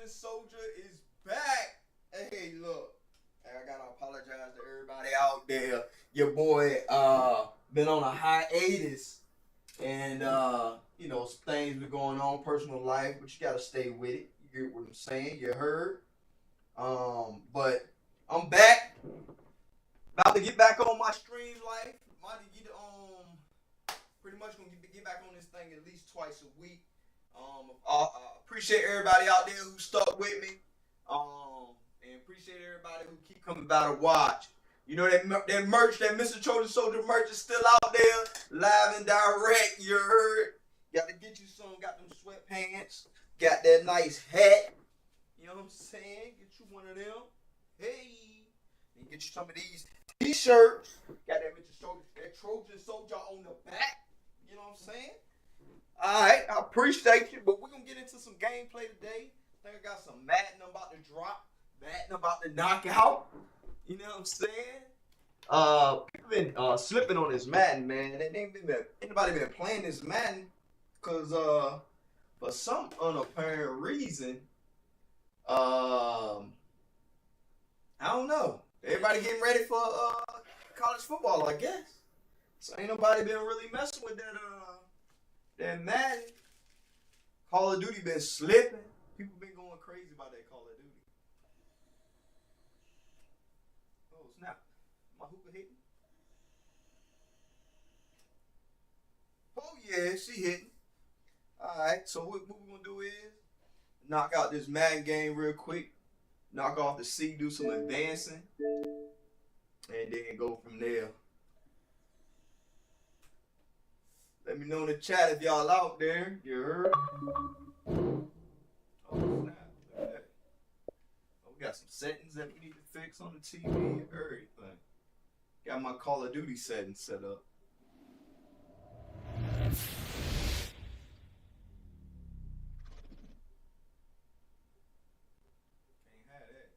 Soldier is back. Hey, look. I gotta apologize to everybody out there. Your boy been on a hiatus, and some things been going on, personal life, but you gotta stay with it. You get what I'm saying? You heard? But I'm back. About to get back on my stream life. About to get pretty much gonna get back on this thing at least twice a week. I appreciate everybody out there who stuck with me. And appreciate everybody who keep coming by to watch. You know that merch, that MrTrojanSoldier merch is still out there, live and direct. You heard? Got to get you some. Got them sweatpants. Got that nice hat. You know what I'm saying? Get you one of them. Hey, and get you some of these t-shirts. Got that Trojan Soldier on the back. You know what I'm saying? Alright, I appreciate you, but we're going to get into some gameplay today. I think I got some Madden I'm about to drop. Madden about to knock out. You know what I'm saying? People been slipping on this Madden, man. Anybody been playing this Madden? Because for some unapparent reason, I don't know. Everybody getting ready for college football, I guess. So ain't nobody been really messing with that Madden. Call of Duty been slipping. People been going crazy about that Call of Duty. Oh snap! My hookah hitting. Oh yeah, she hitting. All right. So what we're gonna do is knock out this Madden game real quick. Knock off the C, do some advancing, and then go from there. Let me know in the chat if y'all out there. You heard? Oh, snap. Look at that. Oh, we got some settings that we need to fix on the TV and everything. Got my Call of Duty settings set up. Can't have that.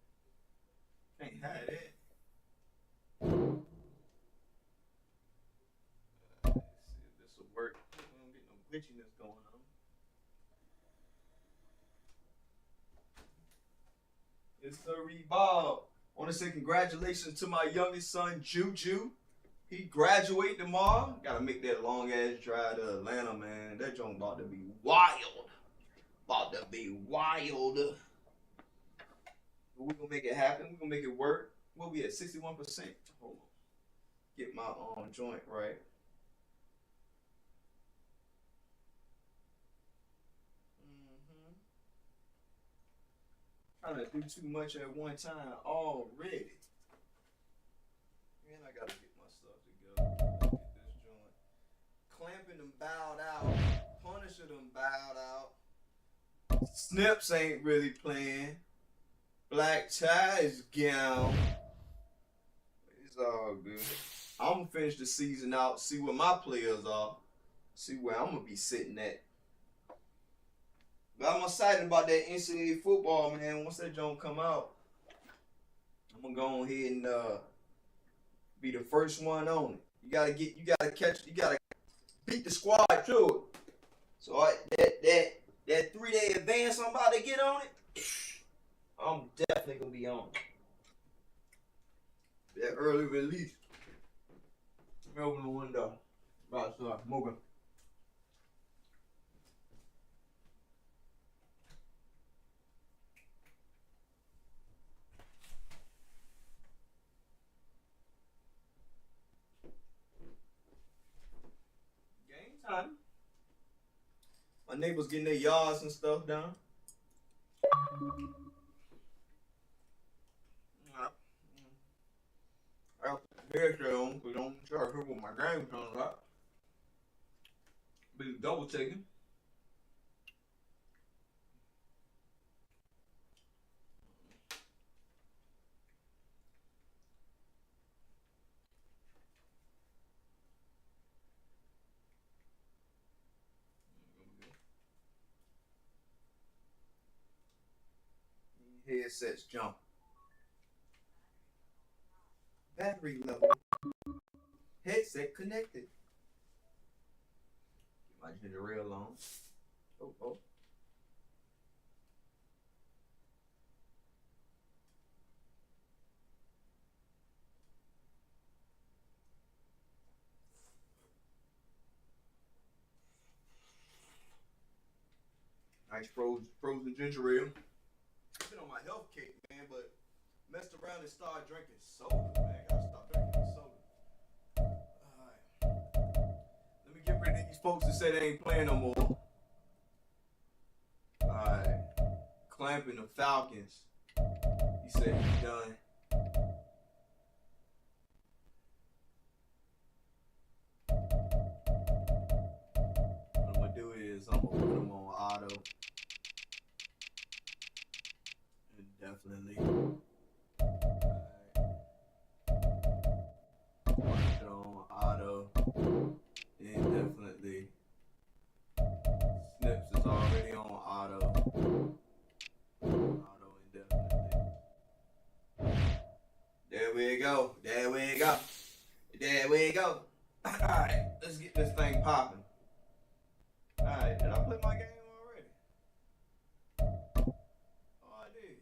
Can't have that. Work. We don't get no glitchiness going on. It's the Bob. I want to say congratulations to my youngest son, Juju. He graduated tomorrow. Gotta make that long ass drive to Atlanta, man. That joint about to be wild. About to be wild. But we're gonna make it happen. We're gonna make it work. We'll be at 61%. Hold on. Get my joint right. Trying to do too much at one time already. Man, I gotta get my stuff together. Get this joint. Clamping them bowed out. Punisher them bowed out. Snips ain't really playing. Black tie is gone. It's all good. I'm gonna finish the season out, see where my players are, see where I'm gonna be sitting at. But I'm excited about that NCAA football, man. Once that joint come out, I'm gonna go ahead and be the first one on it. You gotta beat the squad to it. So that 3-day advance I'm about to get on it, I'm definitely gonna be on it. That early release. Open the window. About to start moving. Time. My neighbors getting their yards and stuff done. I got the haircut on, but don't try to hurt with my game on a lot. Be double taking. Headsets jump. Battery level. Headset connected. Might hit it real long. Oh. Nice frozen ginger ale. I've been on my health kick, man, but messed around and started drinking soda, man. Gotta stop drinking soda. Alright. Let me get rid of these folks that say they ain't playing no more. Alright. Clamping the Falcons. He said he's done. What I'm gonna do is I'm gonna put him on auto. Definitely. Put it on auto. And definitely. Snips is already on auto. Auto indefinitely. There we go. There we go. There we go. Alright, let's get this thing popping. Alright, did I play my game already? Oh, I did.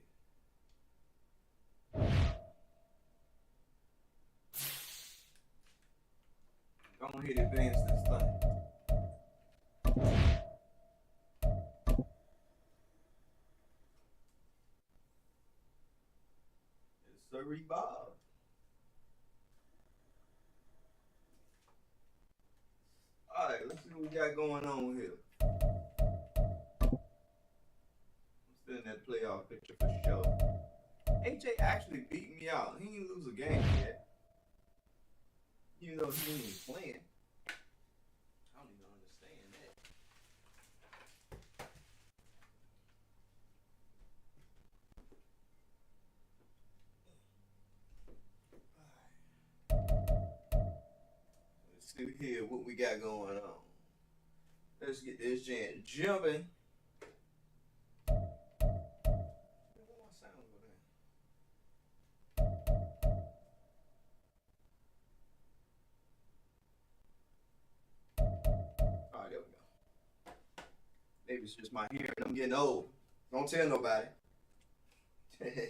I'm gonna hit advance this thing. It's Sirree Bob. Alright, let's see what we got going on here. I'm still in that playoff picture for sure. AJ actually beat me out. He didn't lose a game yet. Even though he ain't even playing. I don't even understand that. Let's see here what we got going on. Let's get this jam jumping. Maybe it's just my hearing. I'm getting old. Don't tell nobody. Alright,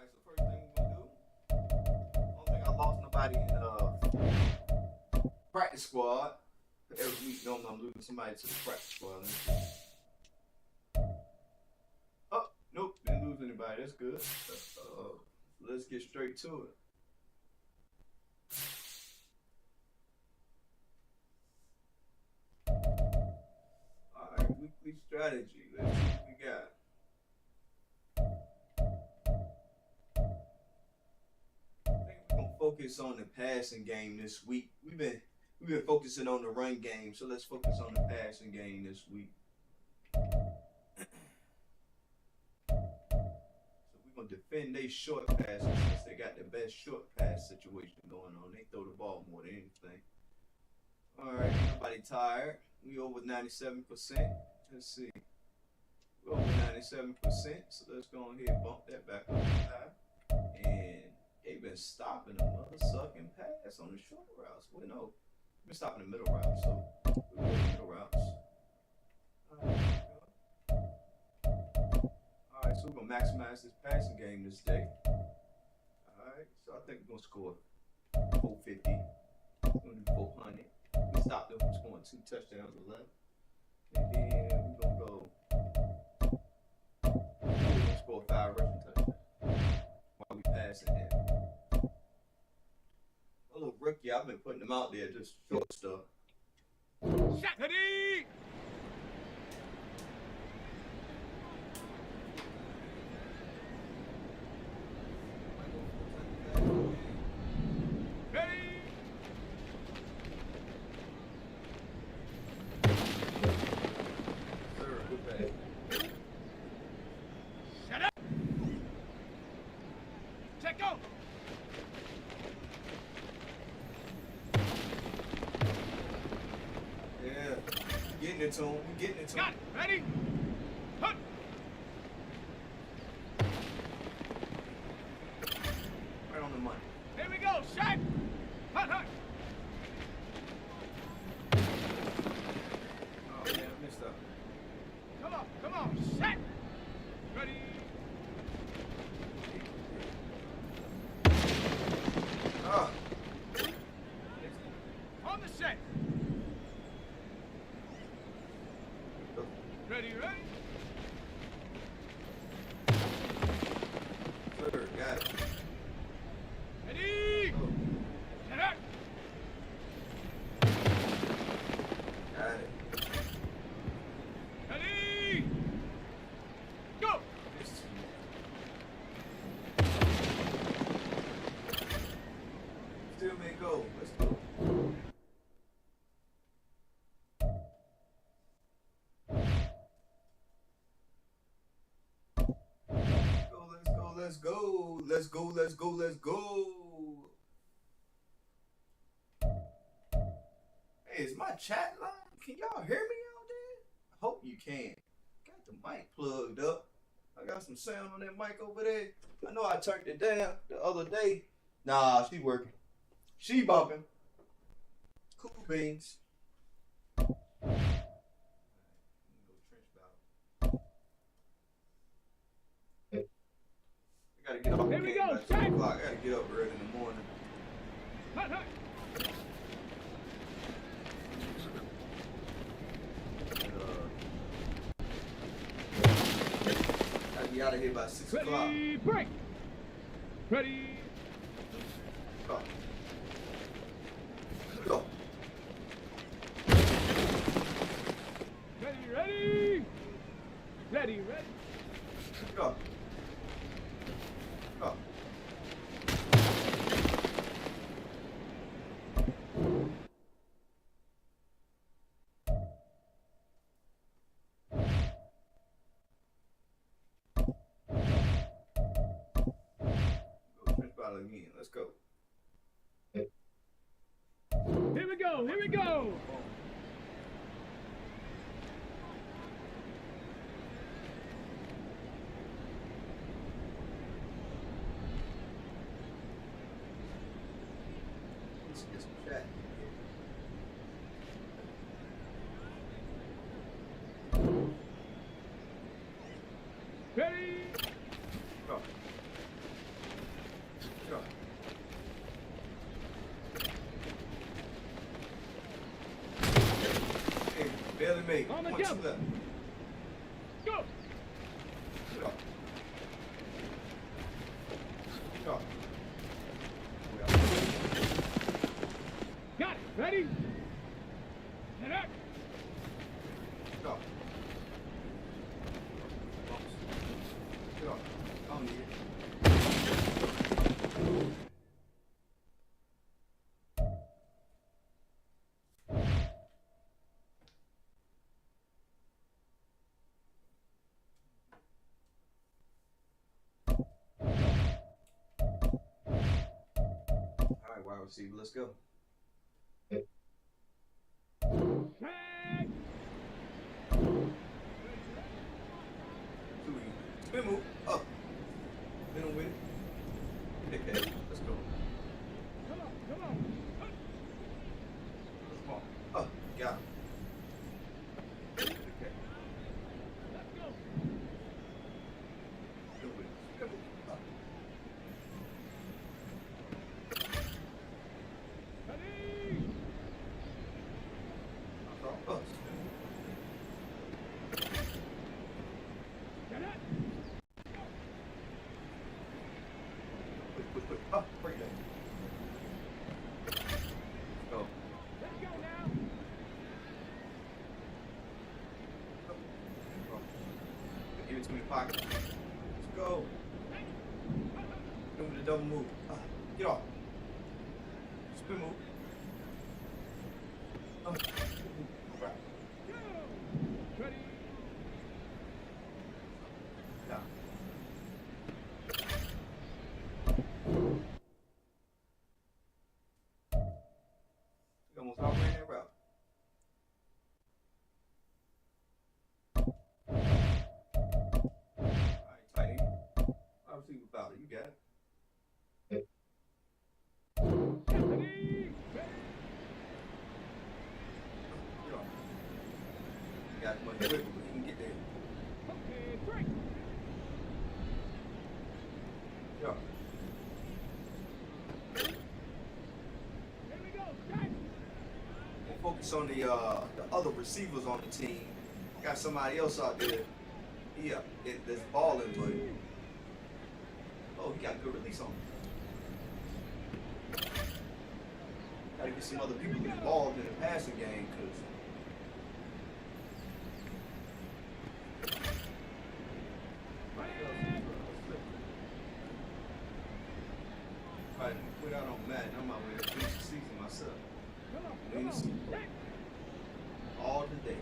so first thing we're gonna do. I don't think I lost nobody in practice squad. Every week, normally I'm losing somebody to the practice squad. Nope, didn't lose anybody. That's good. Let's get straight to it. Alright, weekly strategy. Let's see what we got. I think we're gonna focus on the passing game this week. We've been focusing on the run game, so let's focus on the passing game this week. Defend they short passes since they got the best short pass situation going on. They throw the ball more than anything. Alright, nobody tired. We over 97%. Let's see. We're over 97%, so let's go ahead and bump that back up high. And they've been stopping the mother-sucking pass on the short routes. Well, no, they've been stopping the middle routes, so we're going to middle routes. Alright, so we're going to maximize this passing game this day. Alright, so I think we're going to score 450. We're going to do 400. We stopped them from scoring 2 touchdowns or less. And then we're going to go. We're going to score 5 rushing touchdowns while we passing him. A little rookie, I've been putting them out there just short stuff. Shakadi! Getting it to him. We getting it to him. Got it. Ready? Hunt. Right on the money. Here we go. Shot. Hunt, hunt. Oh, man, I missed up. Come on. Shot. Ready? let's go. Let's go, let's go, let's go. Hey, is my chat line? Can y'all hear me out there? I hope you can. Got the mic plugged up. I got some sound on that mic over there. I know I turned it down the other day. Nah, she working. She bumping. Cool beans. I gotta get off the Here we game go, by 2 check. o'clock. I gotta get up early in the morning. Hut, hut. Gotta be out of here by 6 o'clock. Ready, break. Ready. Go. Go. Ready, ready. Ready, ready. Go. Go. Trench battle again. Let's go. Here we go, here we go. Let's get some chat. Ready. Go. Go. Hey, barely made. On the 1, 2 jump. left. Go. Go. Go. Got it. Ready. Head up. Go. Go. I don't need it. All right, wide receiver, let's go. Check. Spin move. Up. Spin him with it. Okay, let's go. Come on, come on. Hut. Come on. Up. Got him. Okay. Let's go. Spin with it. Spin move. Up. Ready. Up. Spin move. Get it. Quick. Up. Break that. Go. Let's go now. Give it to me in the pocket. Let's go. Spin with the double move. Get off. Spin move. Right. Go. Ready. Down. You almost halfway in that route. Alright, tight end. I'll see about it. You got it. Ready. Get off. You got much wiggle, but you can get there. Okay, break. Get off. Here we go. Check. We'll focus on the other receivers on the team. Got somebody else out there. That's balling, but oh, he got a good release on him. Gotta get some other people involved in the passing game, cause I quit out on Madden. I'm out here to finish the season myself. Come on, Win come the on. Super Bowl. Check. All today.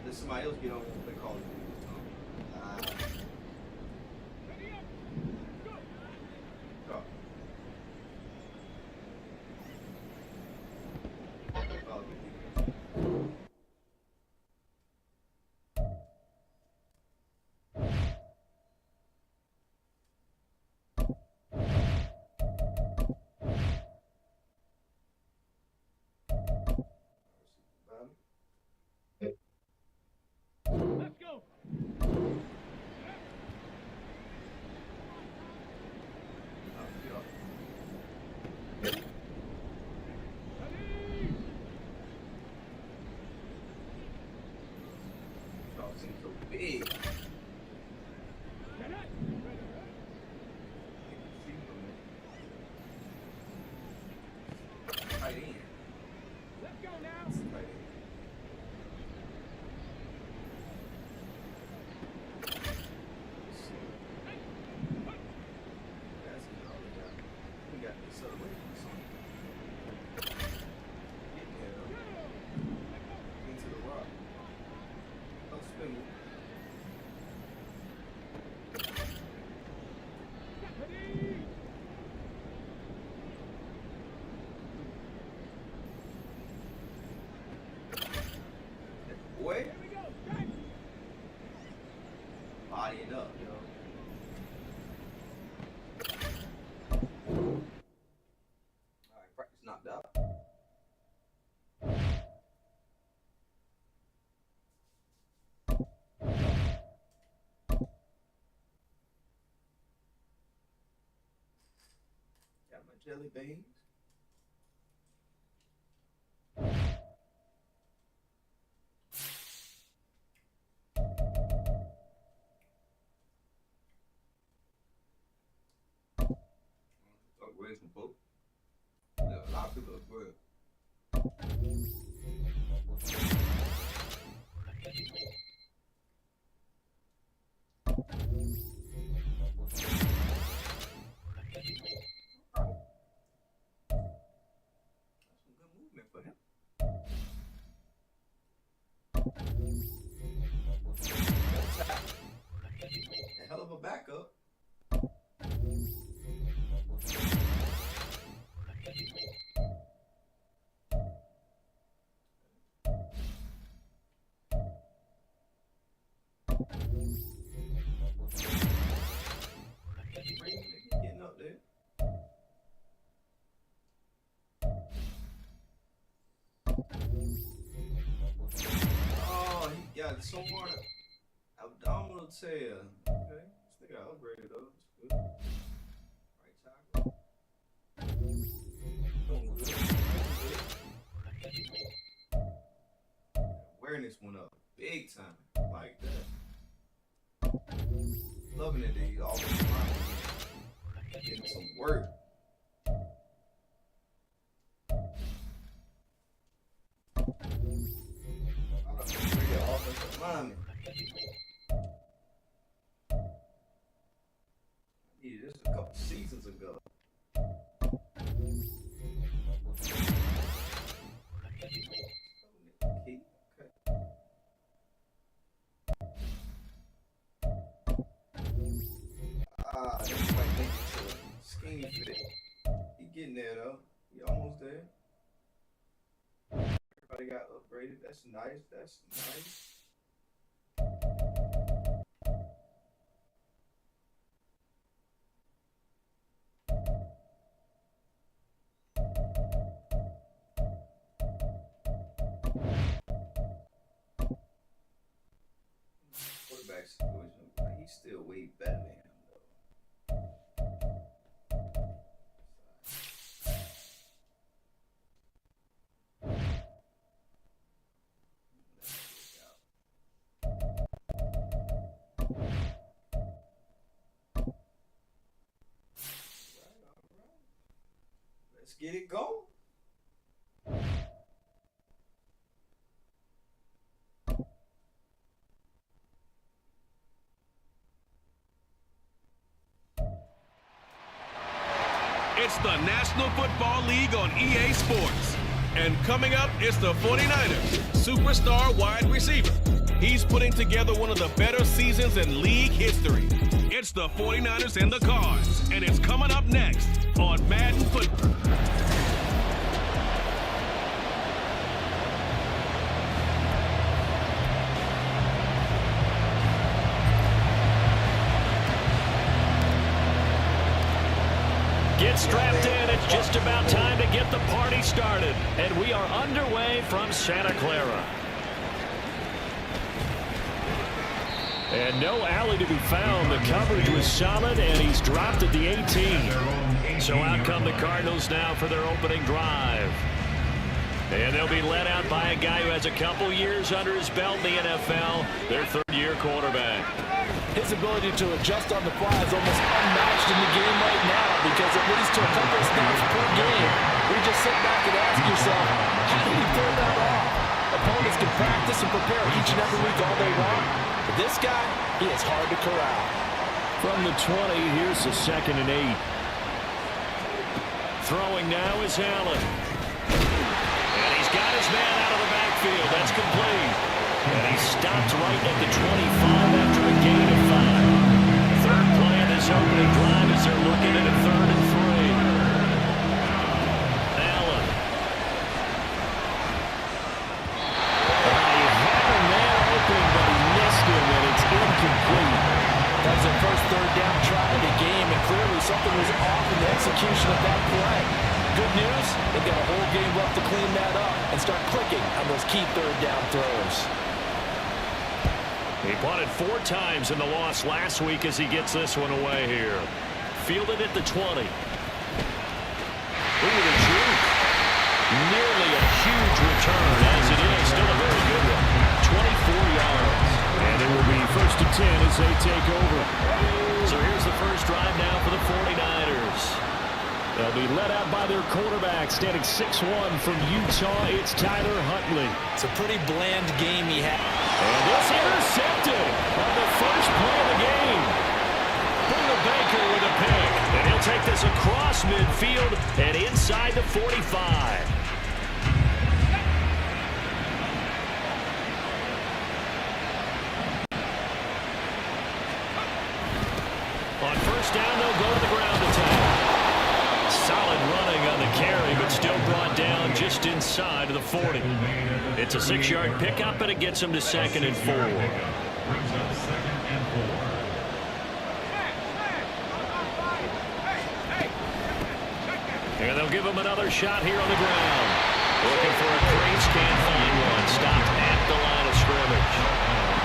Let somebody else get on what they call it. Ready up. jelly beans. Upgrade some folks. Yeah, a lot of people upgrade. For him. A hell of a backup. Getting up there. Oh, he got somewhat abdominal tear. Okay, this nigga upgraded though. It's good. Right tackle. Doing good. Awareness went up big time, like that. Loving it that he's always getting some work. Offensive lineman. I needed this a couple seasons ago. Okay. This might make it to a scheme fit. He getting there though. He almost there. Everybody got upgraded. That's nice. That's nice. Quarterback situation. He's still way better than him though. Let's get it going. It's the National Football League on EA Sports. And coming up, it's the 49ers superstar wide receiver. He's putting together one of the better seasons in league history. It's the 49ers and the Cards, and it's coming up next on Madden Football. Get strapped in. It's just about time to get the party started. And we are underway from Santa Clara. And no alley to be found. The coverage was solid, and he's dropped at the 18. So out come the Cardinals now for their opening drive. And they'll be led out by a guy who has a couple years under his belt in the NFL, their third-year quarterback. His ability to adjust on the fly is almost unmatched in the game right now because it leads to a couple of snaps per game. We just sit back and ask yourself, how do you pull that off? Opponents can practice and prepare each and every week all they want. But this guy, he is hard to corral. From the 20, here's the 2nd and 8. Throwing now is Allen. And he's got his man out of the backfield. That's complete. And he stopped right at the 25 after a gain of 5. Third play of this opening drive as they're looking at a 3rd and 3. Allen. He had a man open, but he missed him, and it's incomplete. That was their first third down try of the game, and clearly something was off in the execution of that play. Good news, they've got a whole game left to clean that up and start clicking on those key third down throws. He punted 4 times in the loss last week as he gets this one away here. Fielded at the 20. Look at the juke. Nearly a huge return, as it is. Still a very good one. 24 yards. And it will be 1st and 10 as they take over. So here's the first drive now for the 49ers. They'll be led out by their quarterback, standing 6'1" from Utah. It's Tyler Huntley. It's a pretty bland game he had. And this intercepted on the first play of the game. Buda Baker with a pick. And he'll take this across midfield and inside the 45. On first down, they'll go to the ground attack. Solid running on the carry, but still brought down just inside of the 40. It's a 6-yard pickup, and it gets them to 2nd and 4. And they'll give him another shot here on the ground. Looking for a crease, can't find one. Stopped at the line of scrimmage.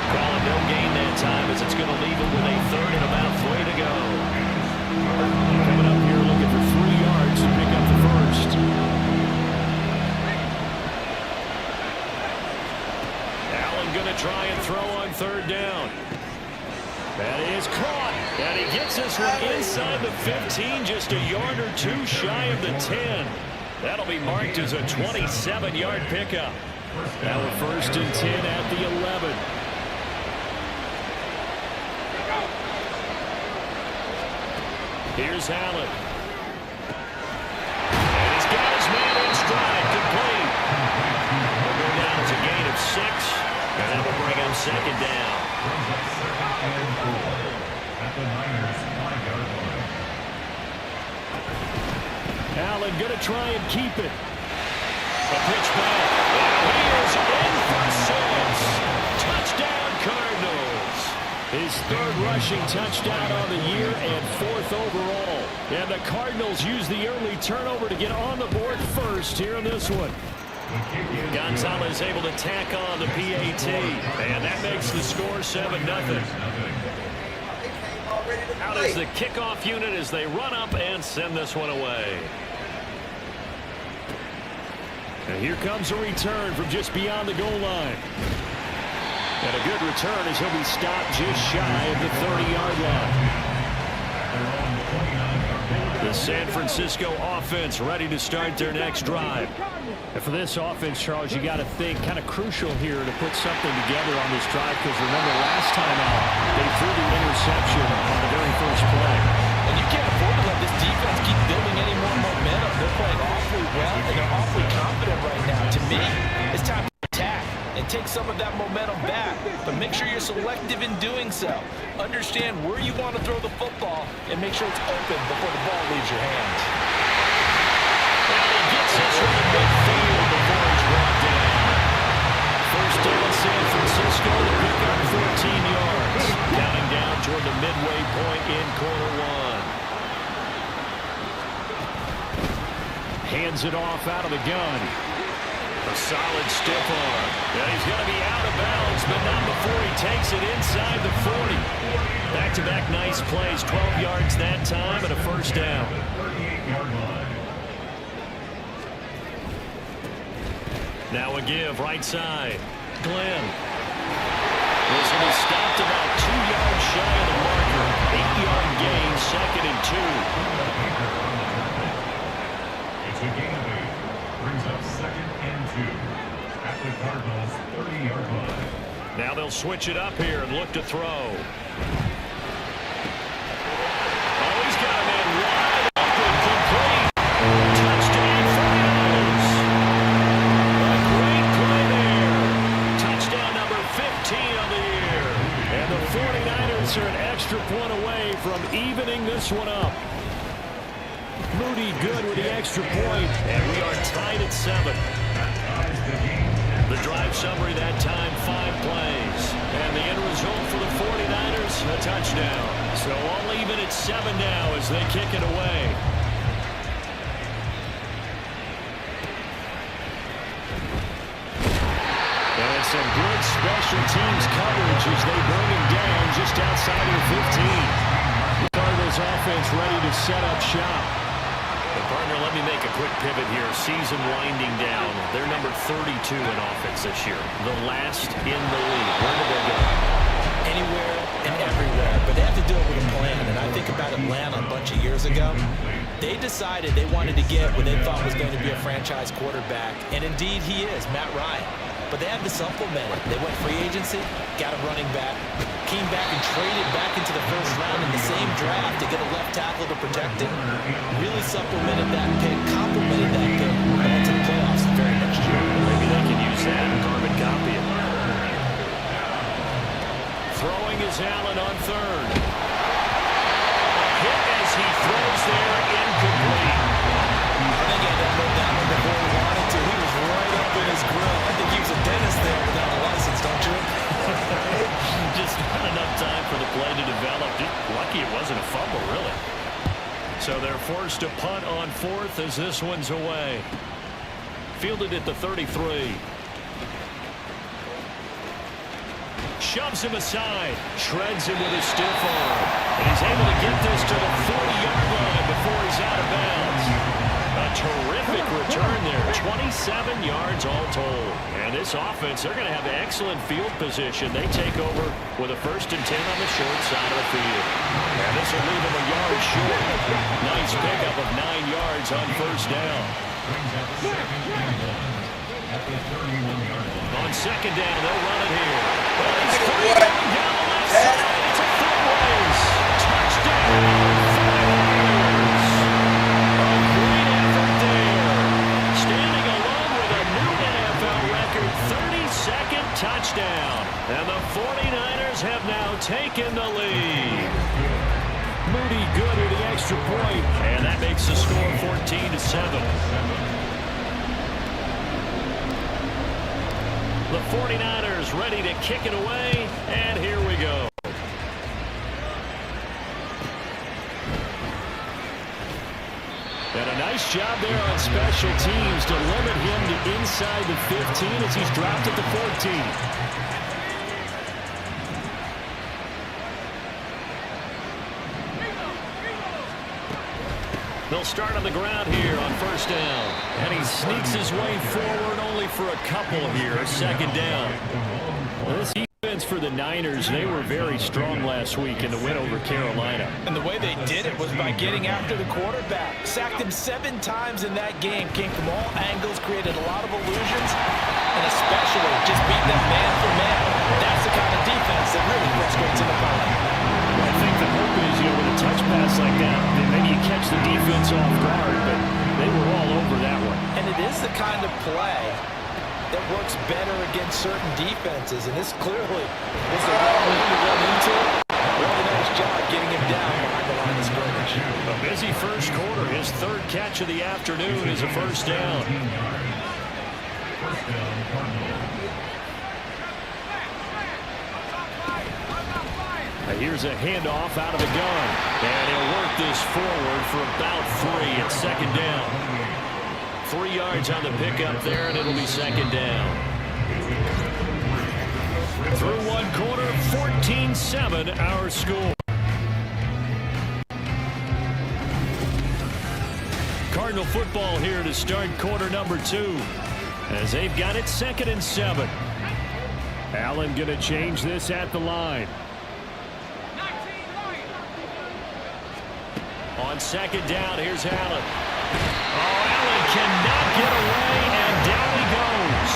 Calling no gain that time as it's going to leave him with a 3rd and about 3 to go. Coming up here looking for 3 yards to pick up the first. Allen going to try and throw on 3rd down. That is caught. And he gets this one inside the 15, just a yard or 2 shy of the 10. That'll be marked as a 27-yard pickup. Now a 1st and 10 at the 11. Here's Allen. And he's got his man in stride, complete. We'll go down as a gain of 6, and that will bring him 2nd down. Allen going to try and keep it. A pitch back. And he is in for 6. Touchdown, Cardinals. His 3rd rushing touchdown on the year and 4th overall. And the Cardinals use the early turnover to get on the board first here in this one. Gonzalez able to tack on the PAT. And that makes the score 7-0. Out is the kickoff unit as they run up and send this one away. And here comes a return from just beyond the goal line. And a good return as he'll be stopped just shy of the 30-yard line. The San Francisco offense ready to start their next drive. And for this offense, Charles, you got to think kind of crucial here to put something together on this drive, because remember last time out, they threw the interception on the very first play. And you can't afford to let this defense keep building any more momentum. They're playing awfully well, and they're awfully confident right now. To me, it's time to attack and take some of that momentum back. But make sure you're selective in doing so. Understand where you want to throw the football and make sure it's open before the ball leaves your hands. And he gets this from the midfield before he's brought down. First down, San Francisco to pick up 14 yards. Counting down toward the midway point in quarter 1. Hands it off out of the gun. A solid stiff arm. And he's going to be out of bounds, but not before he takes it inside the 40. Back-to-back nice plays, 12 yards that time and a first down. Now a give, right side. Glenn. This one is stopped about 2 yards shy of the marker. 8-yard gain, 2nd and 2. It's a gain of 8. Brings up 2nd and 2 at the Cardinals' 30-yard line. Now they'll switch it up here and look to throw. Oh, he's got a man wide open, complete. Touchdown, 49ers. A great play there. Touchdown number 15 on the year. And the 49ers are an extra point away from evening this one up. Moody good with the extra point, and we are tied at 7. The drive summary that time, 5 plays. And the end result for the 49ers, a touchdown. So all even at 7 now as they kick it away. And some good special teams coverage as they bring him down just outside of the 15. The Cardinals offense ready to set up shop. The Partner, let me make a quick pivot here. Season winding down. They're number 32 in offense this year. The last in the league. Where do they go? Anywhere and everywhere, but they have to do it with a plan. And I think about Atlanta a bunch of years ago. They decided they wanted to get what they thought was going to be a franchise quarterback, and indeed he is, Matt Ryan. But they had to supplement it. They went free agency, got a running back, came back and traded back into the first round in the same draft to get a left tackle to protect him. Really supplemented that pick, complemented that pick, going to the playoffs the very next year. Maybe they can use that and carbon copy it. Throwing is Allen on third. Hit as he throws there, incomplete. I think he had to move that one before he wanted to. He was right up in his grill. I think he was a dentist there without a license, don't you? Just not enough time for the play to develop. Just lucky it wasn't a fumble, really. So they're forced to punt on fourth as this one's away. Fielded at the 33. Shoves him aside, shreds him with his stiff arm, and he's able to get this to the 40-yard line before he's out of bounds. A terrific return there, 27 yards all told. And this offense, they're going to have excellent field position. They take over with a 1st and 10 on the short side of the field. And this will leave them a yard short. Nice pickup of 9 yards on 1st down. On 2nd down, they'll run it here. He's going down the left side. It's a foot race. Touchdown, 49ers. A great effort there. Standing alone with a new NFL record 32nd touchdown. And the 49ers have now taken the lead. Moody good with the extra point. And that makes the score 14-7. The 49ers ready to kick it away, and here we go. And a nice job there on special teams to limit him to inside the 15 as he's dropped at the 14. They'll start on the ground here on 1st down. And he sneaks his way forward only for a couple here. 2nd down. Well, this defense for the Niners, they were very strong last week in the win over Carolina. And the way they did it was by getting after the quarterback. Sacked him 7 times in that game. Came from all angles, created a lot of illusions, and especially just beating them man for man. That's the kind of defense that really frustrates an opponent. I think the hope is, with a touch pass like that, then maybe you catch the defense off guard, but they were all over that one. And it is the kind of play that works better against certain defenses, and this clearly was the wrong one to run into. Really nice job getting him down behind the line of scrimmage. A busy first quarter. His 3rd catch of the afternoon is a 1st down. Here's a handoff out of the gun. And he'll work this forward for about 3 at 2nd down. 3 yards on the pickup there, and it'll be 2nd down. Through 1 quarter, 14-7 our score. Cardinal football here to start quarter number 2. As they've got it 2nd and 7. Allen going to change this at the line. On 2nd down, here's Allen. Oh, Allen cannot get away, and down he goes.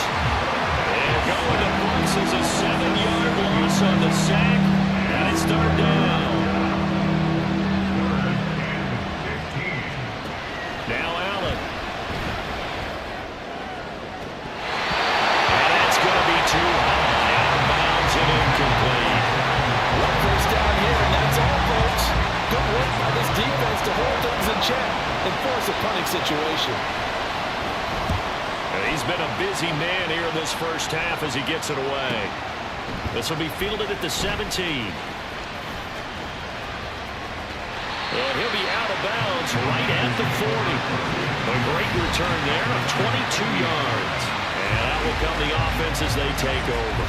And going to books is a 7-yard loss on the sack, and it's 3rd down. Now Allen. And that's going to be too high. Out of bounds and incomplete. 1 first down here, and that's all, folks. Good work by this defense to hold things in check and force a punting situation. And he's been a busy man here in this first half as he gets it away. This will be fielded at the 17. And he'll be out of bounds right at the 40. A great return there of 22 yards. And that will come the offense as they take over.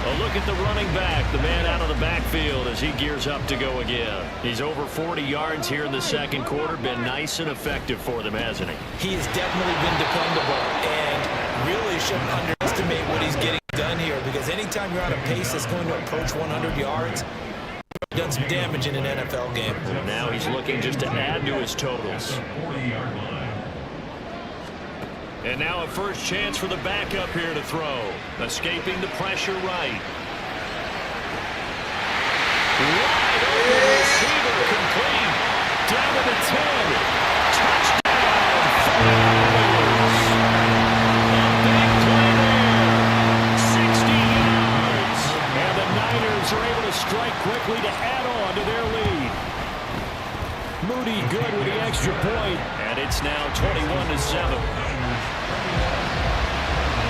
A look at the running back, the man out of the backfield as he gears up to go again. He's over 40 yards here in the second quarter. Been nice and effective for them, hasn't he? He has definitely been dependable and really shouldn't underestimate what he's getting done here, because anytime you're on a pace that's going to approach 100 yards, you've done some damage in an NFL game. Now he's looking just to add to his totals. And now a first chance for the backup here to throw. Escaping the pressure right. Wide open receiver complete. Down to the 10. Touchdown. 60 yards. And the Niners are able to strike quickly to add on to their lead. Moody good with the extra point. And it's now 21-7.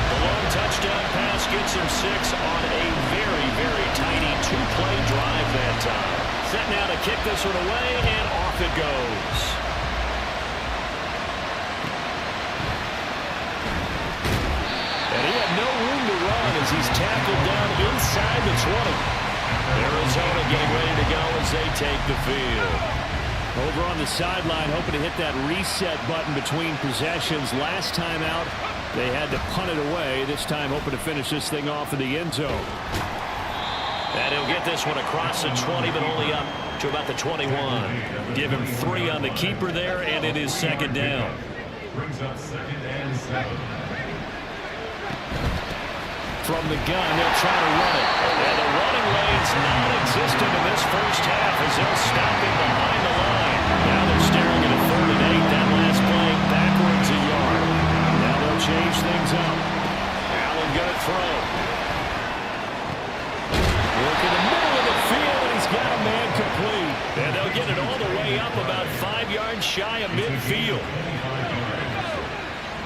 The long touchdown pass gets him 6 on a very, very tiny two-play drive that time. Set now to kick this one away, and off it goes. And he had no room to run as he's tackled down inside the 20. Arizona getting ready to go as they take the field. Over on the sideline, hoping to hit that reset button between possessions. Last time out, they had to punt it away. This time, hoping to finish this thing off in the end zone. And he'll get this one across the 20, but only up to about the 21. Give him 3 on the keeper there, and it is second down. Brings up second and 7. From the gun, they'll try to run it. And the running lane's non-existent in this first half as they'll stop him behind the line. Now they're staring at a 3rd and 8. That last play backwards a yard. Now they'll change things up. Allen gonna throw. Look in the middle of the field, and he's got a man complete. And they'll get it all the way up about 5 yards shy of midfield.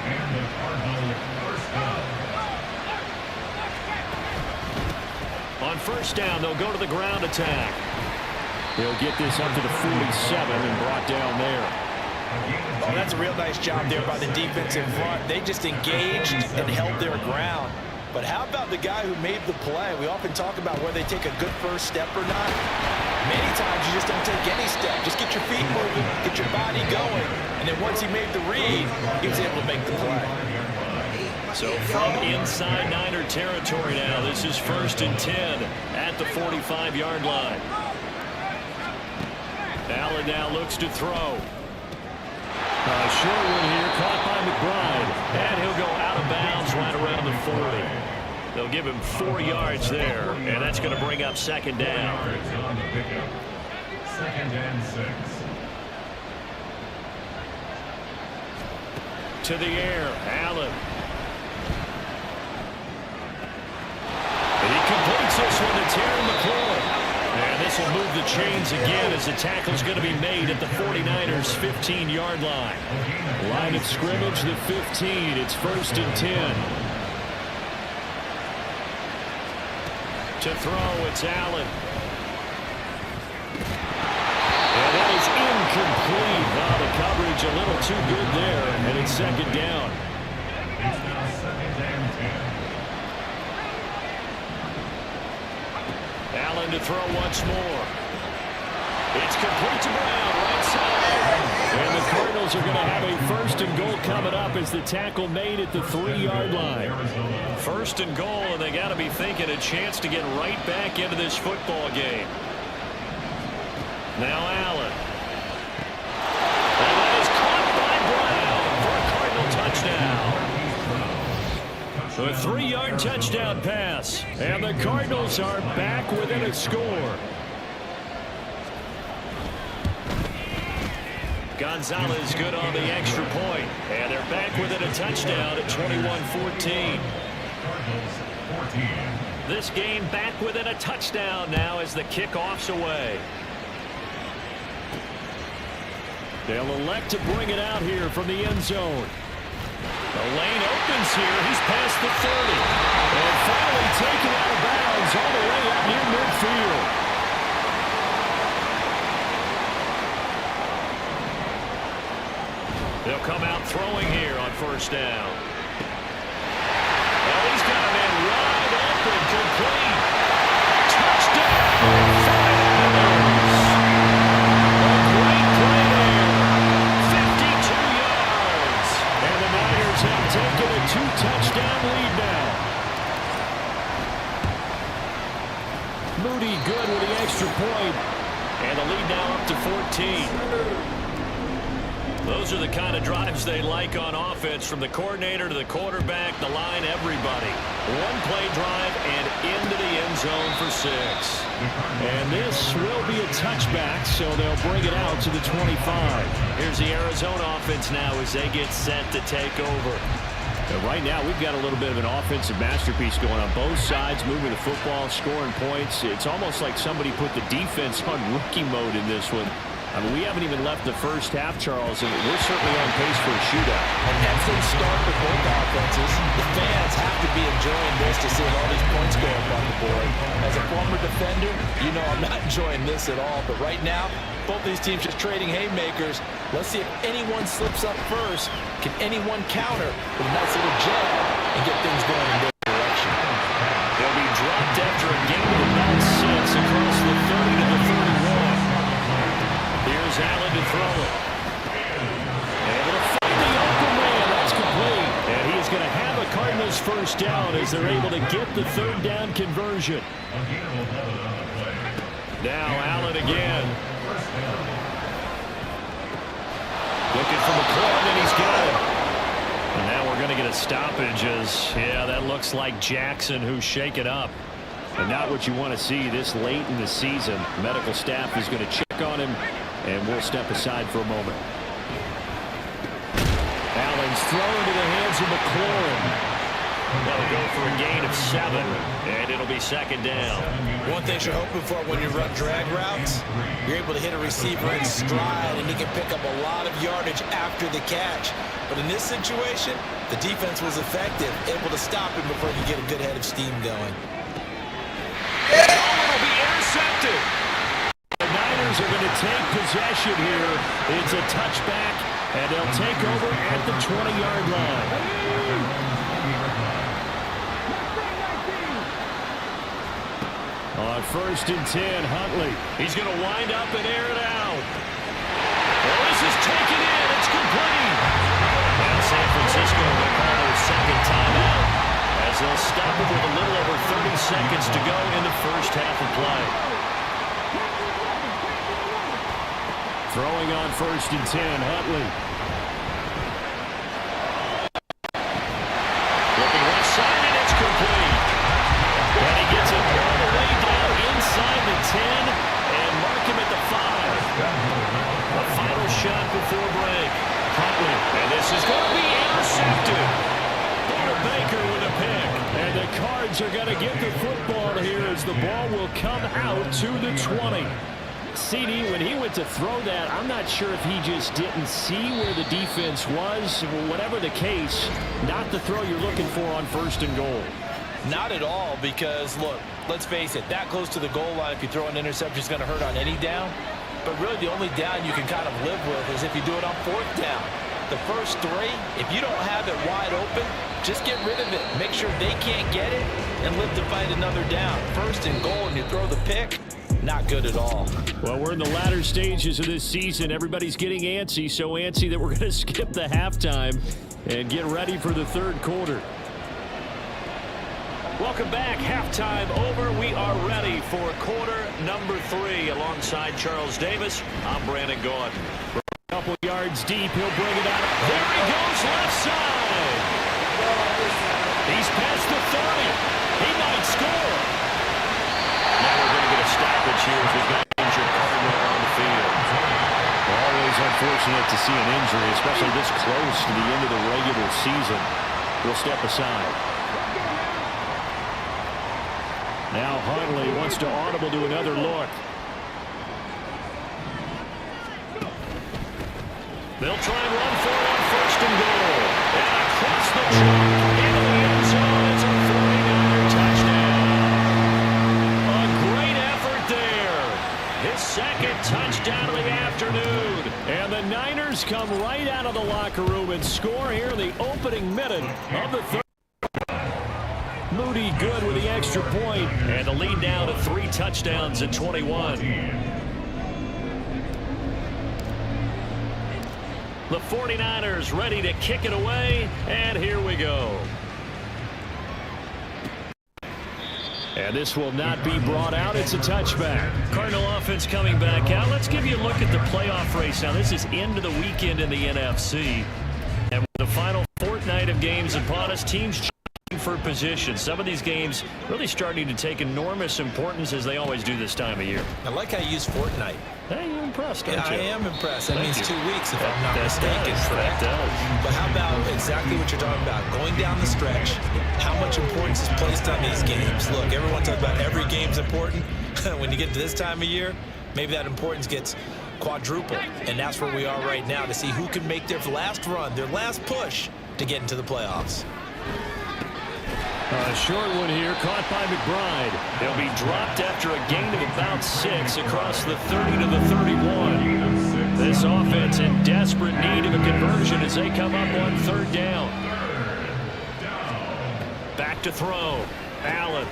And the Cardinal first down. On first down, they'll go to the ground attack. They'll get this up to the 47 and brought down there. Oh, that's a real nice job there by the defensive front. They just engaged and held their ground. But how about the guy who made the play? We often talk about whether they take a good first step or not. Many times you just don't take any step. Just get your feet moving, get your body going. And then once he made the read, he was able to make the play. So from inside Niner territory now, this is 1st and 10 at the 45-yard line. Allen now looks to throw. Short one here, caught by McBride. And he'll go out of bounds right around the 40. They'll give him 4 yards there, and that's going to bring up second down. On the pickup. Second and 6. To the air, Allen. And he completes this one to Terry McLaurin. And this will move the chains again as the tackle's going to be made at the 49ers' 15-yard line. Line of scrimmage, the 15. It's 1st and 10. To throw, it's Allen. And that is incomplete. Wow, the coverage a little too good there, and it's second down. It's now second and 10. Allen to throw once more. It's complete to Brown, right side. And the Cardinals are going to have a 1st and goal coming up as the tackle made at the 3-yard line. 1st and goal, and they got to be thinking a chance to get right back into this football game. Now Allen. And that is caught by Brown for a Cardinal touchdown. A 3-yard touchdown pass. And the Cardinals are back within a score. Gonzalez good on the extra point. And they're back within a touchdown at 21-14. Cardinals 14. This game back within a touchdown now as the kickoff's away. They'll elect to bring it out here from the end zone. The lane opens here. He's past the 30. And finally taken out of bounds all the way up near midfield. They'll come out throwing here on first down. Well, he's got a man wide open, complete. great play there. 52 yards. And the Niners have taken a 2-touchdown lead now. Moody good with the extra point. And the lead now up to 14. Those are the kind of drives they like on offense, from the coordinator to the quarterback, the line, everybody. One-play drive and into the end zone for 6. And this will be a touchback, so they'll bring it out to the 25. Here's the Arizona offense now as they get set to take over. Right now, we've got a little bit of an offensive masterpiece going on both sides, moving the football, scoring points. It's almost like somebody put the defense on rookie mode in this one. I mean, we haven't even left the first half, Charles, and we're certainly on pace for a shootout. An excellent start for both offenses. The fans have to be enjoying this to see all these points go up on the board. As a former defender, you know I'm not enjoying this at all. But right now, both these teams just trading haymakers. Let's see if anyone slips up first. Can anyone counter with a nice little jab and get things going in their direction? They'll be dropped after a gain of about 6 across the 30 to the 31. Here's Allen to throw it. Able to find the open man. That's complete. And he is going to have a Cardinals first down as they're able to get the third down conversion. Now Allen again. Looking for McClellan, and he's got it. And now we're going to get a stoppage as, yeah, that looks like Jackson who's shaken up. And not what you want to see this late in the season. Medical staff is going to check on him, and we'll step aside for a moment. Allen's thrown into the hands of McLaurin. That'll go for a gain of 7, and it'll be second down. One thing you're hoping for when you run drag routes, you're able to hit a receiver in stride, and he can pick up a lot of yardage after the catch. But in this situation, the defense was effective, able to stop him before he could get a good head of steam going. It'll be intercepted. The Niners are going to take possession here. It's a touchback, and they'll take over at the 20-yard line. On 1st and 10, Huntley. He's going to wind up and air it out. Well, this is taken in. It's complete. And San Francisco will call their second timeout as they'll stop it with a little over 30 seconds to go in the first half of play. Throwing on 1st and 10, Huntley. Looking left side, and it's complete. And he gets it all the way down inside the 10 and mark him at the 5. A final shot before break. Huntley, and this is going to be intercepted. Baker with a pick. And the Cards are going to get the football here as the ball will come out to the 20. CD, when he went to throw that, I'm not sure if he just didn't see where the defense was. Whatever the case, not the throw you're looking for on 1st and goal. Not at all, because, look, let's face it, that close to the goal line, if you throw an interception, is going to hurt on any down. But really, the only down you can kind of live with is if you do it on 4th down. The first 3, if you don't have it wide open, just get rid of it. Make sure they can't get it and live to fight another down. 1st and goal, and you throw the pick, not good at all. Well, we're in the latter stages of this season. Everybody's getting antsy, so antsy that we're going to skip the halftime and get ready for the 3rd quarter. Welcome back. Halftime over. We are ready for quarter number 3 alongside Charles Davis. I'm Brandon Gordon. A couple yards deep. He'll bring it out. There he goes, left side. He's past the 30. He might score. Now we're going to get a stoppage here as we've got injured Cardinal on the field. Always unfortunate to see an injury, especially this close to the end of the regular season. We'll step aside. Now Huntley wants to audible to another look. They'll try and run for it on 1st and goal. And across the track into the end zone. It's a 49er touchdown. A great effort there. His 2nd touchdown of the afternoon. And the Niners come right out of the locker room and score here in the opening minute of the 3rd. Moody good with the extra point, and the lead now to 3 touchdowns at 21. The 49ers ready to kick it away, and here we go. And this will not be brought out. It's a touchback. Cardinal offense coming back out. Let's give you a look at the playoff race. Now, this is into the weekend in the NFC. And with the final fortnight of games upon us, teams challenging for position. Some of these games really starting to take enormous importance as they always do this time of year. I like how you use fortnight. Hey, you're impressed, aren't you? I am impressed. That means you. 2 weeks, if I'm not That mistaken. does. Correct? That does. But how about exactly what you're talking about? Going down the stretch, how much importance is placed on these games? Look, everyone talks about every game's important. When you get to this time of year, maybe that importance gets quadrupled. And that's where we are right now to see who can make their last run, their last push to get into the playoffs. A short one here, caught by McBride. They'll be dropped after a gain of about 6 across the 30 to the 31. This offense in desperate need of a conversion as they come up on 3rd down. Back to throw. Allen.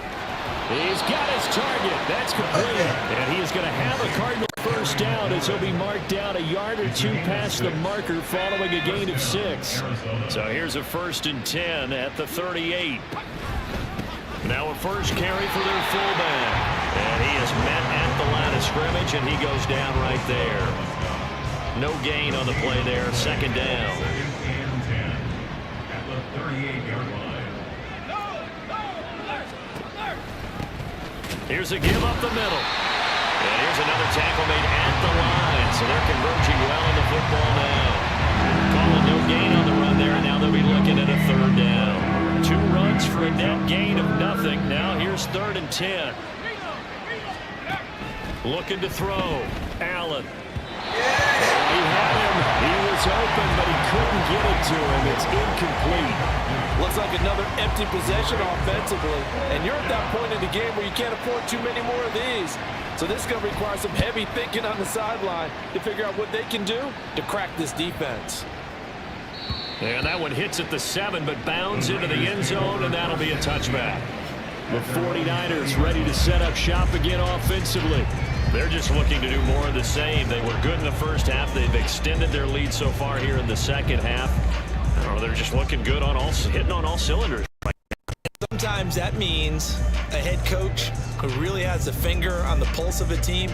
He's got his target. That's complete. And he is going to have a Cardinal first down as he'll be marked down a yard or 2 past the marker following a gain of 6. So here's a 1st and 10 at the 38. Now a first carry for their fullback. And he is met at the line of scrimmage, and he goes down right there. No gain on the play there. 2nd down. 2nd and 10 at the 38-yard line. Here's a give up the middle. And here's another tackle made at the line. So they're converging well on the football now. Calling no gain on the run there, and now they'll be looking at a 3rd down. 2 runs for a net gain of nothing. Now here's 3rd and 10. Looking to throw. Allen. He had him. He was open, but he couldn't get it to him. It's incomplete. Looks like another empty possession offensively. And you're at that point in the game where you can't afford too many more of these. So this is going to require some heavy thinking on the sideline to figure out what they can do to crack this defense. And that one hits at the 7, but bounds into the end zone, and that'll be a touchback. The 49ers ready to set up shop again offensively. They're just looking to do more of the same. They were good in the first half. They've extended their lead so far here in the second half. I don't know, they're just looking good on hitting on all cylinders. Sometimes that means a head coach who really has a finger on the pulse of a team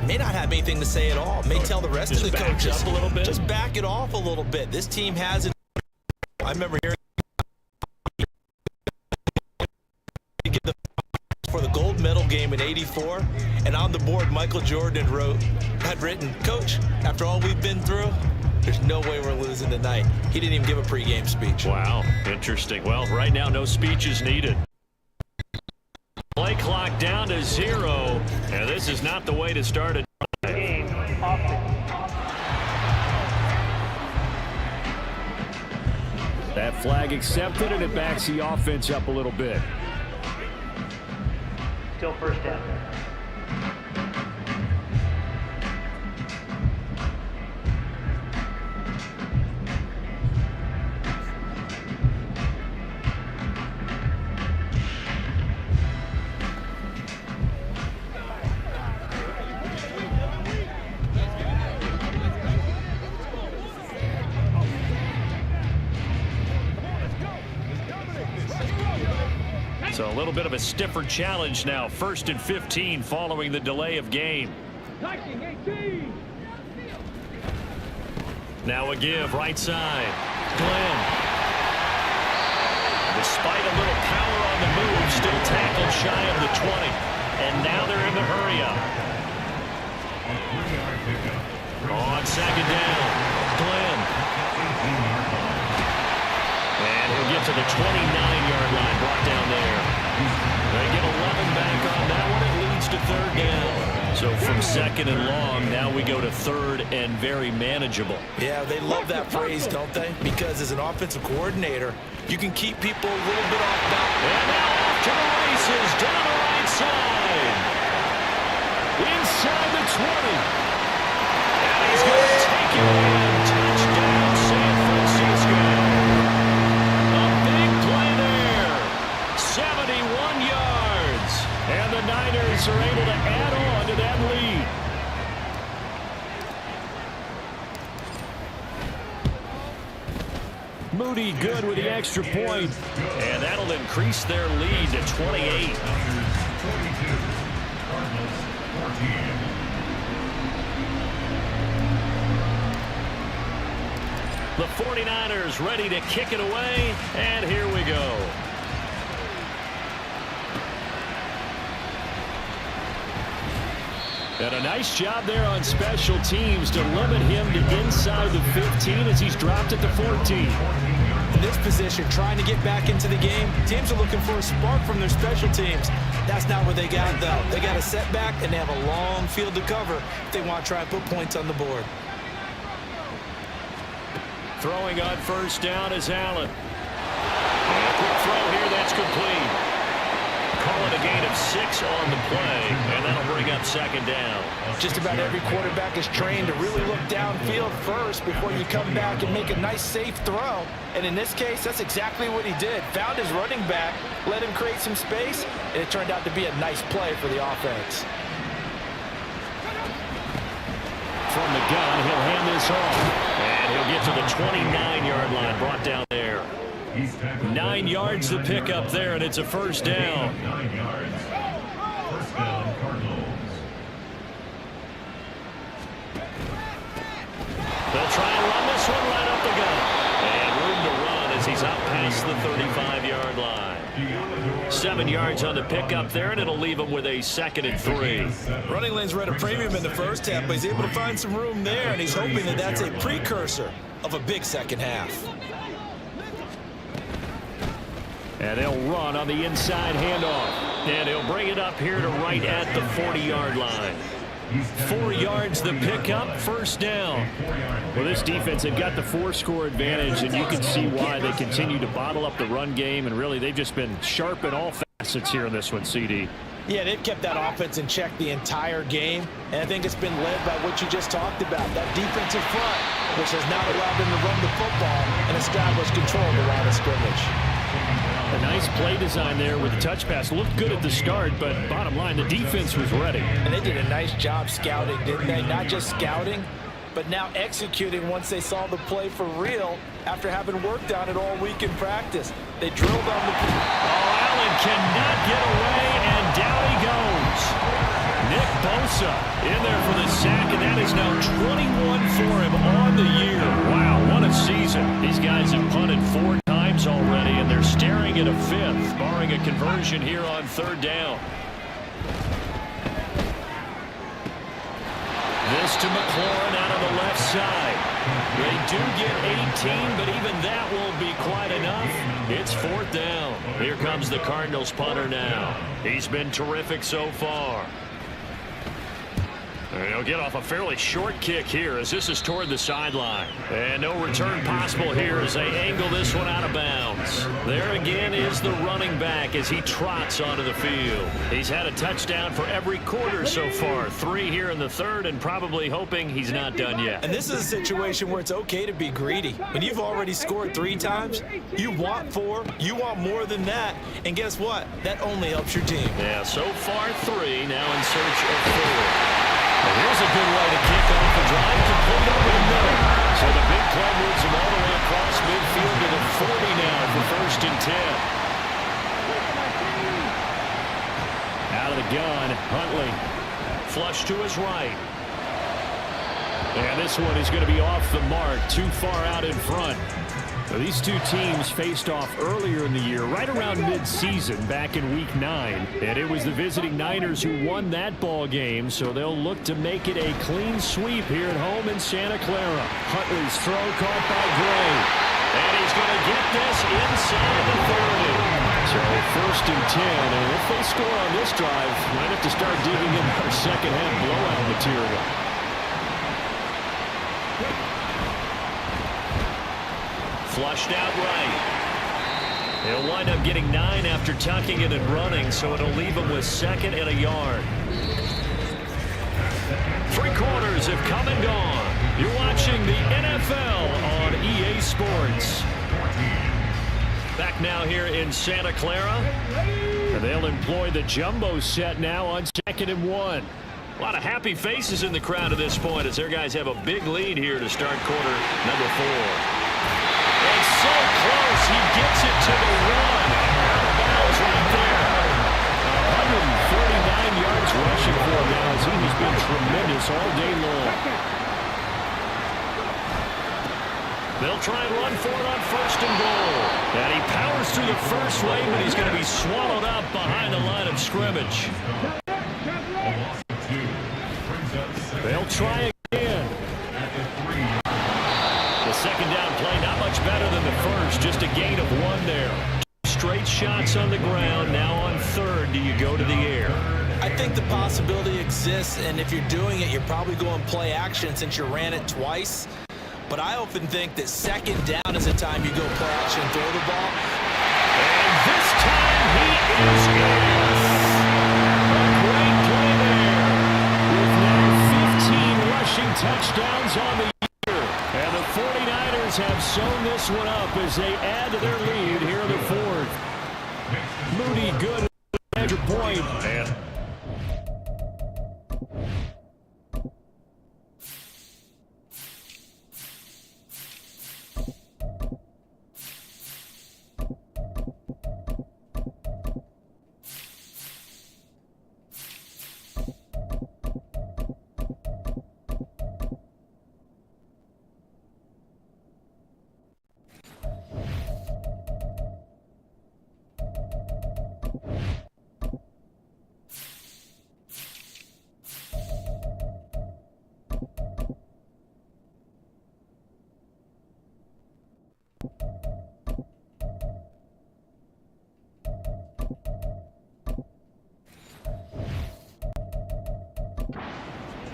may not have anything to say at all. May tell the rest of the coaches up a little bit. Just back it off a little bit. This team has it. I remember hearing for the gold medal game in '84, and on the board Michael Jordan had written, "Coach, after all we've been through, there's no way we're losing tonight." He didn't even give a pregame speech. Wow, interesting. Well, right now no speech is needed. Play clock down to 0, and this is not the way to start a drive. That flag accepted, and it backs the offense up a little bit. Still 1st down. So a little bit of a stiffer challenge now. 1st and 15 following the delay of game. Now a give right side. Glenn. Despite a little power on the move, still tackled shy of the 20. And now they're in the hurry up. On 2nd down. Glenn. And he'll get to the 29-yard line, brought down there. They get 11 back on that one. It leads to 3rd down. So from 2nd and long, now we go to 3rd and very manageable. Yeah, they love that phrase, don't they? Because as an offensive coordinator, you can keep people a little bit off balance. And now off to the races, down the right side. Inside the 20. And he's going to take it in. Touchdown, San Francisco. A big play there. 7 Moody good with the extra point. And that'll increase their lead to 28. The 49ers ready to kick it away, and here we go. And a nice job there on special teams to limit him to inside the 15 as he's dropped it to 14. In this position, trying to get back into the game, teams are looking for a spark from their special teams. That's not what they got, though. They got a setback, and they have a long field to cover if they want to try and put points on the board. Throwing on first down is Allen. And a quick throw here, that's complete. Call it a gain of 6 on the play, and that'll bring up second down. Just about every quarterback is trained to really look downfield first before you come back and make a nice, safe throw. And in this case, that's exactly what he did. Found his running back, let him create some space, and it turned out to be a nice play for the offense. From the gun, he'll hand this off. And he'll get to the 29-yard line, brought down there. 9 yards to pick up there, and it's a first down. 9 yards. First down, Cardinals. They'll try and run this one right up the gut. And room to run as he's up past the 35-yard line. 7 yards on the pickup there, and it'll leave him with a 2nd and 3. Running lanes were at a premium in the first half, but he's able to find some room there, and he's hoping that that's a precursor of a big second half. And they'll run on the inside handoff. And he'll bring it up here to right at the 40-yard line. 4 yards the pickup, first down. Well, this defense, they've got the 4-score advantage, and you can see why they continue to bottle up the run game, and really they've just been sharp in all facets here in this one, CD. Yeah, they've kept that offense in check the entire game, and I think it's been led by what you just talked about, that defensive front, which has not allowed them to run the football and establish control of the line of scrimmage. A nice play design there with the touch pass. Looked good at the start, but bottom line, the defense was ready. And they did a nice job scouting, didn't they? Not just scouting, but now executing once they saw the play for real after having worked on it all week in practice. They drilled on the... Oh, Allen cannot get away, and down he goes. Nick Bosa in there for the sack, and that is now 21 for him on the year. Wow, what a season. These guys have punted 4 times already, and they're staring at a 5th, barring a conversion here on 3rd down. This to McLaurin out on the left side. They do get 18, but even that won't be quite enough. It's 4th down. Here comes the Cardinals punter now. He's been terrific so far. And he'll get off a fairly short kick here as this is toward the sideline. And no return possible here as they angle this one out of bounds. There again is the running back as he trots onto the field. He's had a touchdown for every quarter so far. 3 here in the 3rd, and probably hoping he's not done yet. And this is a situation where it's okay to be greedy. When you've already scored 3 times, you want 4, you want more than that. And guess what? That only helps your team. Yeah, so far 3, now in search of 4. Here's a good way to kick off the drive, complete over the middle. So the big play moves him all the way across midfield to the 40 now for 1st and 10. Out of the gun, Huntley. Flush to his right. And this one is going to be off the mark, too far out in front. So these two teams faced off earlier in the year, right around mid-season, back in Week 9. And it was the visiting Niners who won that ball game, so they'll look to make it a clean sweep here at home in Santa Clara. Huntley's throw caught by Gray. And he's going to get this inside the 30. So 1st and 10, and if they score on this drive, might have to start digging in their second half blowout material. Flushed out right. He'll wind up getting 9 after tucking it and running, so it'll leave him with 2nd and a yard. 3 quarters have come and gone. You're watching the NFL on EA Sports. Back now here in Santa Clara. And they'll employ the jumbo set now on 2nd and 1. A lot of happy faces in the crowd at this point as their guys have a big lead here to start quarter number 4. And so close. He gets it to the one. Out of bounds right there. 149 yards rushing for him now, as he has been tremendous all day long. They'll try and run for it on 1st and goal. And he powers through the first wave, but he's going to be swallowed up behind the line of scrimmage. They'll try again. The second down play, not much better than the first, just a gain of 1 there. Straight shots on the ground. Now on 3rd, do you go to the air? I think the possibility exists, and if you're doing it, you're probably going play action since you ran it twice. But I often think that 2nd down is the time you go play action and throw the ball. And this time he is in. A great play there. With now 15 rushing touchdowns on the year. And the 49ers have sewn this one up as they add to their lead here in the 4th. Moody good at the extra point. And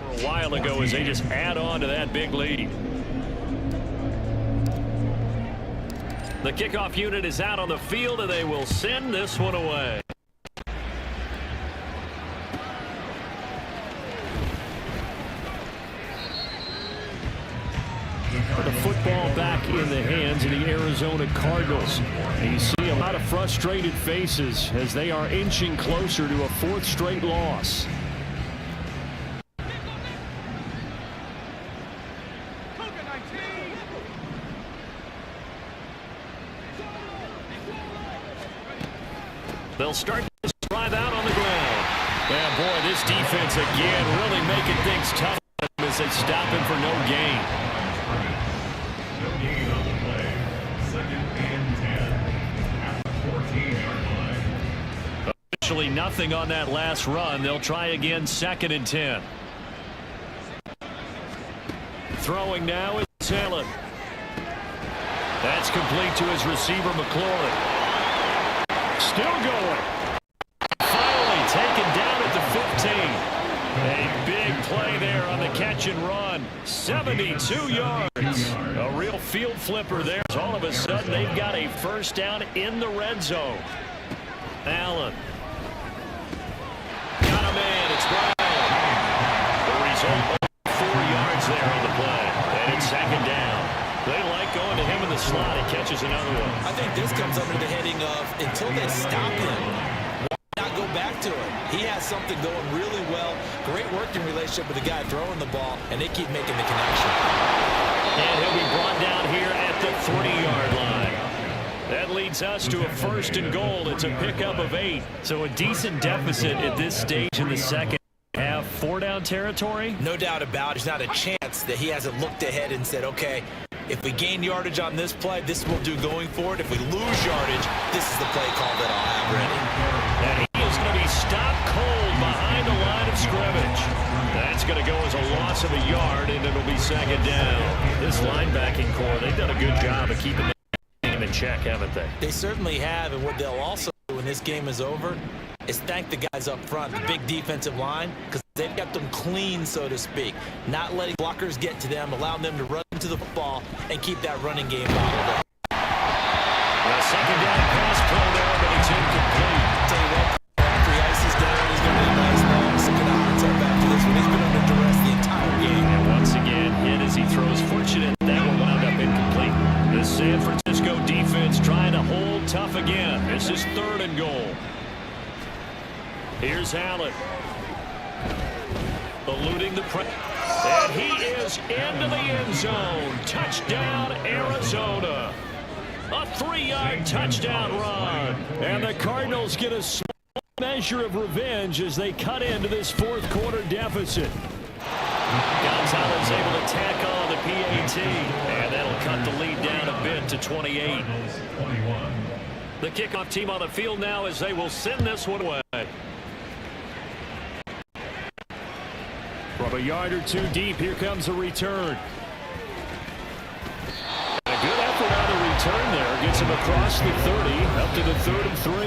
a while ago as they just add on to that big lead. The kickoff unit is out on the field, and they will send this one away. The football back in the hands of the Arizona Cardinals. And you see a lot of frustrated faces as they are inching closer to a 4th straight loss. They'll start this drive out on the ground. Yeah, boy, this defense again really making things tough as they stop him for no gain. No gain on the play. 2nd and 10. At the 14-yard line. Officially nothing on that last run. They'll try again 2nd and 10. Throwing now is Allen. That's complete to his receiver, McLaurin. Still going. Finally taken down at the 15. A big play there on the catch and run. 72 yards. A real field flipper there. All of a sudden, they've got a 1st down in the red zone. Allen. Got a man. It's Brown. The result, 4 yards there on the play. And it's 2nd down. They like going to him in the slot. He catches another one. I think this comes under the heading of until they stop him, why not go back to him? He has something going really well. Great working relationship with the guy throwing the ball, and they keep making the connection. And he'll be brought down here at the 30-yard line. That leads us to a 1st and goal. It's a pickup of 8. So a decent deficit at this stage in the second. Have 4-down territory? No doubt about it. There's not a chance that he hasn't looked ahead and said, okay, if we gain yardage on this play, this will do going forward. If we lose yardage, this is the play call that I'll have ready. And he is going to be stopped cold behind the line of scrimmage. That's going to go as a loss of a yard, and it'll be 2nd down. This linebacking core, they've done a good job of keeping him in check, haven't they? They certainly have, and what they'll also do when this game is over is thank the guys up front, the big defensive line, because they've got them clean, so to speak. Not letting blockers get to them, allowing them to run to the football and keep that running game bottled up. The 2nd down pass play there, but it's incomplete. Tell you what, after he ices down, he's going to be a nice long second hot tip after this one. He's been under duress the entire game. And once again, hit as he throws. Fortunate that one wound up incomplete. The San Francisco defense trying to hold tough again. This is 3rd and goal. Here's Allen. Eluding the press. And he is into the end zone. Touchdown, Arizona. A 3-yard touchdown run. And the Cardinals get a small measure of revenge as they cut into this fourth quarter deficit. Gonzalez able to tack on the PAT, and that'll cut the lead down a bit to 28. The kickoff team on the field now as they will send this one away. From a yard or two deep, here comes a return. A good effort on the return there. Gets him across the 30, up to the 3rd and 3.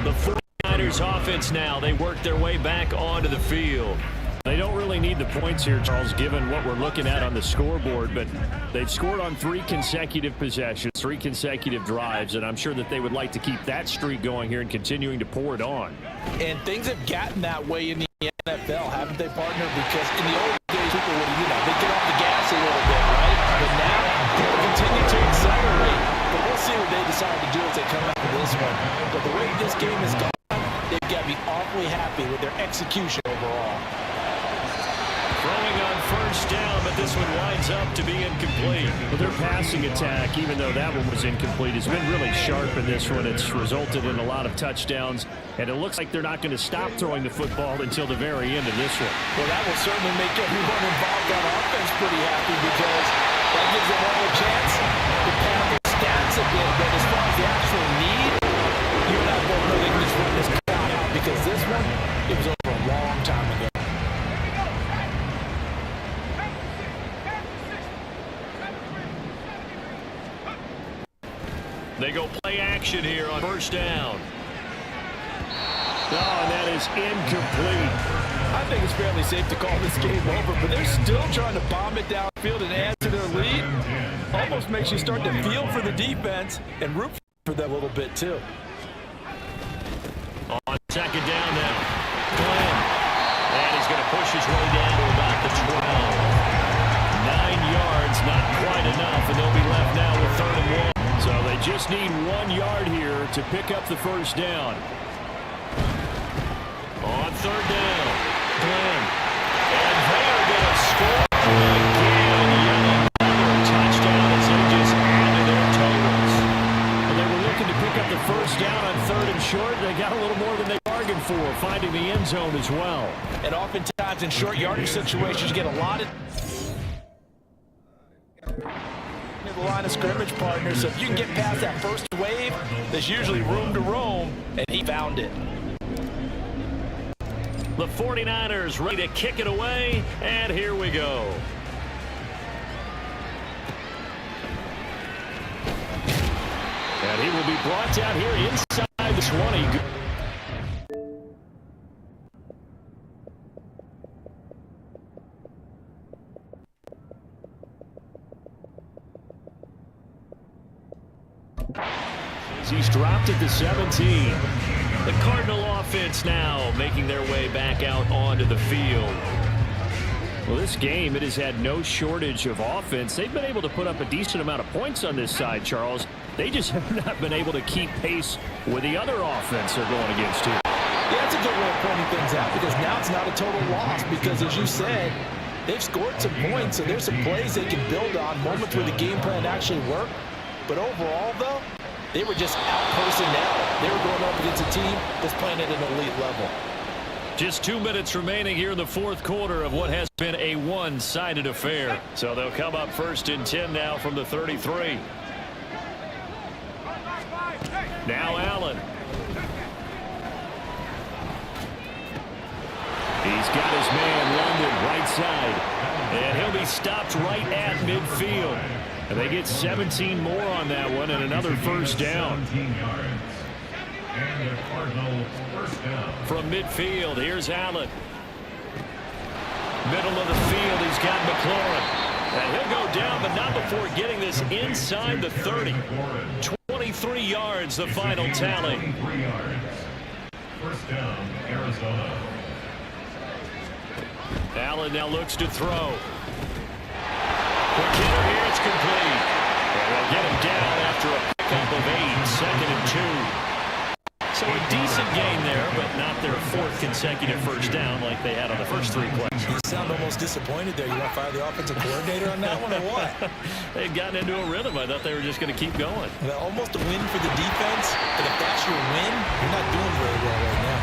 The 49ers offense now, they work their way back onto the field. They don't really need the points here, Charles, given what we're looking at on the scoreboard, but they've scored on 3 consecutive possessions, 3 consecutive drives, and I'm sure that they would like to keep that streak going here and continuing to pour it on. And things have gotten that way in the NFL, haven't they, partner? Because in the old days, people would, they get off the gas a little bit, right? But now, people continue to accelerate. But we'll see what they decide to do as they come out of this one. But the way this game has gone, they've got to be awfully happy with their execution overall. Throwing on first down, but this one winds up to be incomplete. Well, their passing attack, even though that one was incomplete, has been really sharp in this one. It's resulted in a lot of touchdowns, and it looks like they're not going to stop throwing the football until the very end of this one. Well, that will certainly make everyone involved on offense pretty happy because that gives them all a chance to pad their stats a bit. But as far as the actual need, you and I both know they can just run this clock out because this one, it was over a long time ago. They go play action here on first down. Oh, and that is incomplete. I think it's fairly safe to call this game over, but they're still trying to bomb it downfield and add to their lead. Almost makes you start to feel for the defense and root for them a little bit, too. On second down now, Glenn. And he's going to push his way down to about the 12. 9 yards, not quite enough, and they'll be left now with 3rd and 1. So they just need 1 yard here to pick up the first down. On 3rd down, Glenn. And they are going to score again. Another touchdown as they just add to their totals. Well, they were looking to pick up the first down on 3rd and short. They got a little more than they bargained for, finding the end zone as well. And oftentimes in short yardage situations, you get a lot of the line of scrimmage partners, so if you can get past that first wave, there's usually room to roam, and he found it. The 49ers ready to kick it away, and here we go. And he will be brought down here inside the 20. He's dropped at the 17. The Cardinal offense now making their way back out onto the field. Well, this game, it has had no shortage of offense. They've been able to put up a decent amount of points on this side, Charles. They just have not been able to keep pace with the other offense they're going against here. Yeah, that's a good way of pointing things out because now it's not a total loss because, as you said, they've scored some points, so there's some plays they can build on, moments where the game plan actually worked. But overall, though, they were just out-personnel. They were going up against a team that's playing at an elite level. Just 2 minutes remaining here in the fourth quarter of what has been a one-sided affair. So they'll come up 1st and 10 now from the 33. Now Allen. He's got his man London right side. And he'll be stopped right at midfield. And they get 17 more on that one and another first down. And the Cardinals first down. From midfield, here's Allen. Middle of the field, he's got McLaurin. And he'll go down, but not before getting this inside the 30. 23 yards, the final tally. 23 yards. First down, Arizona. Allen now looks to throw. Quick hitter here, it's complete. And they'll get him down after a pickup of 8, 2nd and 2. So a decent gain there, but not their fourth consecutive first down like they had on the first 3 plays. You sound almost disappointed there. You want to fire the offensive coordinator on that one or what? They had gotten into a rhythm. I thought they were just going to keep going. Well, almost a win for the defense, but if that's your win, you're not doing very well right now.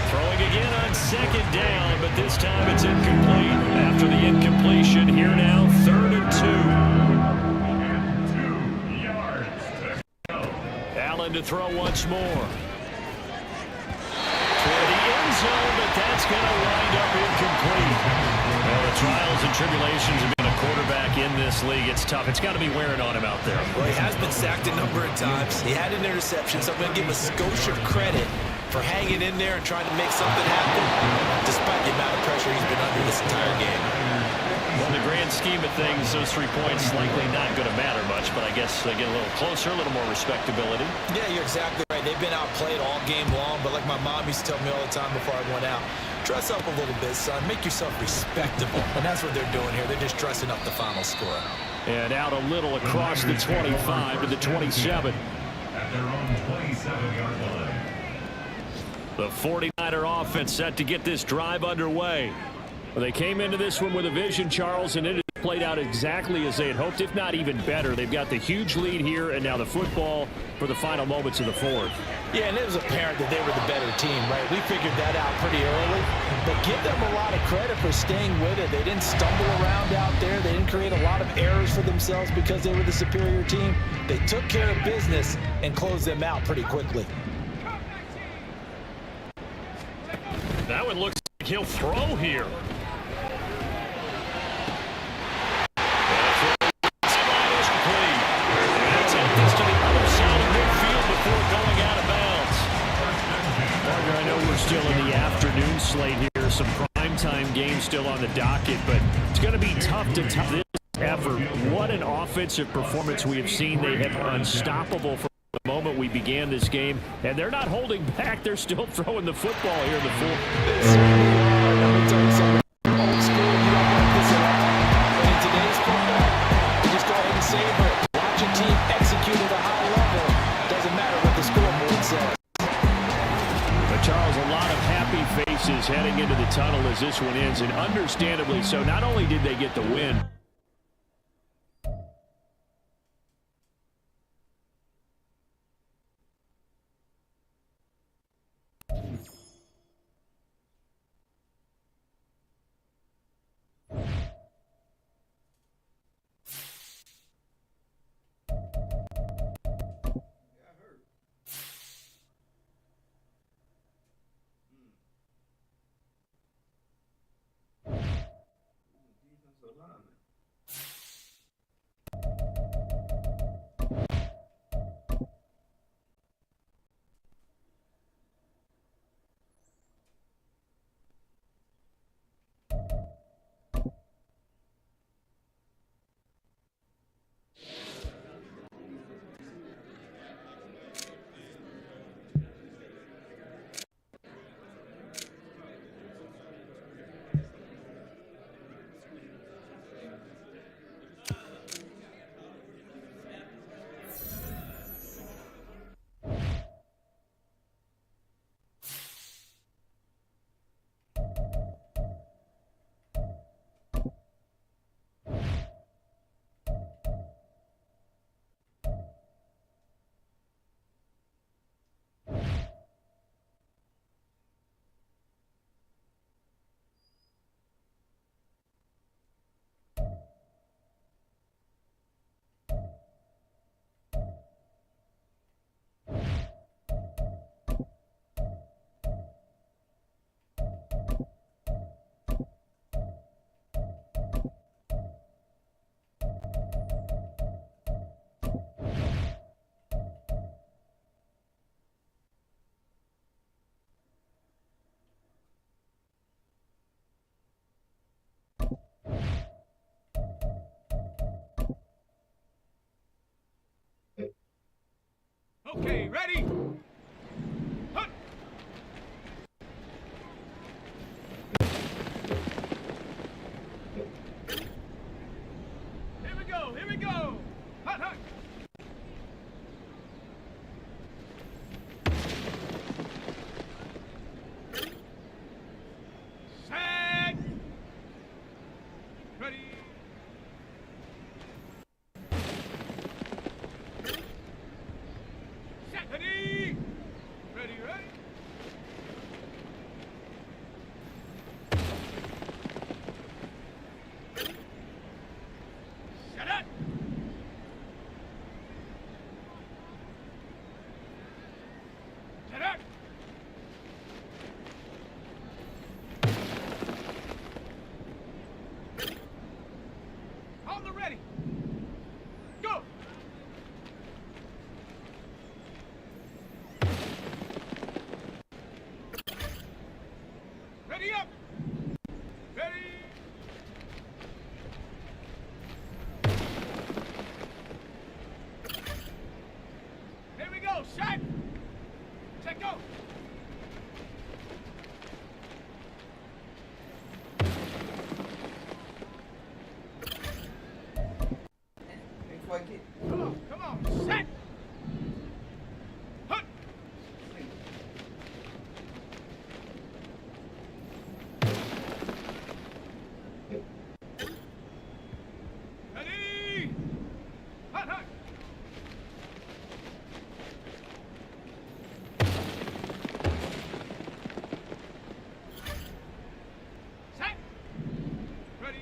Throwing again on second down, but this time it's incomplete. After the incompletion, here now, 3rd and 2 yards to go. Allen to throw once more. Toward the end zone, but that's going to wind up incomplete. Well, the trials and tribulations of being a quarterback in this league, it's tough. It's got to be wearing on him out there. Well, he has been sacked a number of times. He had an interception, so I'm going to give a skosh of credit for hanging in there and trying to make something happen, despite the amount of pressure he's been under this entire game. Well, in the grand scheme of things, those 3 points likely not going to matter much, but I guess they get a little closer, a little more respectability. Yeah, you're exactly right. They've been outplayed all game long, but like my mom used to tell me all the time before I went out, dress up a little bit, son. Make yourself respectable. And that's what they're doing here. They're just dressing up the final score. And out a little across the 25 to the 27. At their own 27-yard line. The 49er offense set to get this drive underway. Well, they came into this one with a vision, Charles, and it has played out exactly as they had hoped, if not even better. They've got the huge lead here, and now the football for the final moments of the fourth. Yeah, and it was apparent that they were the better team, right? We figured that out pretty early, but give them a lot of credit for staying with it. They didn't stumble around out there. They didn't create a lot of errors for themselves because they were the superior team. They took care of business and closed them out pretty quickly. That one looks like he'll throw here. Still in the afternoon slate here. Some primetime games still on the docket, but it's going to be tough to top this effort. What an offensive performance we have seen. They have been unstoppable from the moment we began this game, and they're not holding back. They're still throwing the football here in the fourth. They certainly are. Let me tell you something. Old school, you don't want this at all. But in today's football, you just go ahead and savor it. Watch your team execute at a high level. Doesn't matter what the scoreboard says. Charles, a lot of happy faces heading into the tunnel as this one ends, and understandably so. Not only did they get the win, Okay, ready? Hut. Here we go, here we go. Hut, hut. All set. Set, go. Ain't quite get. Come on, set. Hut. Ready. Hut, hut. Set. Ready.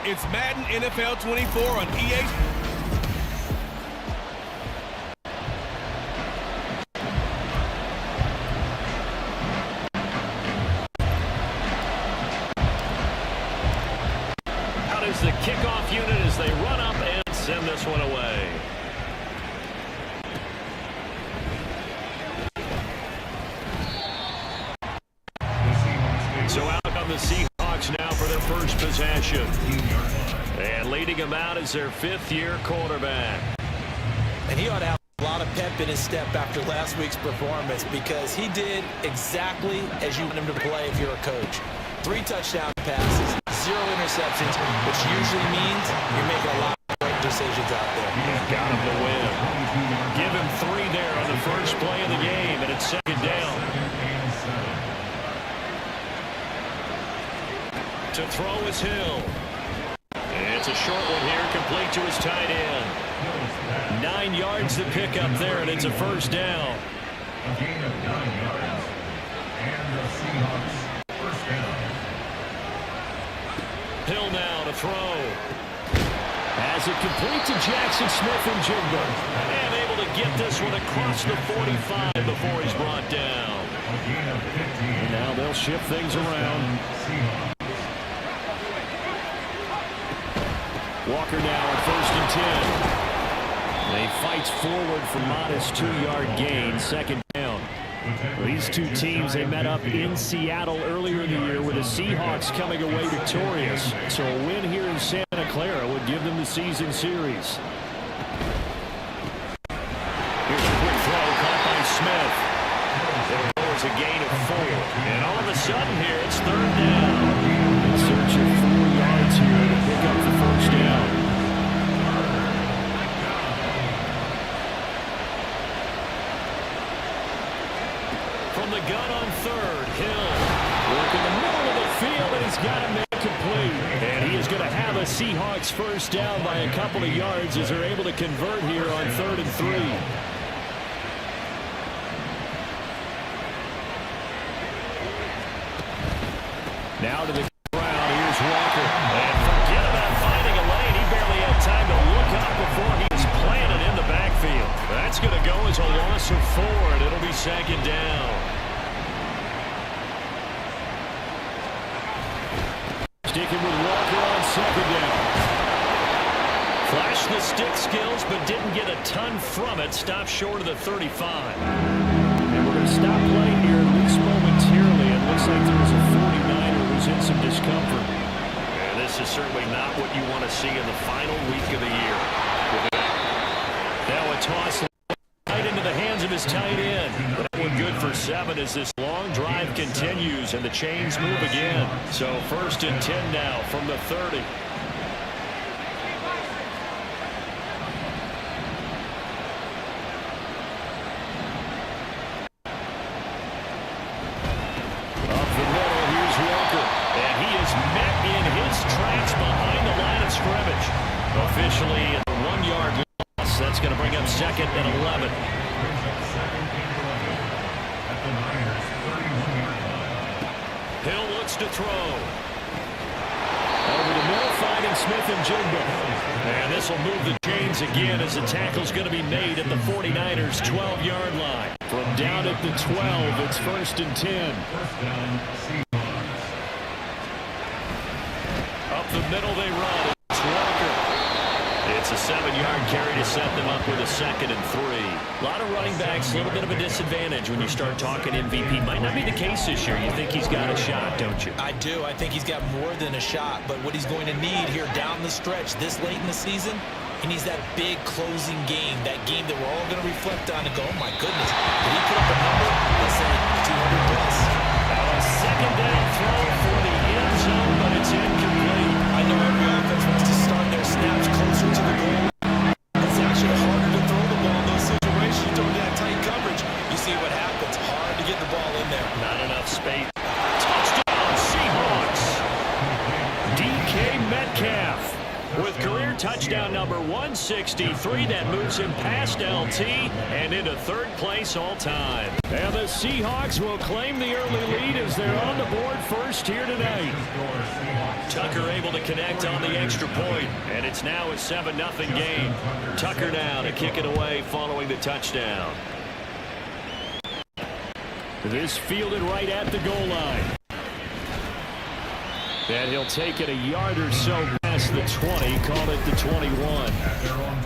It's Madden NFL 24 on EA. Out is the kickoff unit as they run up and send this one away. So out on the Seahawks now for their first possession. And leading them out is their fifth-year quarterback. And he ought to have a lot of pep in his step after last week's performance because he did exactly as you want him to play if you're a coach. 3 touchdown passes, 0 interceptions, which usually means you're making a lot of great decisions out there. Got him to win. Give him 3 there on the first play of the game, and it's second down. To throw is Hill. It's a short one here, complete to his tight end. 9 yards to pick up there, and it's a first down. A gain of 9 yards. And the Seahawks first down. Hill now to throw. As it complete to Jackson Smith and Jigba. And able to get this one across the 45 before he's brought down. A gain of 15. And now they'll shift things around. Seahawks. Walker now at first and 10. And he fights forward for modest 2-yard gain, second down. These two teams, they met up in Seattle earlier in the year with the Seahawks coming away victorious. So a win here in Santa Clara would give them the season series. Here's a quick throw caught by Smith. It was a gain of 4. And all of a sudden here, it's third down. In search of 4 yards here to pick up the first down. From the gun on third, Hill working the middle of the field, and he's got to make complete. And he is going to have a Seahawks first down by a couple of yards as they're able to convert here on 3rd and 3. Now to the ground. Here's Walker. And forget about finding a lane. He barely had time to look up before he was planted in the backfield. That's going to go as a loss of 4, and it'll be second down. Sticking with Walker on second down. Flashed the stick skills, but didn't get a ton from it. Stopped short of the 35. And we're going to stop playing here at least momentarily. It looks like there was a 49er who's in some discomfort. And this is certainly not what you want to see in the final week of the year. Now a toss right into the hands of his tight end. That one good for 7 as this long drive continues and the chains move again. So 1st and 10 now from the 30. Up the middle, here's Walker. And he is met in his tracks behind the line of scrimmage. Officially a 1-yard loss. That's going to bring up 2nd and 11. Hill looks to throw. Over the middle, finding Smith and Jigba. And this will move the chains again as the tackle's going to be made at the 49ers' 12-yard line. From down at the 12, it's 1st and 10. Up the middle they run. It's Walker. It's a 7-yard carry to set them up with a 2nd and 3. A lot of running backs, a little bit of a disadvantage when you start talking MVP. Might not be the case this year. You think he's got a shot, don't you? I do. I think he's got more than a shot. But what he's going to need here down the stretch this late in the season, he needs that big closing game, that game that we're all going to reflect on and go, oh, my goodness. Did he put up a number? Let's say 200 plus. Now a second down throw for the end zone, but it's incomplete. I know every offense wants to start their snaps closer to the goal. It's actually harder to throw the ball in those situations. You throw that tight coverage, you see what happens. Hard to get the ball in there. Not enough space. Touchdown, Seahawks. DK Metcalf. With career touchdown number 163, that moves him past LT and into third place all time. And the Seahawks will claim the early lead as they're on the board first here tonight. Tucker able to connect on the extra point, and it's now a 7-0 game. Tucker now to kick it away following the touchdown. This fielded right at the goal line. And he'll take it a yard or so past the 20, call it the 21.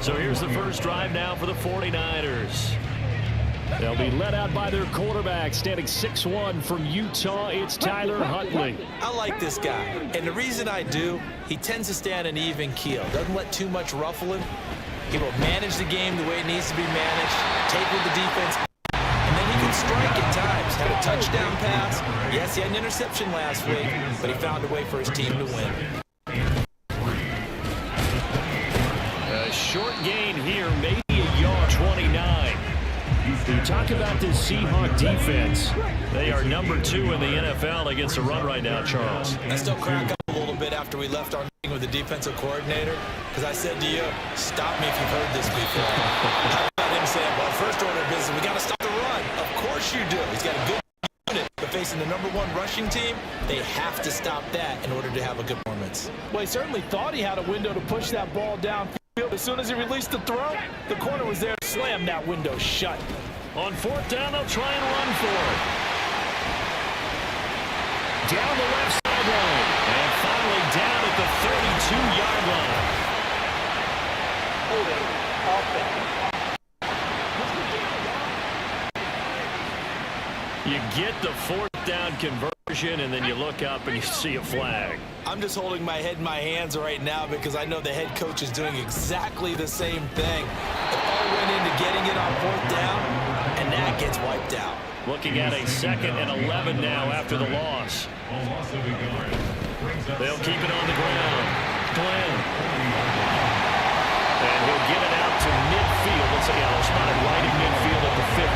So here's the first drive now for the 49ers. They'll be led out by their quarterback, standing 6'1" from Utah. It's Tyler Huntley. I like this guy, and the reason I do, he tends to stand an even keel. Doesn't let too much ruffle him. He will manage the game the way it needs to be managed, take with the defense, and then he can strike at times. Had a touchdown pass. Yes, he had an interception last week, but he found a way for his team to win. A short gain here, maybe a yard, 29. You talk about this Seahawk defense. They are number 2 in the NFL against the run right now, Charles. I still crack up a little bit after we left our meeting with the defensive coordinator, because I said to you, stop me if you've heard this before. How about him saying, well, first order of business, we got to stop the run. Of course you do. He's got a good unit, but facing the number 1 rushing team, they have to stop that in order to have a good performance. Well, he certainly thought he had a window to push that ball downfield. As soon as he released the throw, the corner was there to slam that window shut. On 4th down, they'll try and run for it. Down the left sideline. And finally down at the 32-yard line. You get the 4th down conversion, and then you look up and you see a flag. I'm just holding my head in my hands right now because I know the head coach is doing exactly the same thing. It all went into getting it on 4th down, and that gets wiped out. Looking at a 2nd and 11 now after the loss. They'll keep it on the ground. Glenn. And he'll get it out to midfield. Looks like he'll spot it right in midfield at the 50.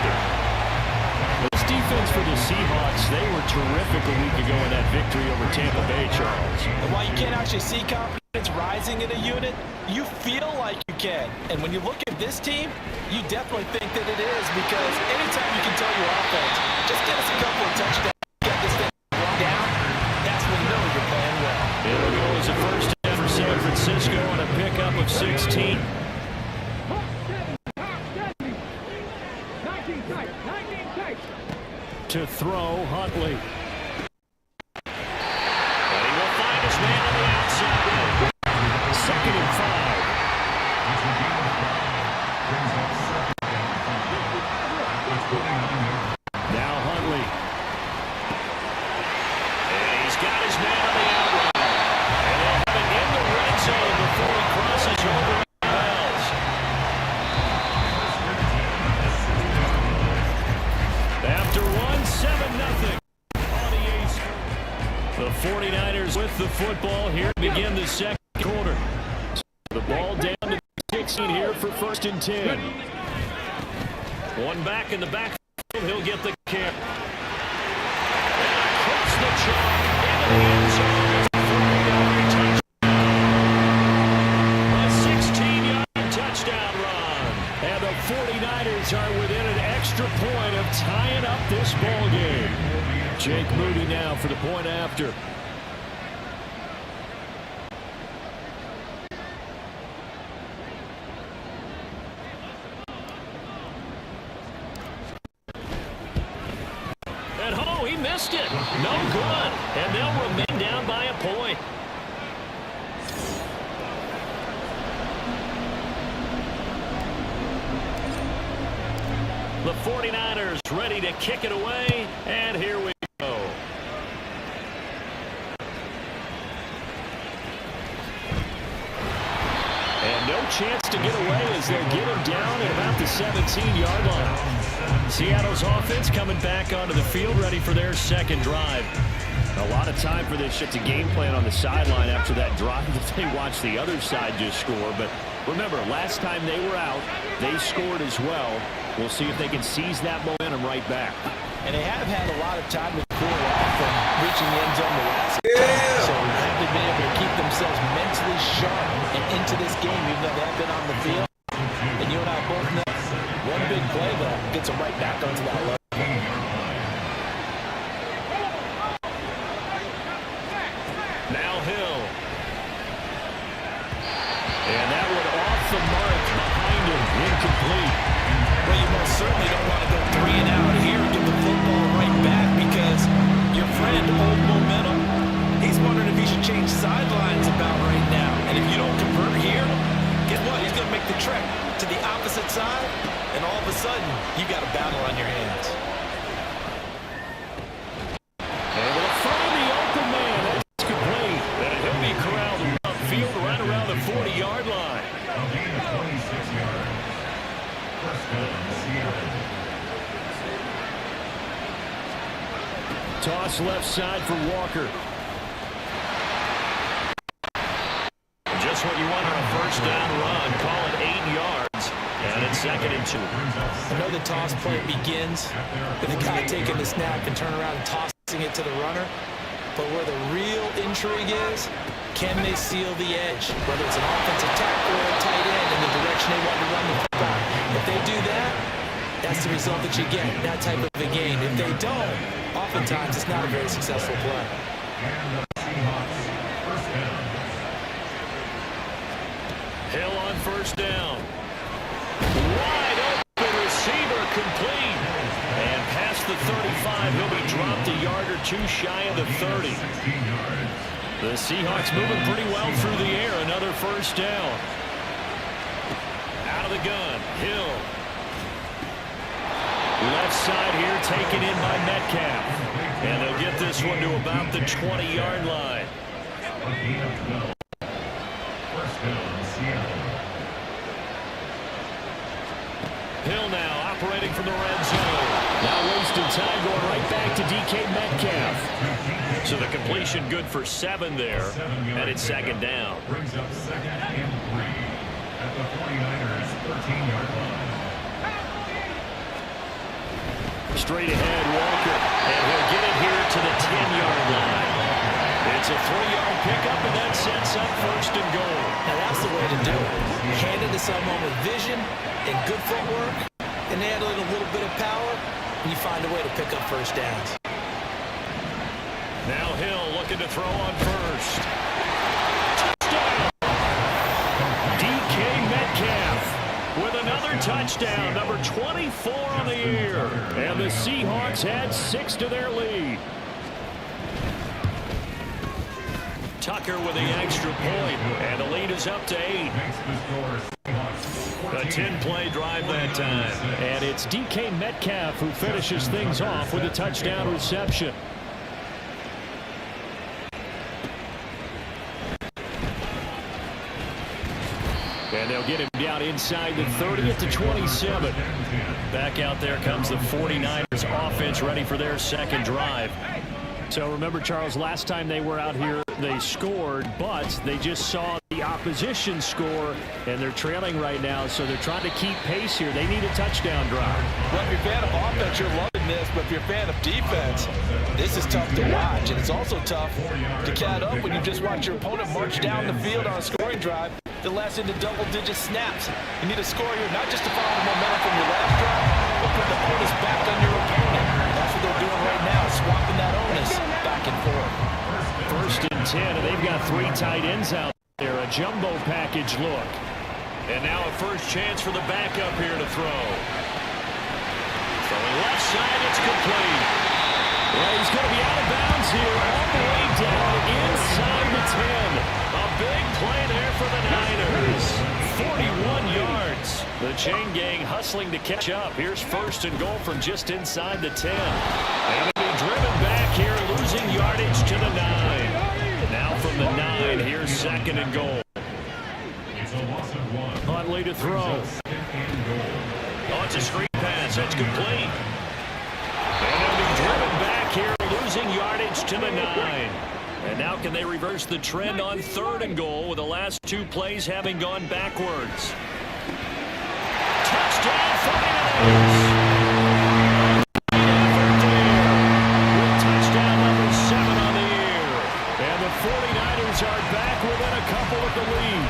This defense for the Seahawks, they were terrific a week ago in that victory over Tampa Bay, Charles. And while you can't actually see confidence rising in a unit, you feel like you can. And when you look at this team, you definitely think that it is, because anytime you can tell your offense, just get us a couple of touchdowns, get this thing down, that's when you know you're playing well. It'll go as a first down for San Francisco and a pickup of 16. To throw, Huntley. And he will find his man on the outside. 2nd and 5. Now Huntley. And he's got his man on the outside. And they'll have it in the red zone before he crosses over the bells. After 7-0 on the A's. The 49ers with the football here to begin the second quarter. The ball down to 16 here for 1st and 10. One back in the backfield. He'll get the kick. And across the chalk into the end zone. A 16-yard touchdown run. And the 49ers are within an extra point of tying up this ball game. Jake Moody now for the point after. And oh, he missed it. No good. And they'll remain down by a point. The 49ers ready to kick it away, and here we go. And no chance to get away as they'll get him down at about the 17-yard line. Seattle's offense coming back onto the field, ready for their second drive. A lot of time for this just a game plan on the sideline after that drive that they watched the other side just score. But remember, last time they were out, they scored as well. We'll see if they can seize that momentum right back. And they have had a lot of time to cool off from reaching the end zone the last time. So they have been able to keep themselves mentally sharp and of this game, even though they have been on the field. And you and I both know one big play, though, gets them right back onto that level. Now Hill. And that one off the mark behind him, incomplete. Well, you most certainly don't want to go 3 and out here and get the football right back because your friend, Old Momentum, he's wondering if he should change sidelines about right now. And if you don't convert here, guess what? He's going to make the trek to the opposite side, and all of a sudden, you got a battle on your hands. And they'll find the open man. That's complete. And he'll be corralled upfield right around the 40-yard line. A gain of 26 yards. First down, Seattle. Toss left side for Walker. Just what you want on a first down run. Call it 8 yards. And it's 2nd and 2. I know the toss play begins with the guy taking the snap and turn around and tossing it to the runner. But where the real intrigue is, can they seal the edge? Whether it's an offensive tackle or a tight end in the direction they want to run the football. If they do that, that's the result that you get in that type of a game. If they don't, oftentimes it's not a very successful play. And the Seahawks, first down. Hill on first down. Wide open receiver complete. And past the 35, he'll be dropped a yard or two shy of the 30. 16 yards. The Seahawks moving pretty well through the air. Another first down. Out of the gun, Hill. Left side here taken in by Metcalf. And they'll get this one to about the 20-yard line. A gain of 12. First down, Seattle. Hill now operating from the red zone. Now wasting time going right back to DK Metcalf. So the completion good for 7 there. And it's 2nd down. Brings up 2nd and 3 at the 49ers 13-yard line. Straight ahead, Walker. And he'll get it here to the 10-yard line. It's a 3-yard pickup, and that sets up 1st and goal. Now that's the way to do it. Hand it to someone with vision and good footwork, and add a little bit of power, and you find a way to pick up first downs. Now Hill looking to throw on first. Touchdown! DK Metcalf with another touchdown, number 24 on the year. And the Seahawks had 6 to their lead. Tucker with the extra point, and the lead is up to 8. A 10-play drive that time. And it's DK Metcalf who finishes things off with a touchdown reception. And they'll get him down inside the 30 at the 27. Back out there comes the 49ers offense ready for their 2nd drive. So remember, Charles, last time they were out here, they scored, but they just saw the opposition score, and they're trailing right now, so they're trying to keep pace here. They need a touchdown drive. Well, if you're a fan of offense, you're loving this, but if you're a fan of defense, this is tough to watch, and it's also tough to cat up when you just watch your opponent march down the field on a scoring drive that lasts into double-digit snaps. You need a score here, not just to follow the momentum from your last drive, but put the onus back on your opponent. That's what they're doing right now, swapping that onus back and forth. 1st and 10, and they've got 3 tight ends out there, a jumbo package look. And now a first chance for the backup here to throw. Throwing left side, it's complete. Well, he's going to be out of bounds here, all the way down inside the 10. A big play there for the Niners. 41 yards. The chain gang hustling to catch up. Here's 1st and goal from just inside the 10. And they'll be driven back here, losing yardage to the 9. Now from the 9, here's 2nd and goal. It's a loss of 1. Huntley to throw. Oh, it's a screen pass. That's complete. And they'll be driven back here, losing yardage to the 9. And now can they reverse the trend on 3rd and goal with the last 2 plays having gone backwards? Touchdown 49ers! With touchdown number 7 on the year. And the 49ers are back within a couple of the lead.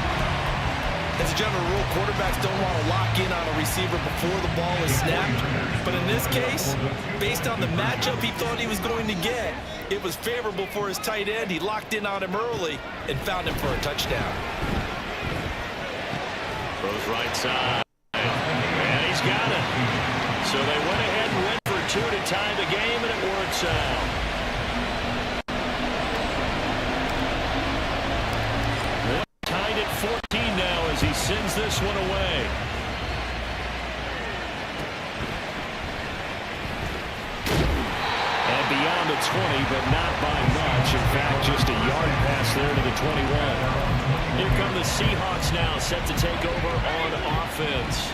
case, based on the matchup he thought he was going to get, it was favorable for his tight end. He locked in on him early and found him for a touchdown. Throws right side. And he's got it. So they went ahead and went for 2 to tie the game, and it works out. They're tied at 14 now as he sends this one away. And beyond the 20, but not by much. In fact, just a yard pass there to the 21. Here come the Seahawks now, set to take over on offense.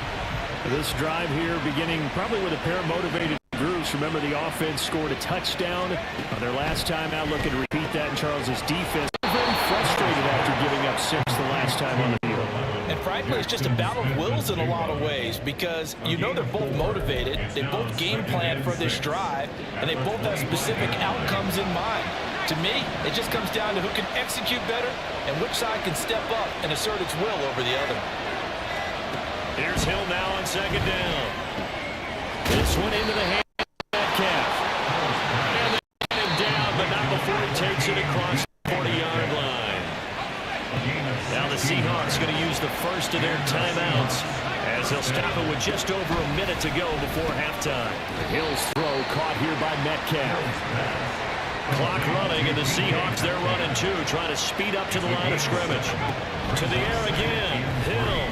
This drive here beginning probably with a pair of motivated groups. Remember, the offense scored a touchdown on their last time out. Looking to repeat that in Charles's defense. Very frustrated after giving up 6 the last time on the field. And frankly, it's just a battle of wills in a lot of ways because you know they're both motivated. They both game plan for this drive, and they both have specific outcomes in mind. To me, it just comes down to who can execute better and which side can step up and assert its will over the other. Here's Hill now on second down. This one into the hand of Metcalf. And they get him down, but not before he takes it across the 40-yard line. Now the Seahawks going to use the first of their timeouts as they'll stop it with just over a minute to go before halftime. Hill's throw caught here by Metcalf. Clock running, and the Seahawks, they're running too, trying to speed up to the line of scrimmage. To the air again, Hill.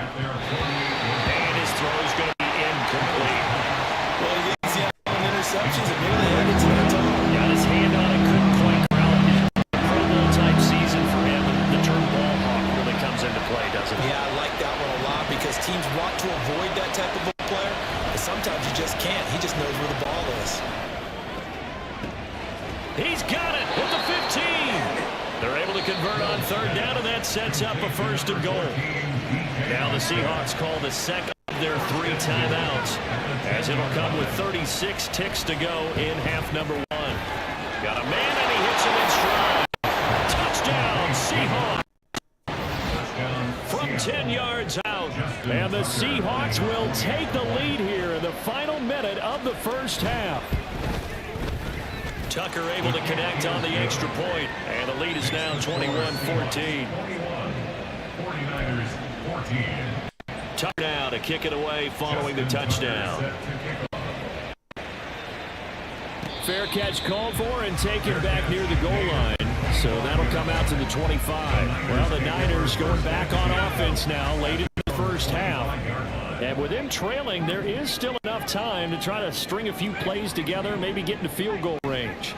And his throw is going to be incomplete. Well, he leads the on interceptions and nearly added to the total. Got his hand on it, couldn't quite corral it. Pro Bowl type season for him. The term ball hawk really comes into play, doesn't it? Yeah, I like that one a lot because teams want to avoid that type of player, but sometimes you just can't. He just knows where the ball is. He's got it at the 15. They're able to convert on third down, and that sets up a first and goal. Now the Seahawks call the second of their 3 timeouts as it'll come with 36 ticks to go in half number 1. Got a man, and he hits him in stride. Touchdown, Seahawks. From 10 yards out. And the Seahawks will take the lead here in the final minute of the first half. Tucker able to connect on the extra point, and the lead is now 21-14. 49ers 14. Tucker now to kick it away following the touchdown. Fair catch called for and taken back near the goal line. So that'll come out to the 25. Well, the Niners going back on offense now late in the first half. And with them trailing, there is still enough time to try to string a few plays together, maybe get into field goal range.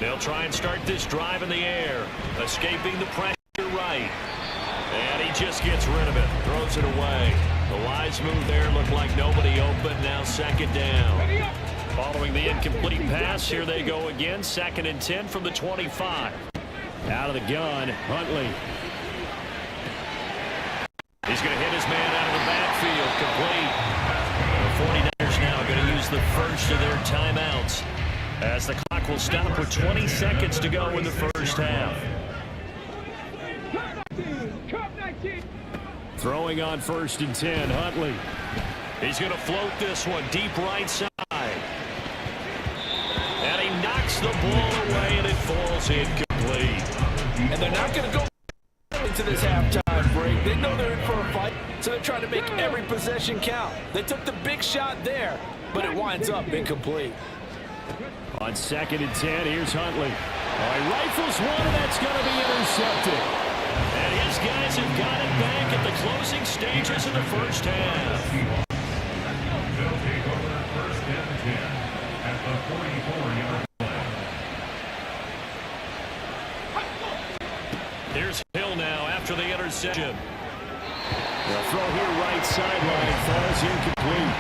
They'll try and start this drive in the air, escaping the pressure right. And he just gets rid of it, throws it away. The wise move there looked like nobody open, now second down. Following the incomplete pass, here they go again, 2nd and 10 from the 25. Out of the gun, Huntley. He's going to hit his man out of the backfield, complete. The 49ers now going to use the first of their timeouts as the clock will stop with 20 seconds to go in the first half. Throwing on 1st and 10, Huntley. He's going to float this one deep right side. And he knocks the ball away, and it falls incomplete. And they're not going to go into this halftime break. They know they're in for a fight, so they're trying to make every possession count. They took the big shot there, but it winds up incomplete. On 2nd and 10, here's Huntley. Oh, he rifles one, and that's going to be intercepted. And his guys have got it back at the closing stages of the first half. They'll take over 1st and 10 at the 44-yard line. Here's Hill now after the interception. The throw here right sideline falls incomplete.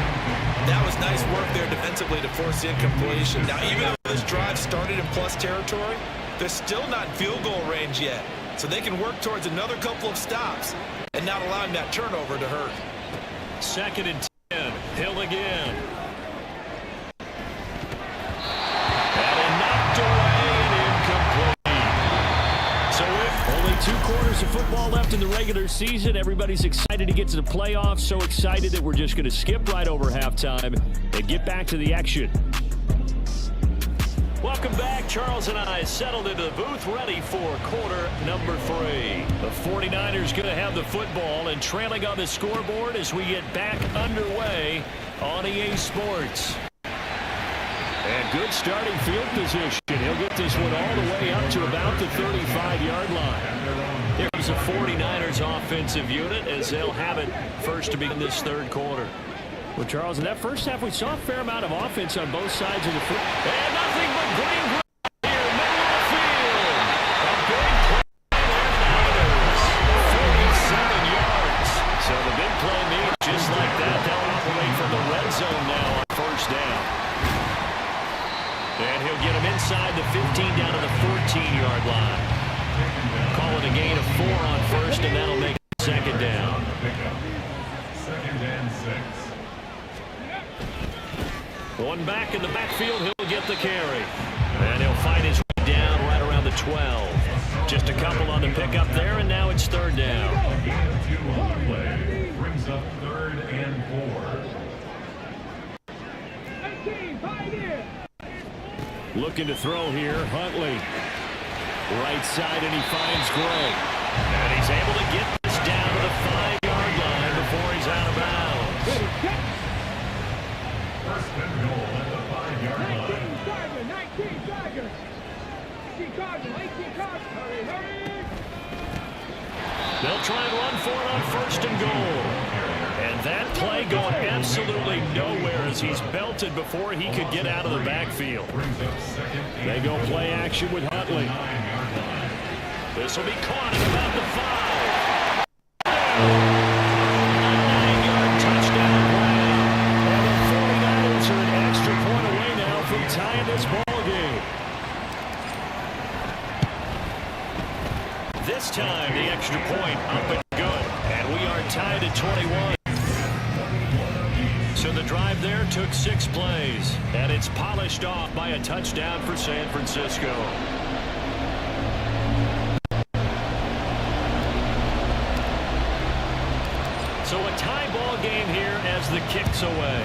That was nice work there defensively to force the incompletion. Now, even though this drive started in plus territory, they're still not in field goal range yet. So they can work towards another couple of stops and not allowing that turnover to hurt. 2nd and 10. Hill again. And knocked away and incomplete. So with only 2 quarters of football football left in the regular season. Everybody's excited to get to the playoffs. So excited that we're just going to skip right over halftime and get back to the action. Welcome back. Charles and I settled into the booth ready for quarter number 3. The 49ers going to have the football and trailing on the scoreboard as we get back underway on EA Sports. And good starting field position. He'll get this one all the way up to about the 35-yard line. Here comes the 49ers offensive unit as they'll have it first to begin this third quarter. Well, Charles, in that first half, we saw a fair amount of offense on both sides of the field. And nothing but green grass here, middle of the field. A big play there, Niners. 47 yards. So the big play means just like that, they'll operate from the red zone now on first down. And he'll get him inside the 15 down to the 14-yard line. Call it a gain of 4 on first, and that'll make it second down. Second and 6. One back in the backfield, he'll get the carry. And he'll find his way down right around the 12. Just a couple on the pickup there, and now it's third down. Gain of 2 on the play. Brings up 3rd and 4. Looking to throw here, Huntley. Right side, and he finds Gray. And he's able to get this down to the 5-yard line before he's out of bounds. First and goal at the 5-yard line. 19 Tiger. 18 Cardinal. Hurry, hurry. They'll try and run for it on first and goal. And that play going absolutely nowhere as he's belted before he could get out of the backfield. They go play action with Huntley. This will be caught at about the 5. 9-yard touchdown play. And the 49ers are an extra point away now from tying this ball game. This time the extra point up and good. And we are tied at 21. So the drive there took 6 plays, and it's polished off by a touchdown for San Francisco. So a tie ball game here as the kick's away.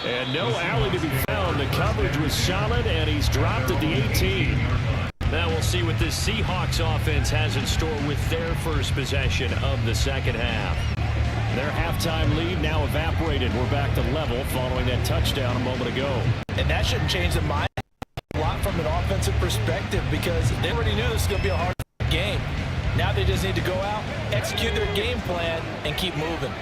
And no alley to be found. The coverage was solid, and he's dropped at the 18. Now we'll see what this Seahawks offense has in store with their first possession of the second half. Their halftime lead now evaporated. We're back to level following that touchdown a moment ago. And that shouldn't change the mind a lot from an offensive perspective because they already knew this was going to be a hard game. Now they just need to go out, execute their game plan, and keep moving.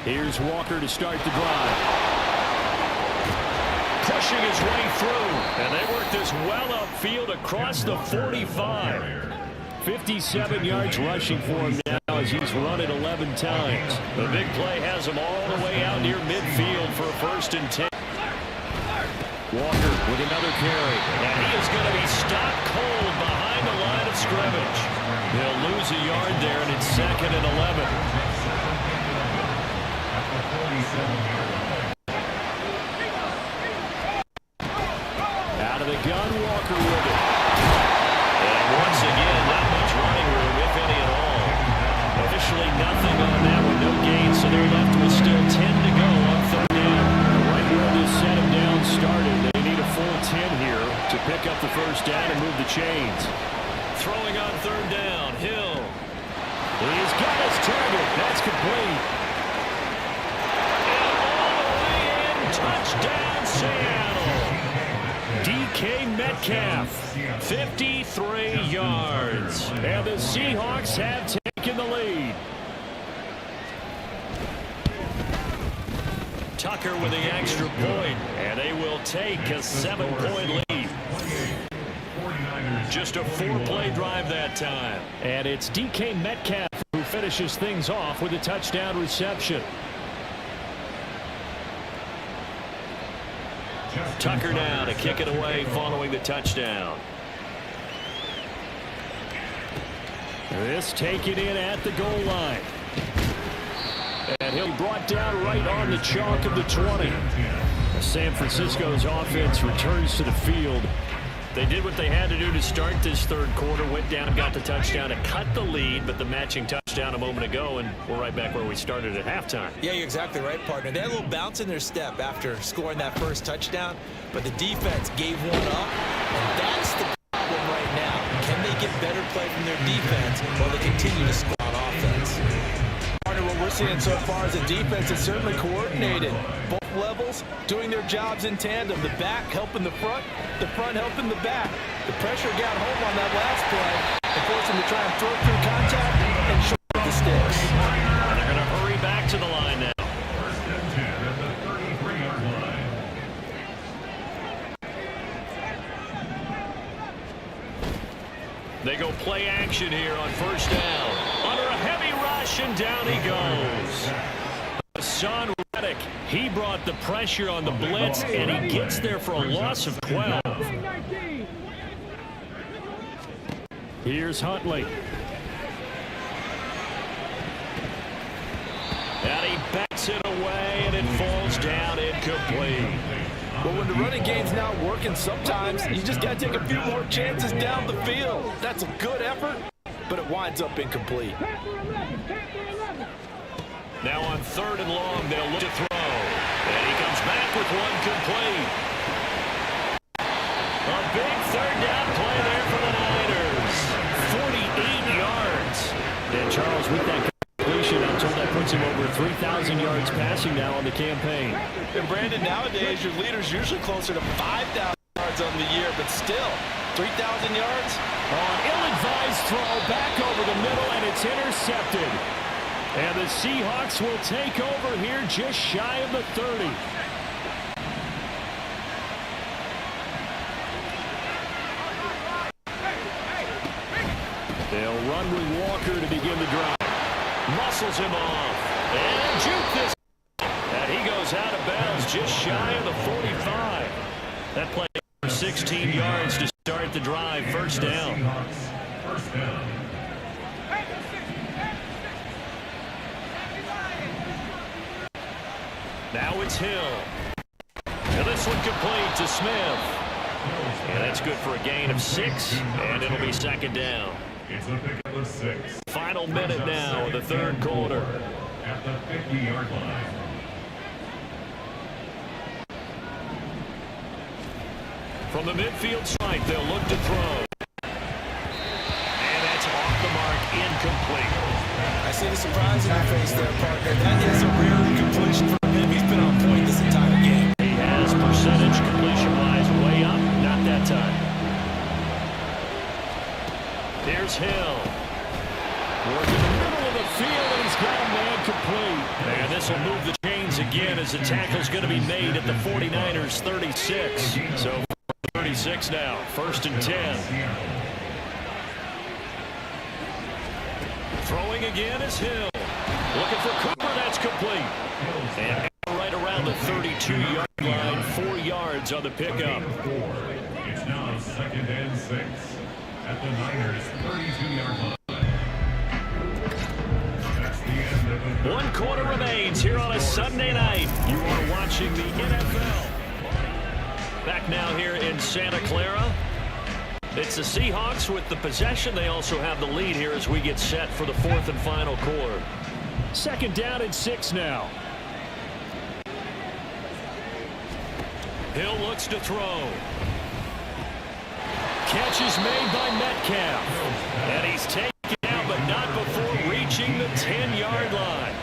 Here's Walker to start the drive. Pushing his way through, and they work this well upfield across the 45. 57 yards rushing for him now as he's run it 11 times. The big play has him all the way out near midfield for a 1st and 10. Walker with another carry, and he is going to be stopped cold behind the line of scrimmage. He'll lose a yard there, and it's 2nd and 11. Out of the gun, Walker with it. And once again, not much running room, if any at all. Officially nothing on that one, no gain, so they're left with still 10 to go on third down. Right where this set him down started, they need a full 10 here to pick up the first down and move the chains. Throwing on third down, Hill. He's got his target. That's complete. And all the way in, touchdown Seattle. DK Metcalf, 53 yards. And the Seahawks have taken the lead. Tucker with the extra point, and they will take a 7-point lead. Just a 4-play drive that time. And it's DK Metcalf who finishes things off with a touchdown reception. Tucker now to kick it away following the touchdown. This taken in at the goal line. And he'll be brought down right on the the chalk of the 20. San Francisco's offense returns to the field. They did what they had to do to start this third quarter, went down, got the touchdown to cut the lead, but the matching touchdown a moment ago, and we're right back where we started at halftime. Yeah, you're exactly right, partner. They had a little bounce in their step after scoring that first touchdown, but the defense gave one up, and that's the problem right now. Can they get better play from their defense while they continue to score on offense? Partner, what we're seeing so far is a defense that's certainly coordinated. Both levels doing their jobs in tandem. The back helping the front helping the back. The pressure got home on that last play and forced them to try and throw through contact and short the sticks. And they're going to hurry back to the line now. First and 10 at the 33-yard line. They go play action here on first down. Under a heavy rush, and down he goes. Hassan Reddick, he brought the pressure on the blitz, and he gets there for a loss of 12. Here's Huntley. And he backs it away, and it falls down incomplete. But when the running game's not working, sometimes you just got to take a few more chances down the field. That's a good effort, but it winds up incomplete. Now on third and long, they'll look to throw. And he comes back with one complete. A big third down play there for the Niners. 48 yards. And Charles, with that completion, I'm told that puts him over 3,000 yards passing now on the campaign. And Brandon, nowadays, your leader's usually closer to 5,000 yards on the year, but still, 3,000 yards? On ill-advised throw, back over the middle, and it's intercepted. And the Seahawks will take over here just shy of the 30. They'll run with Walker to begin the drive. Muscles him off. And juke this. And he goes out of bounds just shy of the 45. That play for 16 yards to start the drive. First down. First down. Now it's Hill. And this one complete to Smith. And that's good for a gain of 6, and it'll be second down. It's a pickup of 6. Final minute now of the third quarter. At the 50-yard line. From the midfield stripe, they'll look to throw. And that's off the mark, incomplete. I see the surprise in your face there, partner. That is a rare incompletion for him. He's been on point this entire game. He has percentage completion-wise way up. Not that time. Here's Hill. Working the middle of the field, and he's got a man complete. And this will move the chains again as the tackle's going to be made at the 49ers 36. So 36 now, first and 10. Throwing again is Hill. Looking for Cooper, that's complete. And right around the 32-yard line, 4 yards on the pickup. It's now second and 6 at the Niners 32-yard line. That's the end of the 1 quarter remains here on a Sunday night. You are watching the NFL. Back now here in Santa Clara. It's the Seahawks with the possession. They also have the lead here as we get set for the fourth and final quarter. Second down and 6 now. Hill looks to throw. Catch is made by Metcalf. And he's taken out, but not before reaching the 10-yard line.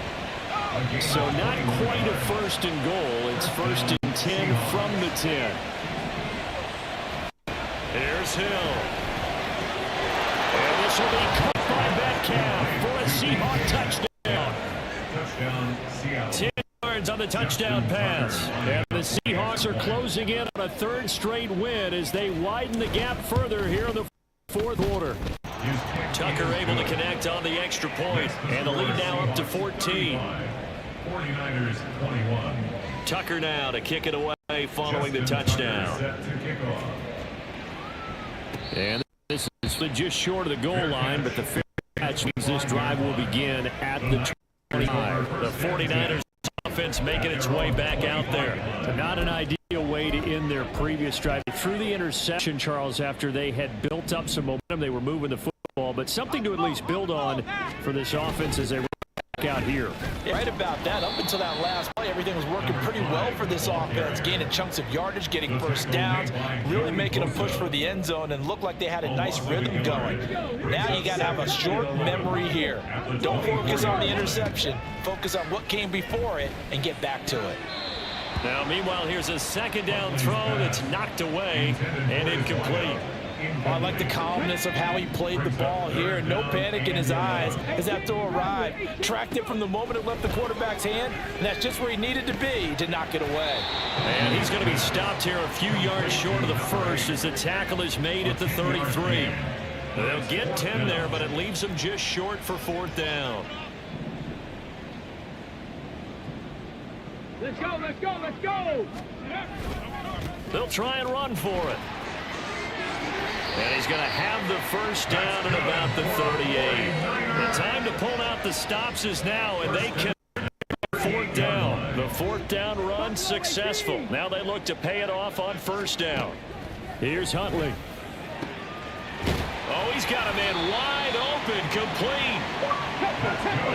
So not quite a first and goal. It's first and 10 from the 10. Here's Hill. And this will be caught by Metcalf for a Seahawk touchdown. touchdown, Seattle. 10 yards on the touchdown pass. And the Seahawks are closing in on a third straight win as they widen the gap further here in the fourth quarter. Tucker able to connect on the extra point, and the lead now up to 14. 49ers 21. Tucker now to kick it away following the touchdown. Set to kick off. And this is just short of the goal line, but the match means this drive will begin at the 25. The 49ers offense making its way back out there. Not an ideal way to end their previous drive. Through the interception, Charles, after they had built up some momentum, they were moving the football, but something to at least build on for this offense as they run back out here. Yeah, right about that. Up until that last play, everything was working pretty well for this offense, gaining chunks of yardage, getting first downs, really making a push for the end zone, and looked like they had a nice rhythm going. Now you got to have a short memory here. Don't focus on the interception. Focus on what came before it and get back to it. Now, meanwhile, here's a second down throw that's knocked away and incomplete. I like the calmness of how he played the ball here. No panic in his eyes as that throw arrived. Tracked it from the moment it left the quarterback's hand, and that's just where he needed to be to knock it away. And he's going to be stopped here a few yards short of the first as the tackle is made at the 33. They'll get 10 there, but it leaves them just short for fourth down. Let's go, let's go, let's go! They'll try and run for it. And he's going to have the first down at about the 38. The time to pull out the stops is now, and they can fourth down. The fourth down run successful. Now they look to pay it off on first down. Here's Huntley. Oh, he's got a man wide open, complete.